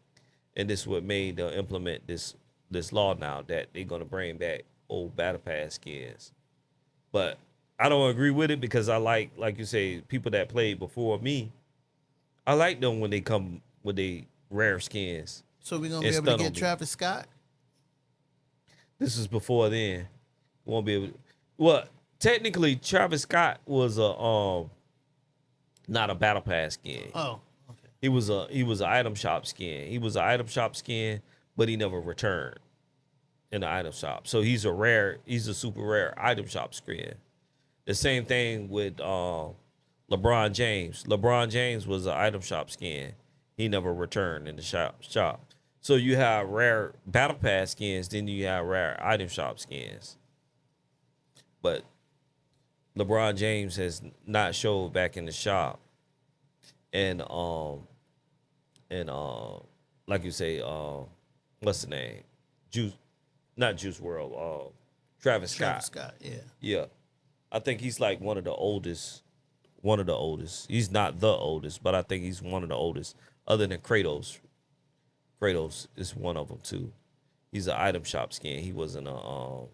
and this is what made them implement this law now that they're gonna bring back old Battle Pass skins. But I don't agree with it because I like you say, people that played before me. I like them when they come with they rare skins. So we're gonna be able to get Travis Scott? This is before then. Won't be able to, well, technically Travis Scott was not a Battle Pass skin. Oh, okay. He was an item shop skin. He was an item shop skin, but he never returned in the item shop. So he's a super rare item shop skin. The same thing with LeBron James. LeBron James was an item shop skin. He never returned in the shop. So you have rare Battle Pass skins, then you have rare item shop skins. But LeBron James has not showed back in the shop. And like you say, what's the name? Not Juice World. Travis Scott. Travis Scott, yeah. Yeah, I think he's like one of the oldest. One of the oldest. He's not the oldest, but I think he's one of the oldest, other than Kratos. Kratos is one of them too. He's an item shop skin. He was in a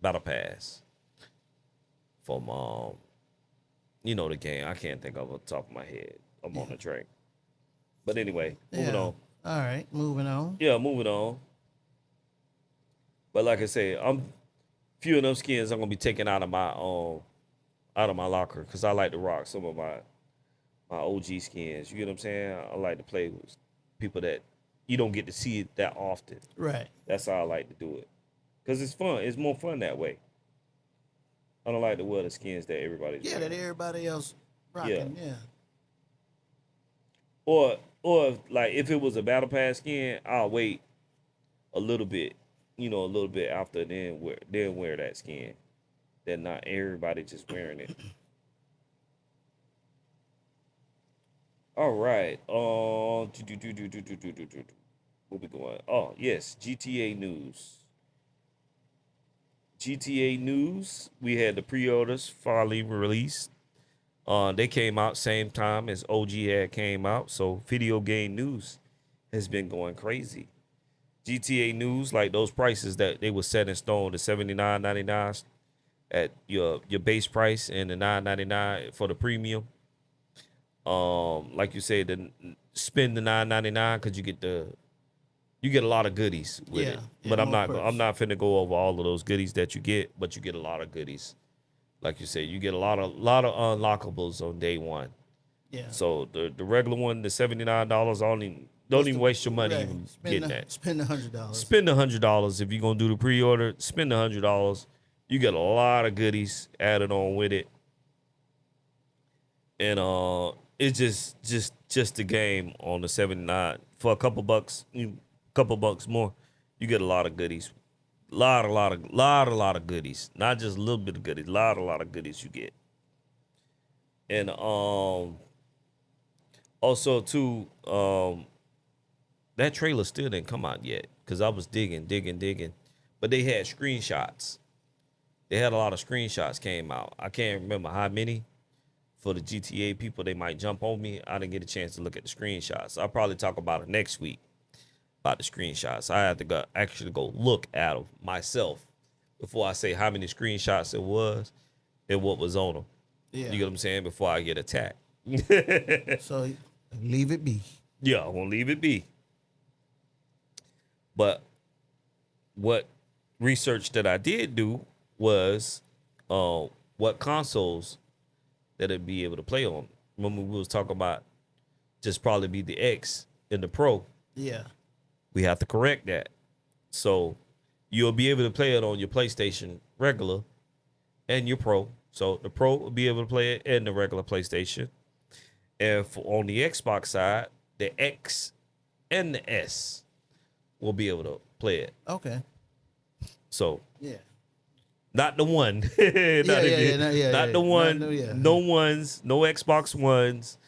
battle pass from the game. I can't think of it off the top of my head. I'm on the train. But anyway, moving on. All right, moving on. Yeah, moving on. But like I said, few of them skins I'm gonna be taking out of my locker because I like to rock some of my OG skins. You get what I'm saying? I like to play with people that you don't get to see it that often. Right. That's how I like to do it. Because it's fun. It's more fun that way. I don't like to wear the skins that everybody's wearing. That everybody else rocking, yeah. Or like if it was a battle pass skin, I'll wait a little bit, a little bit after then wear that skin. Then not everybody just wearing it. All right. Where we going? Oh, yes, GTA news. GTA news. We had the pre-orders finally released. They came out same time as OG had came out. So video game news has been going crazy. GTA news, like those prices that they were set in stone, the $79.99 at your base price and the $9.99 for the premium. Like you said, spend the $9.99 because you get a lot of goodies with it. But I'm not finna go over all of those goodies that you get, but you get a lot of goodies. Like you said, you get a lot of unlockables on day one. Yeah. So the regular one, the $79 only. Don't even waste your money even getting that. Spend $100. Spend $100 if you're gonna do the pre-order. Spend $100. You get a lot of goodies added on with it, and it's just the game on the 79 for a couple bucks more. You get a lot of goodies, lot of goodies. Not just a little bit of goodies, lot of goodies you get, and also too that trailer still didn't come out yet because I was digging, but they had screenshots. They had a lot of screenshots came out. I can't remember how many. For the GTA people, they might jump on me. I didn't get a chance to look at the screenshots. I'll probably talk about it next week, about the screenshots. I have to actually go look at them myself before I say how many screenshots it was and what was on them. Yeah. You get what I'm saying? Before I get attacked. So leave it be. Yeah, I won't leave it be. But what research that I did do was what consoles that it'd be able to play on. Remember we was talking about just probably be the X and the Pro. Yeah. We have to correct that. So you'll be able to play it on your PlayStation regular and your Pro. So the Pro will be able to play it in the regular PlayStation. And on the Xbox side, the X and the S will be able to play it. Okay. So yeah. Not the one. Not the one. No ones, no Xbox Ones,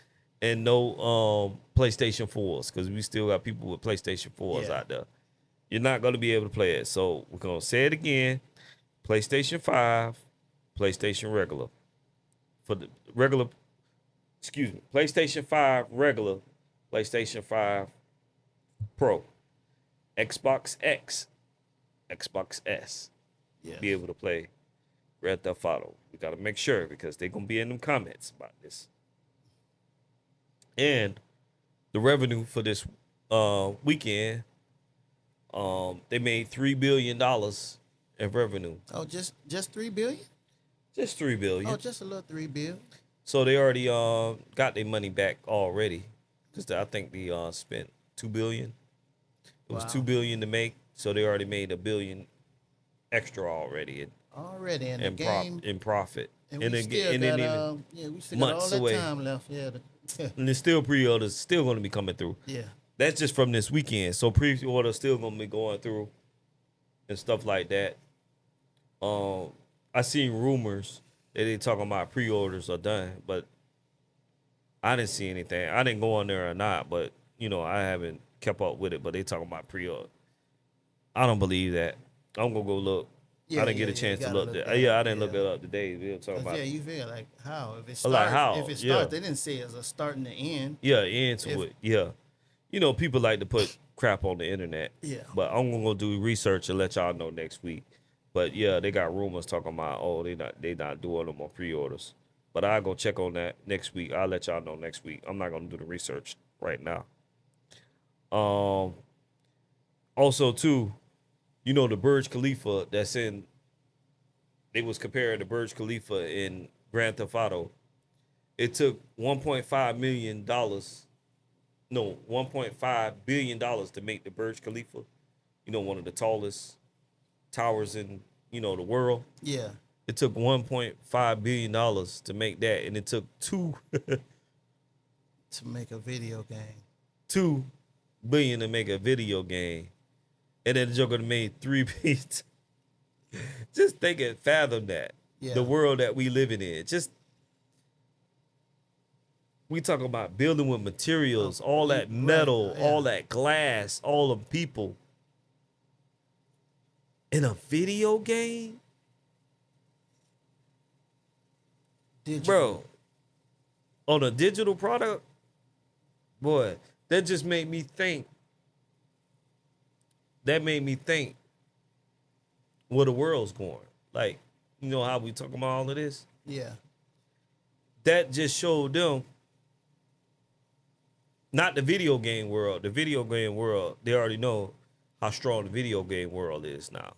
and no PlayStation 4s, because we still got people with PlayStation 4s out there. You're not going to be able to play it. So we're going to say it again. PlayStation 5, PlayStation regular. For the regular, PlayStation 5 regular, PlayStation 5 Pro, Xbox X, Xbox S. Be able to play Grand Theft Auto. We got to make sure because they're going to be in them comments about this. And the revenue for this weekend, they made $3 billion in revenue. Oh, just $3 billion? Just $3 billion. Oh, just a little $3 billion. So they already got their money back already because I think they spent $2 billion. It was $2 billion to make, so they already made $1 billion extra already. In the game. In profit. And we still got, we still got all that time left. Yeah. And the still pre-orders still going to be coming through. Yeah. That's just from this weekend. So pre-orders still going to be going through and stuff like that. I seen rumors that they talking about pre-orders are done, but I didn't see anything. I didn't go on there or not, but, I haven't kept up with it, but they talking about pre-order. I don't believe that. I'm gonna go look. Yeah, I didn't yeah, get a yeah, chance you to gotta look look that. that Yeah, up, I didn't look yeah. it up today. We were talking 'Cause, about yeah, you feel like how if it like starts, how, if it yeah. starts, they didn't say it's a start and the end. Yeah, into If it. Yeah. You know, people like to put crap on the internet. Yeah. But I'm gonna go do research and let y'all know next week. But yeah, they got rumors talking about they not doing no more pre-orders. But I'll go check on that next week. I'll let y'all know next week. I'm not gonna do the research right now. Also too, you know the Burj Khalifa that's in they was comparing the Burj Khalifa in Grand Theft Auto. It took $1.5 million, no, $1.5 billion to make the Burj Khalifa. You know, one of the tallest towers in, the world. yeah, It took $1.5 billion to make that, and it took to make a video game. 2 billion to make a video game. And then the Joker made 3 billion. Just think and fathom that. Yeah. The world that we living in. Just we talking about building with materials, all that right, metal, yeah. all that glass, all the people. In a video game? Digital. Bro, on a digital product, boy, that just made me think. That made me think where the world's going. Like, you know how we talking about all of this? Yeah, That just showed them, not the video game world. The video game world, they already know how strong the video game world is now.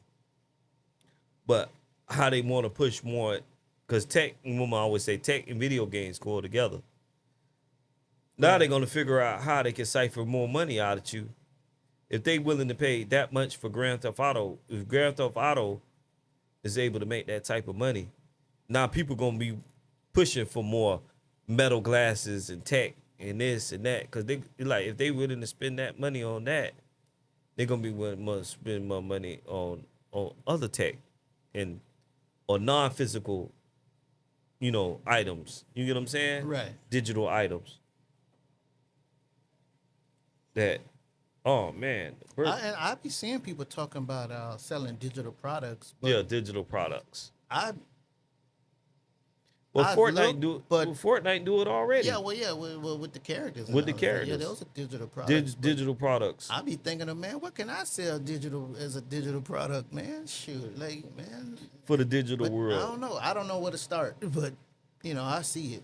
But how they want to push more, because tech, woman always say tech and video games go together. Now they're going to figure out how they can cipher more money out of you. If they willing to pay that much for Grand Theft Auto, if Grand Theft Auto is able to make that type of money, now people going to be pushing for more metal glasses and tech and this and that. Because they like, if they willing to spend that money on that, they're going to be willing to spend more money on other tech and or non-physical, items. You get what I'm saying? Right. Digital items. That, oh man. and I be seeing people talking about selling digital products. But Yeah, digital products. I Well, I've Fortnite looked, but Fortnite do it already. yeah, with the characters. and With the all that. Yeah, characters. those are digital products. but Digital products. I be thinking of, man, what can I sell digital as a digital product, man? Shoot, like, man. For the digital But world. I don't know. I don't know where to start, but I see it.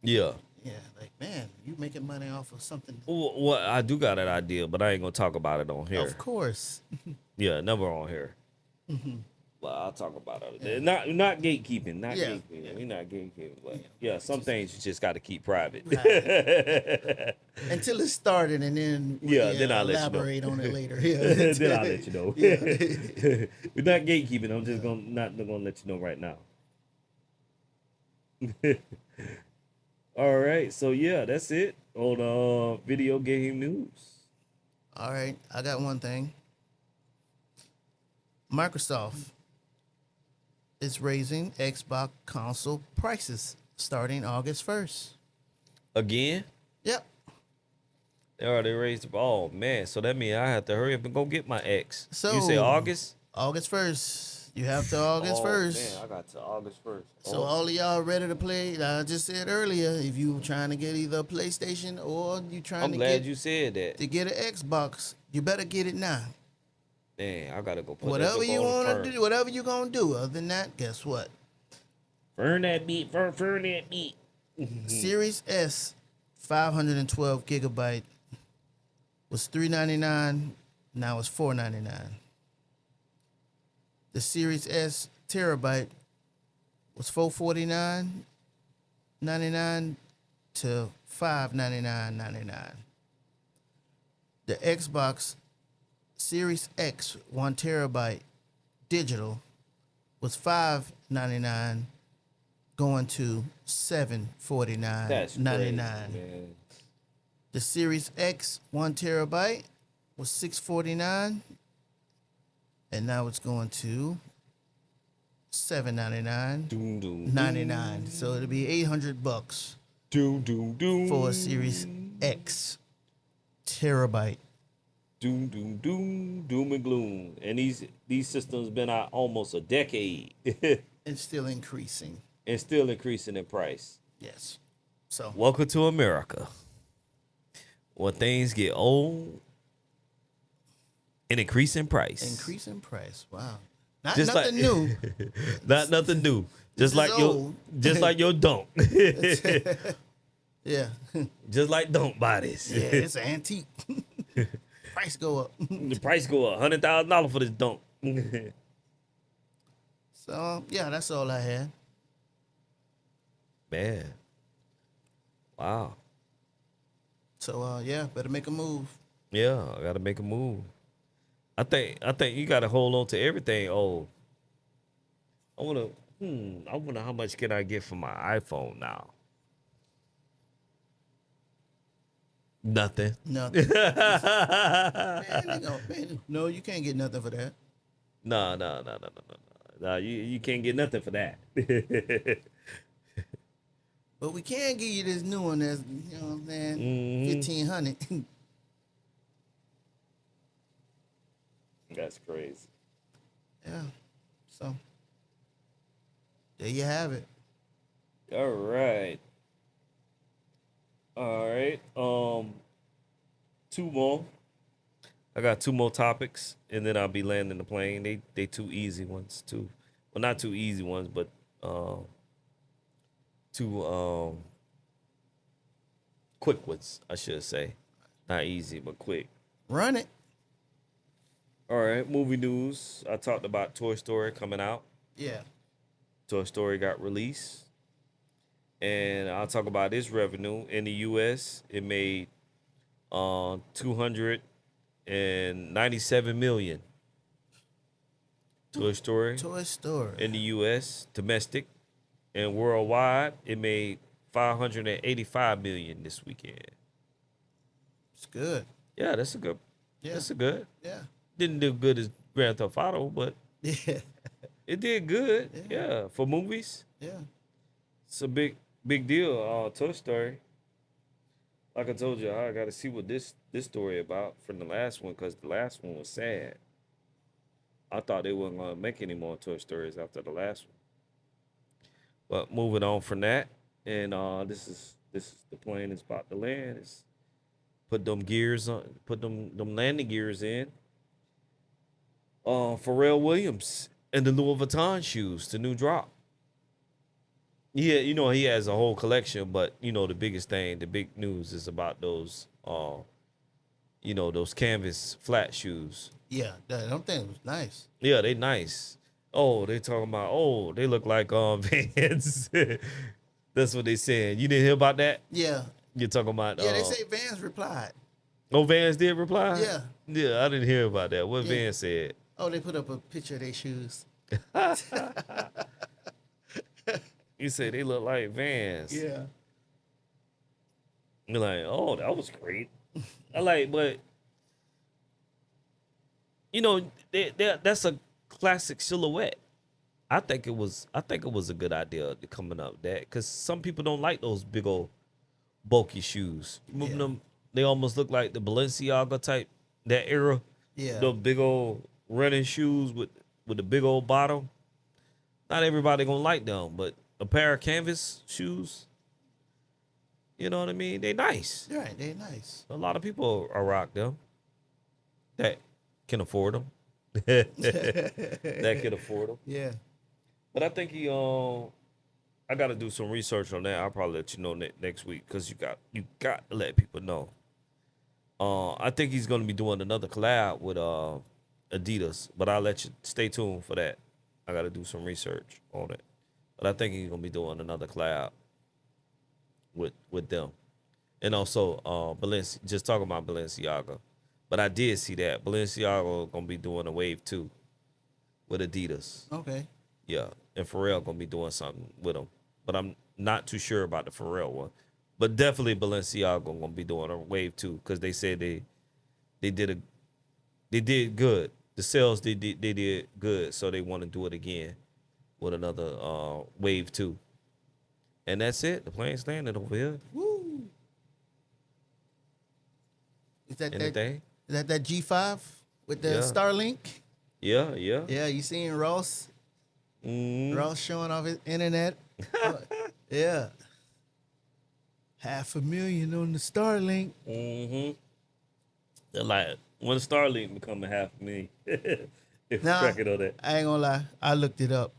Yeah. Yeah, like, man, you making money off of something. Well, I do got an idea, but I ain't gonna talk about it on here. Of course. Yeah, never on here. But I'll talk about it. Not gatekeeping. Not Yeah. gatekeeping. We're not gatekeeping. But yeah, some things you just got to keep private. Until it started, and then Then I'll let you know. elaborate on it later. Yeah. Then I'll let you know. Yeah. We're not gatekeeping. I'm just not gonna let you know right now. All right, so yeah, that's it on video game news. All right, I got one thing. Microsoft is raising Xbox console prices starting August 1st. Again, Yep. they already raised the oh man, so that means I have to hurry up and go get my X. So You say August? August 1st. You have to August 1st. Man, I got to August 1st. So all of y'all ready to play? I just said earlier, if you trying to get either a PlayStation or you trying I'm to glad you said that. get an Xbox, you better get it now. Man, I gotta go put Whatever that you want want to do, whatever you gonna do. Other than that, guess what? Burn that beat, burn that beat. Series S, 512 gigabyte, was $399. Now it's $499. The Series S terabyte was $449.99 to $599.99. The Xbox Series X 1 terabyte digital was $599 going to That's $749.99. crazy, man. The Series X 1 terabyte was $649, and now it's going to $799.99. Doom, doom, So it'll be $800 doom, doom, doom. for a Series X terabyte Doom, doom, doom, doom and gloom. And these systems been out almost a decade It's still increasing. and still increasing in price. Yes. So Welcome to America. When things get old and increase in price. increase in price. Wow. Not Just nothing new. Not nothing new. This Just like is your old. just like your don't. Yeah. Just like don't bodies. Yeah, it's antique. Price go up. The price go up $100,000 for this don't. So yeah, that's all I had. Man. Wow. So yeah, better make a move. Yeah, I gotta make a move. I think you gotta hold on to everything. Oh, I wonder how much can I get for my iPhone now? Nothing. Nothing. Man, no, you can't get nothing for that. No. No, you can't get nothing for that. But we can give you this new one that's, you know what I'm saying, 1,500. That's crazy. Yeah. So there you have it. All right. Two more. I got two more topics, and then I'll be landing the plane. They two easy ones too. Well, not two easy ones, but two quick ones, I should say. Not easy, but quick. Run it. All right, movie news. I talked about Toy Story coming out. Yeah. Toy Story got released. And I'll talk about its revenue. In the US, it made 297 million. Toy Story. Toy Story. In the US, domestic. And worldwide, it made 585 million this weekend. It's good. Yeah, that's a good. Yeah. That's a good. Yeah. Didn't do good as Grand Theft Auto, but Yeah. it did good. Yeah, for movies, Yeah. it's a big deal. Toy Story. Like I told you, I got to see what this story about from the last one, because the last one was sad. I thought they weren't gonna make any more Toy Stories after the last one. But moving on from that, and this is the plane is about to land. It's put them gears on, put them landing gears in. Pharrell Williams and the Louis Vuitton shoes, the new drop. Yeah, he has a whole collection, but the biggest thing, the big news is about those those canvas flat shoes. Yeah. Them things was nice. Yeah, they nice. Oh, they talking about, they look like Vans. That's what they said. You didn't hear about that? Yeah. You're talking about Yeah, they say Vans replied. Oh, Vans did reply? Yeah. Yeah, I didn't hear about that. What Yeah. Vans said? Oh, they put up a picture of their shoes. You said they look like Vans. Yeah. You're like, oh, that was great. I like, but that's a classic silhouette. I think it was a good idea to coming up with that, because some people don't like those big old bulky shoes. Moving them, they almost look like the Balenciaga type, that era. Yeah. The big old running shoes with the big old bottom. Not everybody gonna like them, but a pair of canvas shoes, you know what I mean? They nice. Right, they nice. A lot of people are rock them that can afford them. That can afford them. Yeah. But I think I got to do some research on that. I'll probably let you know next week, because you got to let people know. I think he's going to be doing another collab with Adidas, but I'll let you stay tuned for that. I got to do some research on it. But I think he's going to be doing another collab with them. And also just talking about Balenciaga. But I did see that Balenciaga going to be doing a wave 2 with Adidas. Okay. Yeah, and Pharrell going to be doing something with them. But I'm not too sure about the Pharrell one. But definitely Balenciaga going to be doing a wave 2, because they said they did good. The sales they did good, so they want to do it again with another wave 2. And that's it. The plane's landing over here. Woo. Is that Anything? Is that G5 with the Yeah. Starlink? Yeah, yeah. Yeah, you seen Ross? Mm. Ross showing off his internet. Yeah. 500,000 on the Starlink. Mm-hmm. They're like, when Starlink become a $500,000, if Nah, cracking on that. I ain't gonna lie. I looked it up.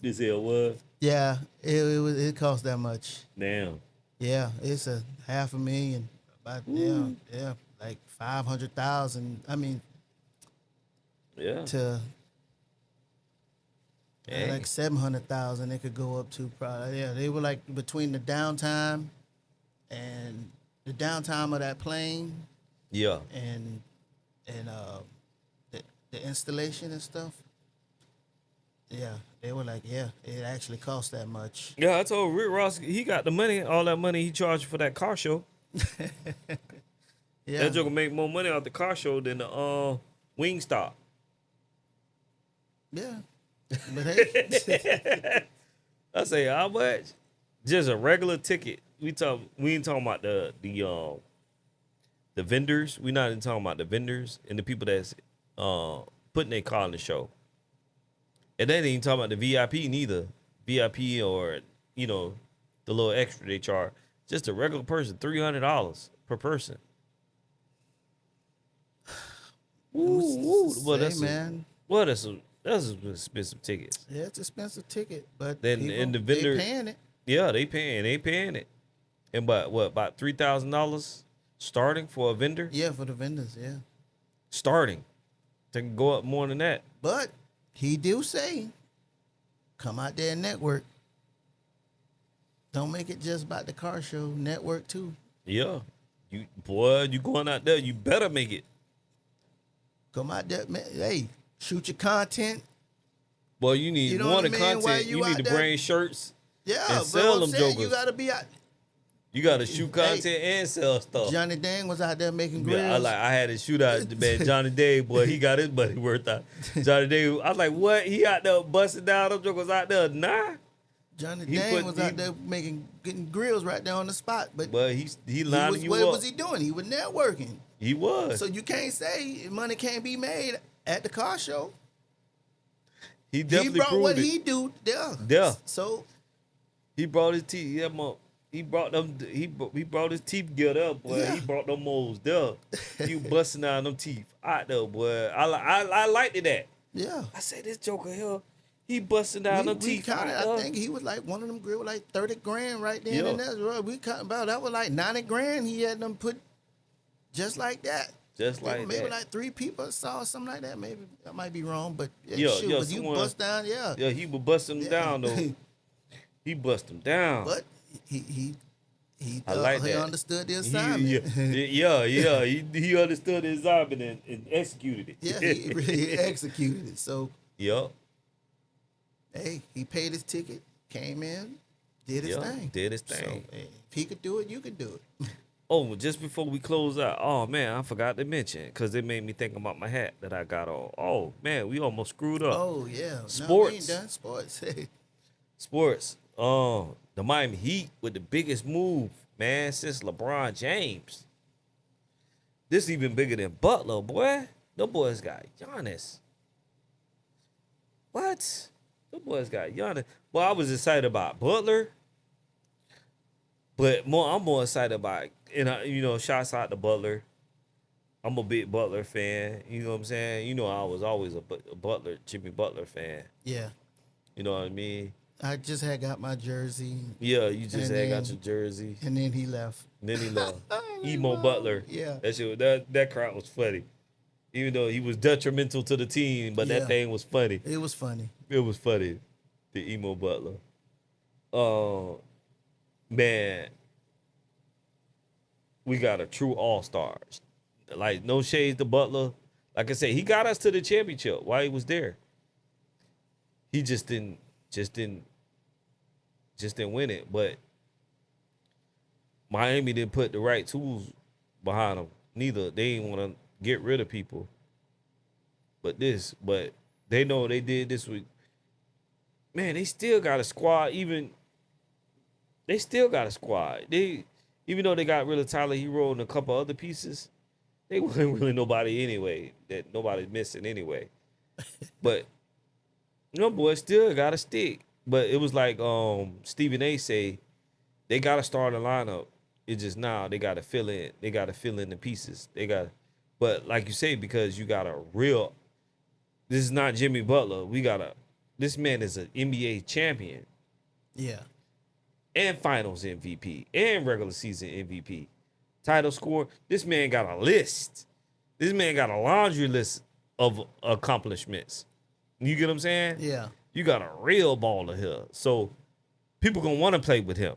This here was Yeah, it cost that much. damn. Yeah, it's a 500,000. About yeah, like 500,000. I mean, Yeah. to Dang. like 700,000, it could go up to probably. Yeah, they were like between the downtime and the downtime of that plane Yeah. and the installation and stuff. Yeah, they were like, yeah, it actually cost that much. Yeah, I told Rick Ross he got the money, all that money he charged for that car show. Yeah, That joker make more money off the car show than the Wingstop. yeah. But hey, I say how much? Just a regular ticket. We ain't talking about the vendors. We not even talking about the vendors and the people that's putting their car on the show. And they ain't even talking about the VIP neither. VIP or the little extra they charge. Just a regular person, $300 per person. Well, say, man. That's some expensive tickets. Yeah, it's an expensive ticket, but Then people, and the vendor they paying it. Yeah, they paying it. And about $3,000 starting for a vendor? Yeah, for the vendors, yeah. Starting. They can go up more than that. But he do say, come out there and network. Don't make it just about the car show. Network too. Yeah. You going out there, you better make it. Come out there, man. Hey, shoot your content. Well, you need You know more what I than mean? While content. you You need out to there- bring shirts. Yeah, And but sell what I'm them saying, jokers. you gotta be out. You got to shoot Hey, content and sell stuff. Johnny Dang was out there making grills. Yeah, I had to shoot out man Johnny Day, boy. He got his money worth out. Johnny Day, I was like, what? He out there busting down them jokers out there? Nah. Johnny he Dang put- was he- out there getting grills right there on the spot. But he lining you what up. was he doing? He was networking. He was. So you can't say money can't be made at the car show. He He definitely brought proved what it. he do there. Yeah. So He brought his teeth. Yeah, he brought them. He brought his teeth together, up, boy. Yeah. He brought them moles there. He busting out them teeth out there, boy. I liked it that. yeah. I said this joker here, he busting down them We teeth out counted, there. I think he was like one of them grill like 30 grand right then Yeah. and there. Right. We counted about that was like 90 grand. He had them put just like that. Just There were like maybe that. like 3 people saw something like that. Maybe I might be wrong, but Yeah, shoot, yeah, but you someone- bust down, yeah. Yeah, he would bust them Yeah. down though. He bust them down. But he I like he that. understood the He- assignment. yeah. He understood the assignment and executed it. Yeah, he really executed it. So Yup. hey, he paid his ticket, came in, did his Yeah, thing. did his So thing. hey, if he could do it, you could do it. Oh, just before we close out, oh man, I forgot to mention because it made me think about my hat that I got on. Oh man, we almost screwed up. Oh yeah, No, we Sports. ain't done sports. Sports. The Miami Heat with the biggest move, man, since LeBron James. This even bigger than Butler, boy. Them boys got Giannis. What? Them boys got Giannis. Well, I was excited about Butler, but I'm more excited about, shouts out to Butler. I'm a big Butler fan. You know what I'm saying? You know, I was always a Butler, Jimmy Butler fan. Yeah, You know what I mean? I just had got my jersey, Yeah, you just And had got then- your jersey. and then he left. And then he left. He Emo left. Butler. Yeah. That crowd was funny. Even though he was detrimental to the team, but Yeah. that thing was funny. It was funny. It was funny. The Emo Butler. Man. We got a true all-star. Like, no shades to Butler. Like I said, he got us to the championship while he was there. He just didn't win it. But Miami didn't put the right tools behind him. Neither. They didn't want to get rid of people. But they know they did this with. Man, they still got a squad. They still got a squad. Even though they got rid of Tyler Hero and a couple other pieces, they wasn't really nobody anyway. That nobody's missing anyway. But boy, still got to stick. But it was like Stephen A. say, they got to start a lineup. It's just now they got to fill in. They got to fill in the pieces. But like you say, because you got a real. This is not Jimmy Butler. This man is an NBA champion. Yeah. And Finals MVP and regular season MVP. Title score. This man got a list. This man got a laundry list of accomplishments. You get what I'm saying? Yeah. You got a real baller here. So people gonna want to play with him.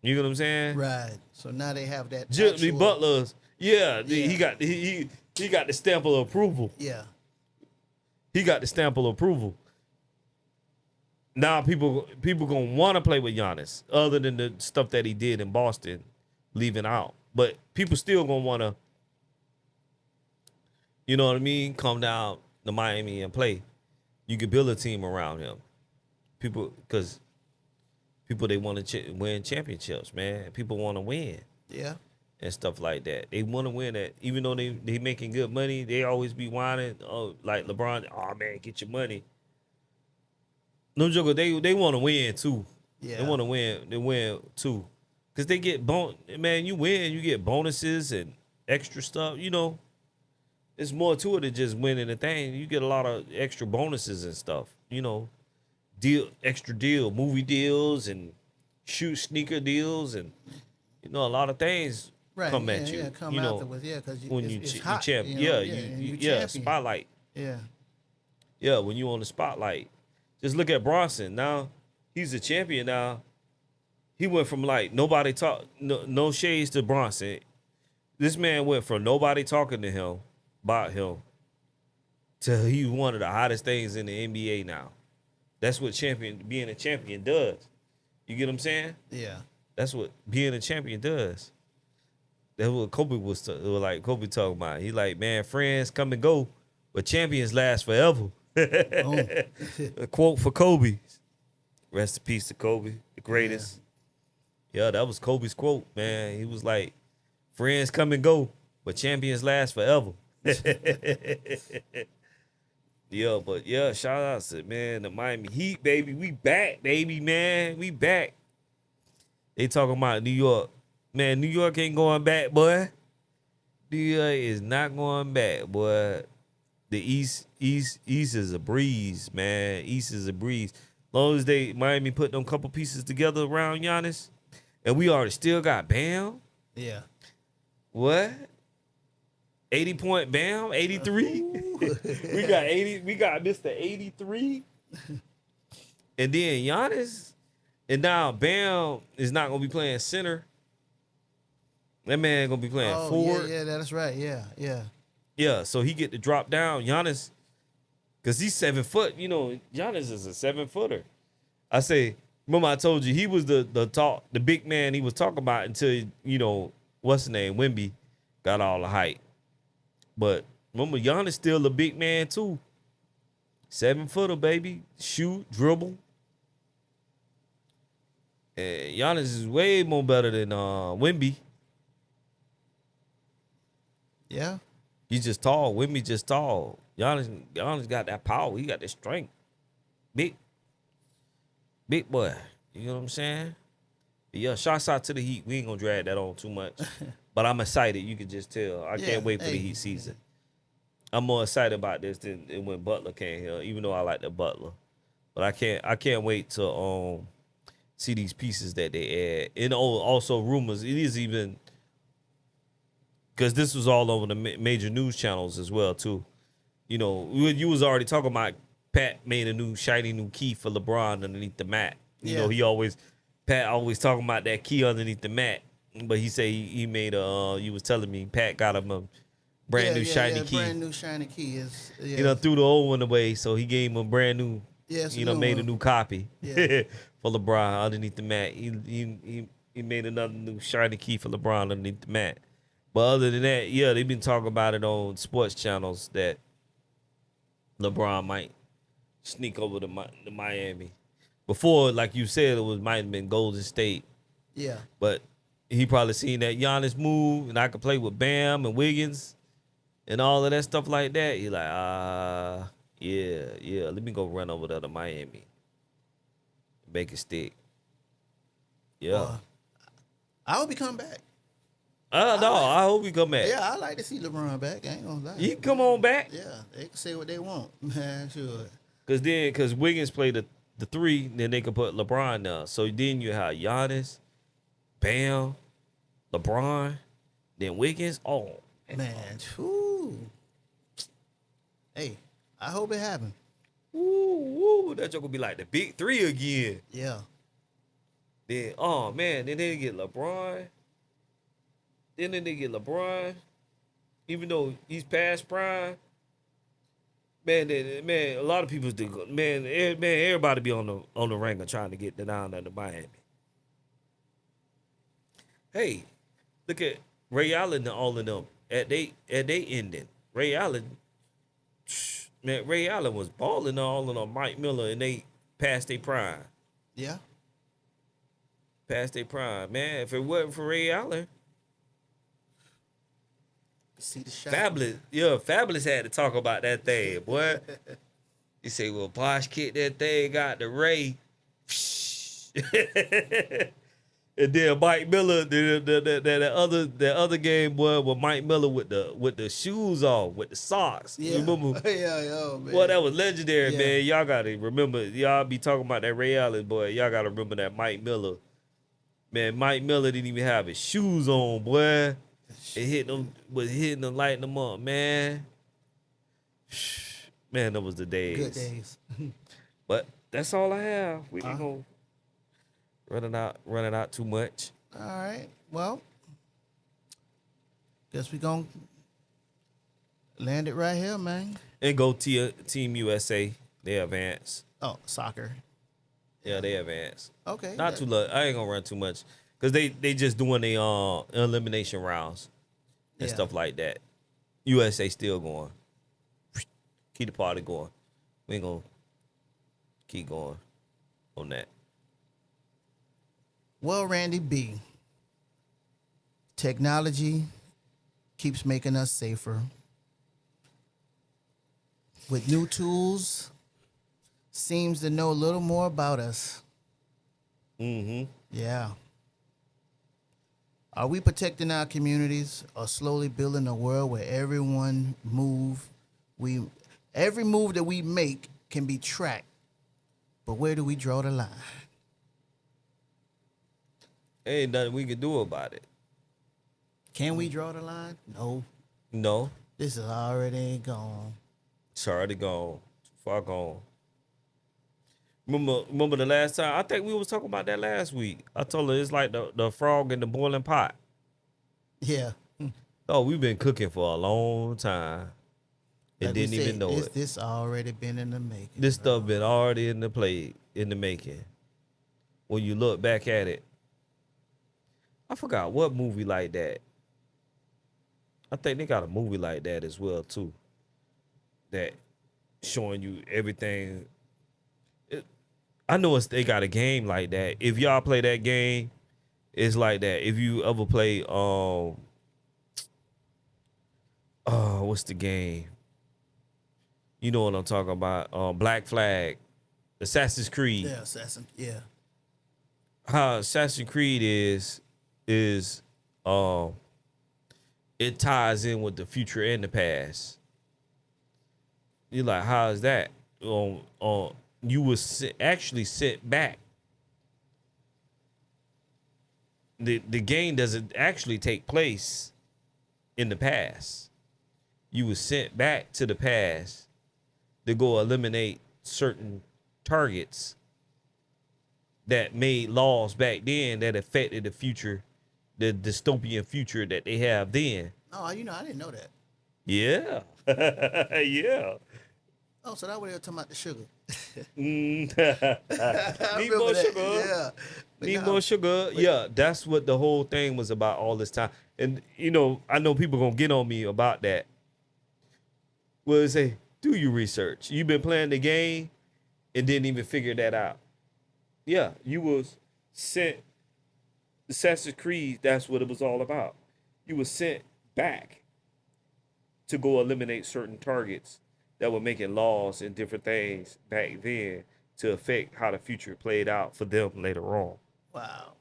You get what I'm saying? Right. So now they have that. Jimmy Butler's, Yeah. he got the stamp of approval. Yeah. He got the stamp of approval. Now people gonna want to play with Giannis, other than the stuff that he did in Boston, leaving out. But people still gonna want to, you know what I mean, come down to Miami and play. You can build a team around him. Because people they want to win championships, man. People want to win. Yeah. And stuff like that. They want to win that. Even though they making good money, they always be whining. Oh, like LeBron, oh man, get your money. No joke, they want to win too. Yeah. They want to win. They win too. Because they get man, you win, you get bonuses and extra stuff. You know, there's more to it than just winning the thing. You get a lot of extra bonuses and stuff. You know, extra movie deals and sneaker deals and, you know, a lot of things. Right, Come at you. Yeah, come you know, afterwards, yeah, because when it's you hot, champ, you know, yeah, you yeah, champion. spotlight. Yeah. Yeah, when you on the spotlight. Just look at Bronson. Now he's a champion. Now he went from like nobody no shades to Bronson. This man went from nobody talking to him about him to he's one of the hottest things in the NBA now. That's what being a champion does. You get what I'm saying? Yeah. That's what being a champion does. That's what Kobe was Kobe talking about. He like, man, friends come and go, but champions last forever. A quote for Kobe. Rest in peace to Kobe, the greatest. Yeah, that was Kobe's quote, man. He was like, friends come and go, but champions last forever. Yeah, but yeah, shout out to, man, the Miami Heat, baby. We back, baby, man. We back. They talking about New York. Man, New York ain't going back, boy. New York is not going back, boy. The East is a breeze, man. East is a breeze. Long as Miami put them couple pieces together around Giannis, and we already still got Bam. Yeah. What? 80-point Bam? 83? We got 80. We got Mr. 83. And then Giannis. And now Bam is not gonna be playing center. That man gonna be playing forward. Yeah, that's right. Yeah. Yeah, so he get to drop down. Giannis, because he's 7 foot. You know, Giannis is a 7-footer. I say, remember I told you he was the big man he was talking about until, you know, what's his name, Wemby, got all the height. But remember, Giannis still a big man too. 7-footer, baby. Shoot, dribble. And Giannis is way more better than Wemby. Yeah. He's just tall. Wemby just tall. Giannis got that power. He got that strength. Big boy. You know what I'm saying? But yeah, shouts out to the Heat. We ain't gonna drag that on too much. But I'm excited. You can just tell. I can't wait for the Heat season. I'm more excited about this than when Butler came here, even though I like the Butler. But I can't wait to see these pieces that they add. And also rumors. It is even because this was all over the major news channels as well too. You know, you was already talking about Pat made a shiny new key for LeBron underneath the mat. You know, Pat always talking about that key underneath the mat. But he said he made you was telling me Pat got him a brand new shiny key. Brand new shiny key is. You know, threw the old one away, so he gave him a brand new. Made a new copy for LeBron underneath the mat. He made another new shiny key for LeBron underneath the mat. But other than that, yeah, they've been talking about it on sports channels that LeBron might sneak over to Miami. Before, like you said, might have been Golden State. Yeah. But he probably seen that Giannis move, and I could play with Bam and Wiggins. and all of that stuff like that. He like, yeah, let me go run over there to Miami. Make it stick. Yeah. Well, I hope he come back. No, I hope he come back. Yeah, I like to see LeBron back. I ain't gonna lie. He can come on back. Yeah, they can say what they want, man. Sure. Cause Wiggins played the 3, then they could put LeBron down. So then you have Giannis, Bam, LeBron, then Wiggins. Oh Man, whew. Hey, I hope it happens. woo, that joke will be like the big 3 again. Yeah. Then oh man, then they get LeBron. Then they get LeBron, even though he's past prime. Man, a lot of people do. Man, everybody be on the ringer trying to get down to Miami. Hey, look at Ray Allen and all of them at they ending. Ray Allen, man, Ray Allen was balling all on Mike Miller, and they passed their prime. Yeah. Past their prime, man. If it wasn't for Ray Allen, See the shot. Fabulous had to talk about that thing, boy. He say, well, Bosh kicked that thing out to Ray. And then Mike Miller, the other game, boy, with Mike Miller with the shoes off, with the socks. Yeah. Remember? Yeah, man. Boy, that was legendary, Yeah. man. Y'all gotta remember, y'all be talking about that Ray Allen, boy. Y'all gotta remember that Mike Miller. Man, Mike Miller didn't even have his shoes on, boy. It was hitting them, lighting them up, man. Man, that was the days. Good days. But that's all I have. We ain't gonna running out too much. All right. Well, guess we gonna land it right here, man. And go Team USA. They advance. Oh, soccer. Yeah, they advance. Okay. Not too much. I ain't gonna run too much. Cause they just doing the elimination rounds and Yeah. stuff like that. USA still going. Keep the party going. We ain't gonna keep going on that. Well, Randy B, technology keeps making us safer. With new tools, seems to know a little more about us. Mm-hmm. Yeah. Are we protecting our communities or slowly building a world where every move that we make can be tracked? But where do we draw the line? Ain't nothing we can do about it. Can we draw the line? No. No, This is already gone. it's already gone. Too far gone. Remember the last time? I think we was talking about that last week. I told her it's like the frog in the boiling pot. Yeah. Oh, we've been cooking for a long time and Like we didn't even said, know it. This already been in the making. This bro. stuff been already in the making. When you look back at it, I forgot what movie like that. I think they got a movie like that as well too. That showing you everything. I know they got a game like that. If y'all play that game, it's like that. If you ever play what's the game? You know what I'm talking about? Black Flag, Assassin's Creed. Yeah, assassin. Yeah. How Assassin's Creed is it ties in with the future and the past. You're like, how is that? You was actually sent back. The game doesn't actually take place in the past. You was sent back to the past to go eliminate certain targets that made laws back then that affected the future, the dystopian future that they have then. Oh, I didn't know that. Yeah. Yeah. Oh, so that what they were talking about the sugar. Need remember more that, sugar. yeah. But Need no, more sugar. Yeah, that's what the whole thing was about all this time. And, I know people going to get on me about that. Well, they say, do your research. You've been playing the game and didn't even figure that out. Yeah, you was sent. Assassin's Creed, that's what it was all about. You was sent back to go eliminate certain targets that were making laws and different things back then to affect how the future played out for them later on. Wow.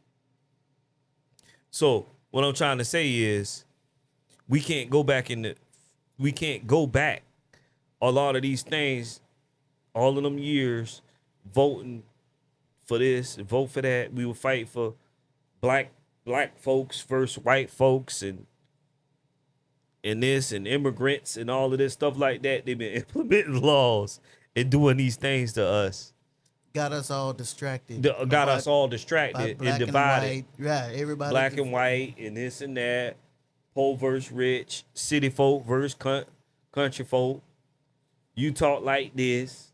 So what I'm trying to say is we can't go back a lot of these things, all of them years voting for this, vote for that. We would fight for black folks versus white folks and this and immigrants and all of this stuff like that. They've been implementing laws and doing these things to us. Got us all distracted. Got us all by distracted black and divided. white. Right, everybody. Black and white and this and that. Poor versus rich. City folk versus country folk. You talk like this.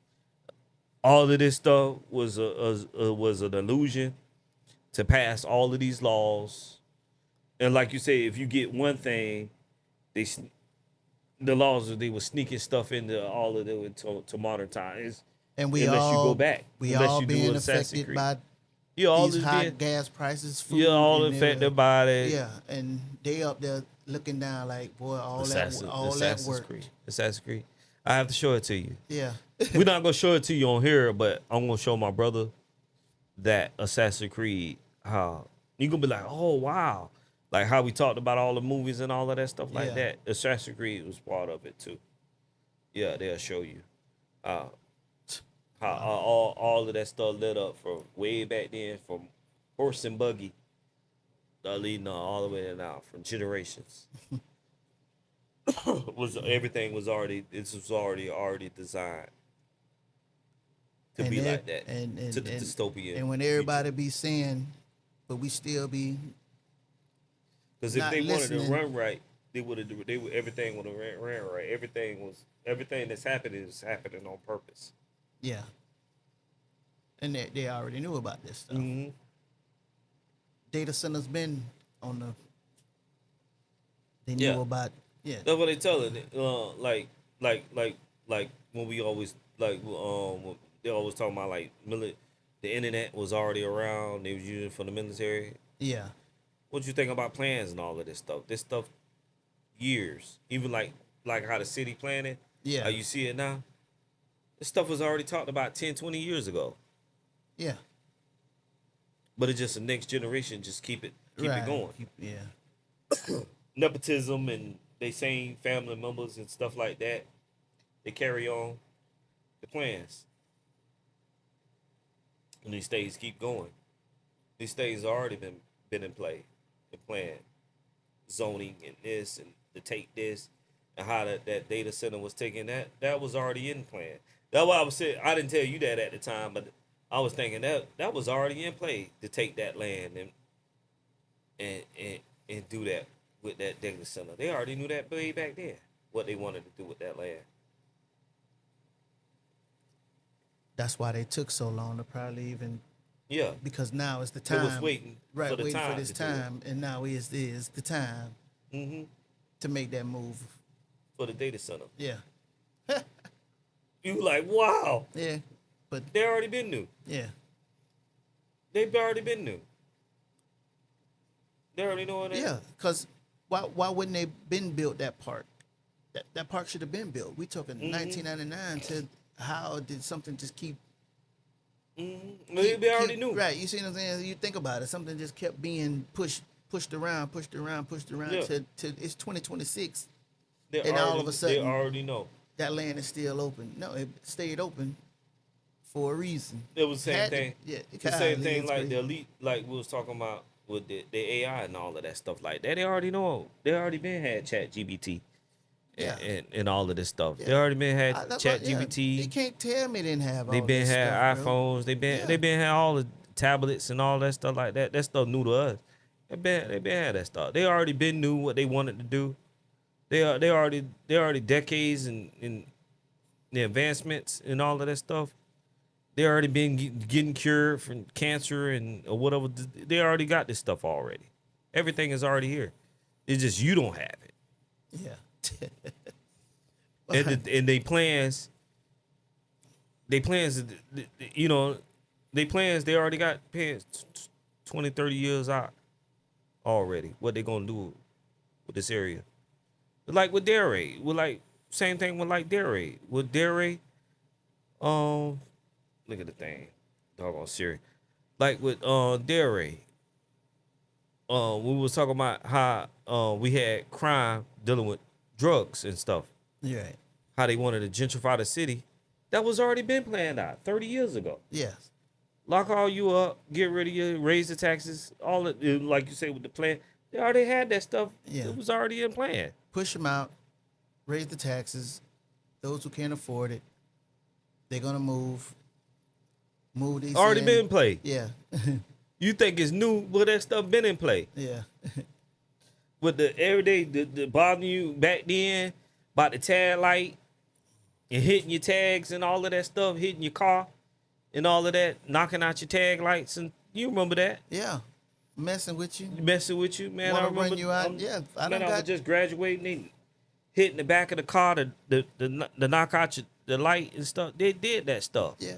All of this stuff was an illusion to pass all of these laws. And like you say, if you get one thing, the laws they were sneaking stuff into all of them to modern times. And we unless all you go back, we unless all you do being Assassin's affected Creed. by all these high being, gas prices. Food, you're all and affected by it. Yeah, and they up there looking down like, boy, all Assassin's that work. Creed. Assassin's Creed. I have to show it to you. Yeah. We're not gonna show it to you on here, but I'm gonna show my brother that Assassin's Creed. How you gonna be like, oh wow, like how we talked about all the movies and all of that stuff like Yeah. that. Assassin's Creed was part of it too. Yeah, they'll show you how all of that stuff lit up from way back then, from horse and buggy, leading on all the way to now, from generations. Everything was already designed to be like that, to the dystopian. And when everybody be saying, but we still be, because if not they wanted listening. to run right, everything would have ran right. Everything that's happening is happening on purpose. yeah. And they already knew about this stuff. Mm-hmm. Data centers been on the. They Yeah. knew about. Yeah. That's what they tell it. Like when we always when they always talking about like the internet was already around. They was using it for the military. Yeah. What you think about plans and all of this stuff? This stuff, years. Even like how the city planning. Yeah. How you see it now. This stuff was already talked about 10, 20 years ago. Yeah. But it's just the next generation just keep it Right. going. Yeah. Nepotism and they same family members and stuff like that. They carry on the plans. And these states keep going. These states already been in play and planned. Zoning and this and to take this and how that data center was taking that was already in plan. That's why I was saying I didn't tell you that at the time, but I was thinking that was already in play to take that land and do that with that data center. They already knew that way back then, what they wanted to do with that land. That's why they took so long to probably even. Yeah. Because now is the They time. was waiting Right, for the waiting time for this to do it. time, and now is the time Mm-hmm. to make that move. For the data center. Yeah. You like, wow. Yeah. But They already been new. yeah. They've already been new. They already know that. Yeah, because why wouldn't they been built that park? That park should have been built. We talking Mm-hmm. 1999 to how did something just keep? Mm-hmm. They already knew. Right. You see what I'm saying? You think about it. Something just kept being pushed around Yeah. to it's 2026. They And all already- of a sudden- they already know. That land is still open. No, it stayed open for a reason. It was the same Had to- thing. yeah, It's the same thing like the elite, like we was talking about with the AI and all of that stuff like that. They already know. They already been had Chat GBT. Yeah. And all of this stuff. They Yeah. already been had That's Chat why- yeah, GBT. You can't tell me they didn't have. They all been this had stuff, bro. iPhones. They been had all the tablets and all that stuff like that. That stuff new to us. They been had that stuff. They already been knew what they wanted to do. They already decades in the advancements and all of that stuff. They already been getting cured from cancer and or whatever. They already got this stuff already. Everything is already here. It's just you don't have it. Yeah. And they plans, you know, they already got plans 20, 30 years out already. What they gonna do with this area? Like with Dare Raid, with like same thing with like Dare Raid. With Dare Raid, look at the thing, doggone Siri. Like with Dare Raid, we was talking about how we had crime dealing with drugs and stuff. Yeah. How they wanted to gentrify the city. That was already been planned out 30 years ago. Yes. Lock all you up, get rid of you, raise the taxes, all of it, like you say with the plan. They already had that stuff. Yeah. It was already in plan. Push them out, raise the taxes. Those who can't afford it, they're gonna move. Move these. Already in. been in play. Yeah. You think it's new, but that stuff been in play. Yeah. With the everyday, the bothering you back then about the tag light and hitting your tags and all of that stuff, hitting your car and all of that, knocking out your tag lights, and you remember that? Yeah. Messing with you. Messing with you, man. Wanna I remember run you out? Yeah, I man, done I was got- just graduating, they hitting the back of the car to knock out the light and stuff. They did that stuff Yeah.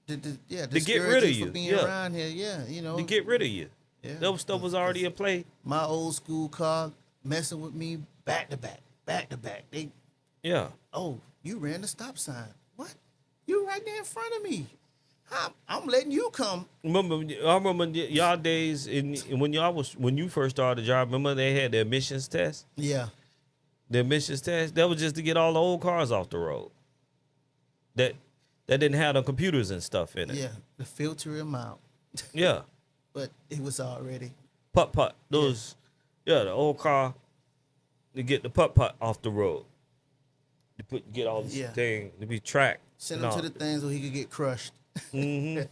To get discourage rid of for you, being yeah. around here. Yeah, you know. to get rid of you. Yeah. That stuff was already in play. My old school car messing with me back to back, back to back. They, Yeah. oh, you ran the stop sign. What? You right there in front of me. I'm letting you come. I remember y'all days when you first started the job. Remember they had the emissions test. Yeah. The emissions test that was just to get all the old cars off the road. That didn't have the computers and stuff in it. Yeah. To filter him out. Yeah. But it was already. Putt. Those, the old car to get the putt off the road. To get all this thing to be tracked. Send him to the things so he could get crushed. Mm-hmm.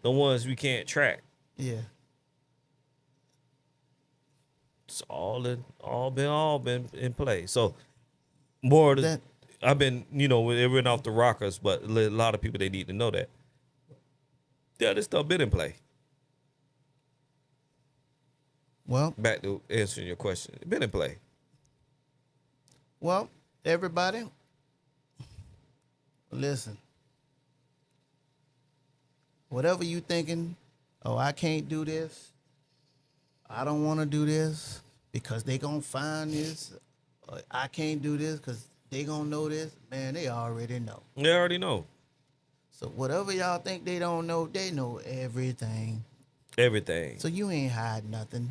The ones we can't track. Yeah. It's all been in play. So more of That- I've been, it went off the rockers, but a lot of people they need to know that. Yeah, this stuff been in play. Well, Back to answering your question. It been in play. well, everybody, listen. Whatever you thinking, oh, I can't do this. I don't want to do this because they gonna find this. Or I can't do this because they gonna know this. Man, they already know. They already know. So whatever y'all think they don't know, they know everything. Everything. So you ain't hide nothing.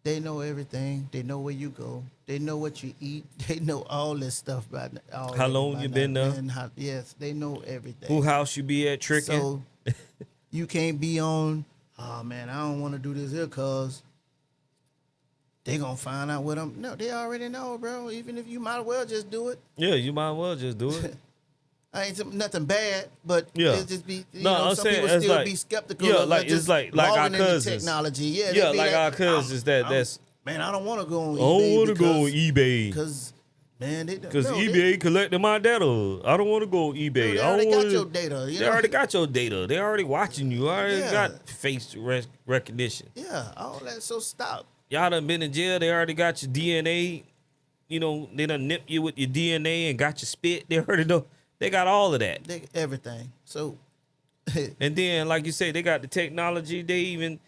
They know everything. They know where you go. They know what you eat. They know all this stuff about How long you been there? Yes, they know everything. Who house you be at tricking? So you can't be on, oh man, I don't want to do this here because they gonna find out what I'm. No, they already know, bro. Even if you might as well just do it. Yeah, you might as well just do it. I ain't nothing bad, but Yeah. it just be I'm some saying people it's still like- be skeptical. yeah, of like just it's like our logging into cousins. technology. Yeah, Yeah, they be like our cousins that's man, I don't want to go on I don't eBay want to go on eBay because man, because eBay collecting my data. I don't want to go on eBay. They I already don't got wanna, your data. You They know? already got your data. They already watching you. I already Yeah. got face recognition. Yeah, all that. So stop. Y'all done been in jail. They already got your DNA. They done nipped you with your DNA and got your spit. They already know. They got all of that. Everything. So And then, like you say, they got the technology. They even,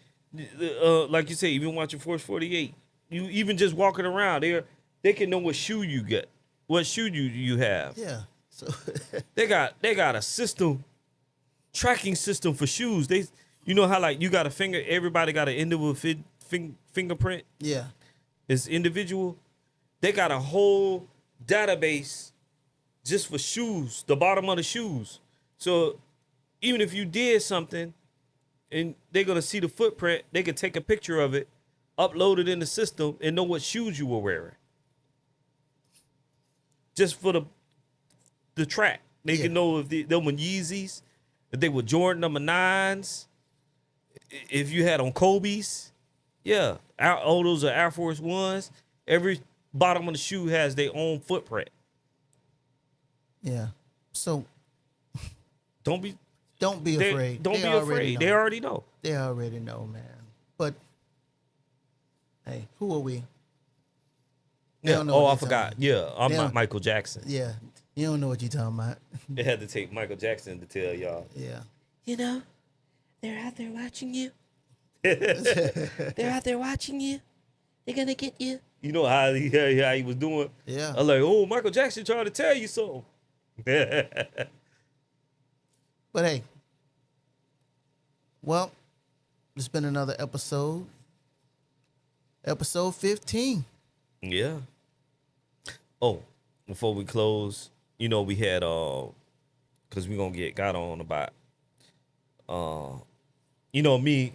like you say, even watching Force 48. You even just walking around, they can know what shoe you get, what shoe you have. yeah. So They got a system, tracking system for shoes. You know how like you got a finger. Everybody got an individual fingerprint. yeah. It's individual. They got a whole database just for shoes, the bottom of the shoes. So even if you did something and they're going to see the footprint, they can take a picture of it, upload it in the system, and know what shoes you were wearing. Just for the track. They Yeah. can know if they were Yeezys, if they were Jordan number 9s, if you had on Kobe's. Yeah. All those are Air Force Ones. Every bottom of the shoe has their own footprint. Yeah. So Don't be don't be afraid. Don't They be already afraid. know. They already know. They already know, man. But hey, who are we? They Yeah. don't know Oh, what I they forgot. talking Yeah, I'm They not don't- Michael Jackson. Yeah. You don't know what you're talking about. They had to take Michael Jackson to tell y'all. Yeah. They're out there watching you. They're out there watching you. They're gonna get you. You know how he was doing? Yeah. I was like, oh, Michael Jackson trying to tell you so. But hey, well, it's been another episode. Episode 15. Yeah. Oh, before we close, you know, we had because we gonna got on about you know me,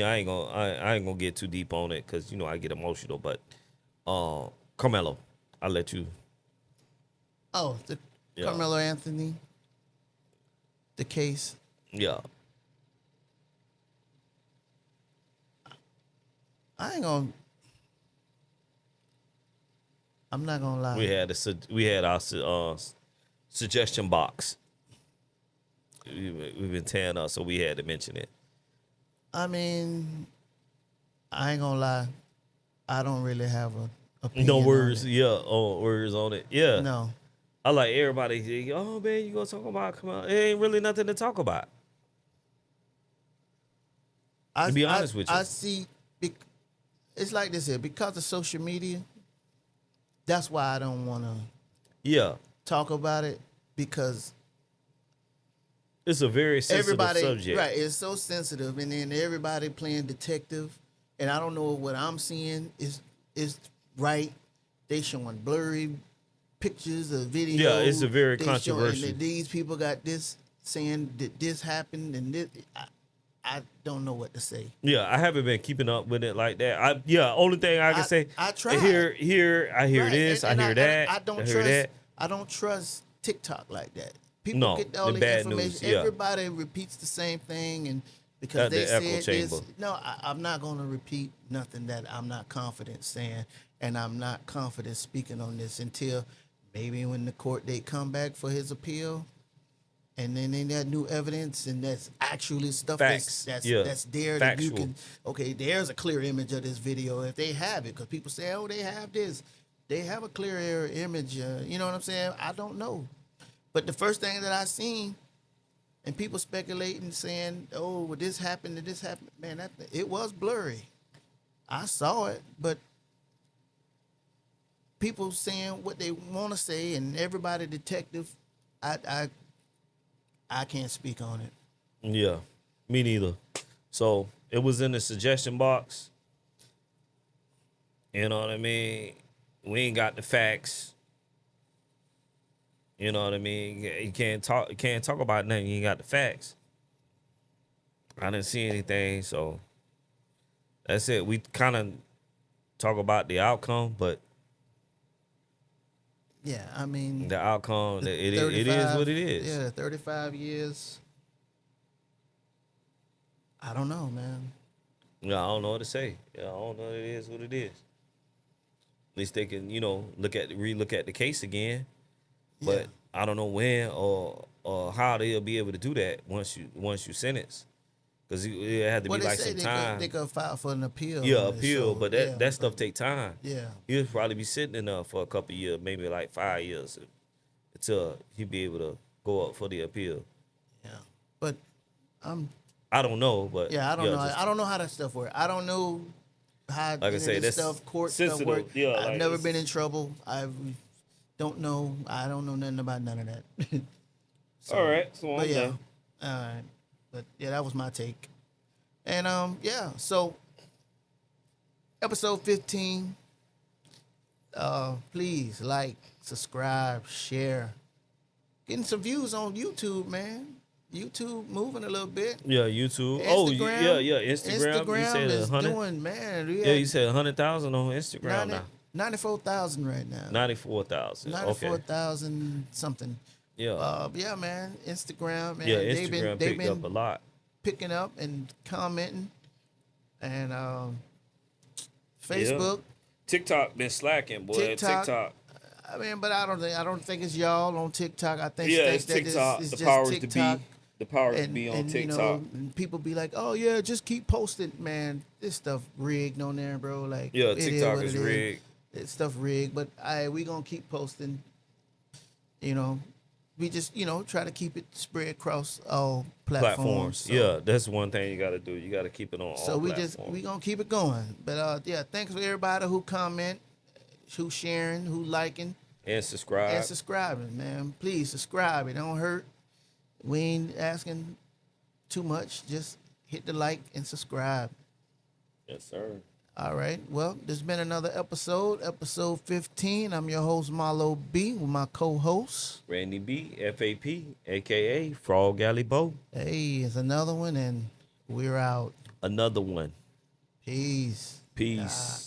I ain't gonna get too deep on it because you know I get emotional, but Carmelo, I'll let you. Oh, the Yeah. Carmelo Anthony, the case. Yeah. I'm not gonna lie. We had our suggestion box. We've been tearing up, so we had to mention it. I mean, I ain't gonna lie. I don't really have a opinion No on words, it. yeah, words on it. Yeah. No. I like everybody say, oh man, you gonna talk about Carmelo? It ain't really nothing to talk about. To be honest with you. I see. It's like this here because of social media. That's why I don't want to Yeah. talk about it because It's a very sensitive everybody, subject. right? It's so sensitive, and then everybody playing detective, and I don't know what I'm seeing is right. They showing blurry pictures of video. Yeah, it's a very They showing controversial. that these people got this saying that this happened, and this. I don't know what to say. Yeah, I haven't been keeping up with it like that. Only thing I can say, I tried. I hear Right, this, and I hear that, I don't hear trust. that. I don't trust TikTok like that. People No, get all the the bad information. news, yeah. Everybody repeats the same thing, and because At they the echo said this. chamber. No, I'm not going to repeat nothing that I'm not confident saying, and I'm not confident speaking on this until maybe when the court date come back for his appeal. And then they got new evidence, and that's actually stuff Facts, that's yeah. that's there that you Factual. can. Okay, there's a clear image of this video if they have it, because people say, oh, they have this, they have a clear image. You know what I'm saying? I don't know, but the first thing that I seen, and people speculating saying, oh, well, this happened and this happened. Man, it was blurry. I saw it, but people saying what they want to say, and everybody detective. I can't speak on it. Yeah, me neither. So it was in the suggestion box. You know what I mean? We ain't got the facts. You know what I mean? You can't talk about nothing. You ain't got the facts. I didn't see anything, so that's it. We kind of talk about the outcome, but Yeah, I mean, the outcome, it is 35 what it is. Yeah, 35 years. I don't know, man. Yeah, I don't know what to say. Yeah, I don't know. It is what it is. At least they can, relook at the case again. But Yeah. I don't know when or how they'll be able to do that once you sentence, because it had to Well, be they like say some time. they could file for an appeal. Yeah, on it, appeal, so, but yeah, that stuff take time. Yeah. He'll probably be sitting in there for a couple of years, maybe like 5 years, until he'll be able to go up for the appeal. Yeah. But I don't know, but yeah, I don't know. just- I don't know how that stuff works. I don't know how Like I say, this that's stuff, court stuff sensitive. work. Yeah, I've like, never it's- been in trouble. I don't know nothing about none of that. All right, so But I'm yeah, done. all right. But yeah, that was my take. And yeah. So episode 15. Please like, subscribe, share. Getting some views on YouTube, man. YouTube moving a little bit. Yeah, YouTube. Instagram, yeah, Instagram. You said is 100. doing, man. Yeah, you said 100,000 on Instagram now. 94,000 right now. 94,000. Okay. 94,000 something. Yeah. Yeah, man. Instagram, man. Yeah, they've Instagram been picked up a lot. picking up and commenting, and Facebook. TikTok been slacking, boy. TikTok. I mean, but I don't think it's y'all on TikTok. I think Yeah, think it's that TikTok. It's The just powers to TikTok. be. The powers to be on and, TikTok. You know, and people be like, "Oh yeah, just keep posting, man. This stuff rigged on there, bro. Like, Yeah, it TikTok what is it rigged. It's stuff rigged, but we gonna keep posting. You know, we just try to keep it spread across all platforms. So, Yeah, that's one thing you got to do. You got to keep it on all So platforms. we gonna keep it going. But yeah, thanks for everybody who comment who sharing, who liking, And subscribe. and subscribing, man. Please subscribe. It don't hurt. We ain't asking too much. Just hit the like and subscribe. Yes, sir. All right. Well, there's been another episode, episode 15. I'm your host, Marlo B, with my co-host. Randy B, FAP, aka Frog Alley Bo. Hey, it's another one, and we're out. Another one. Peace. Peace.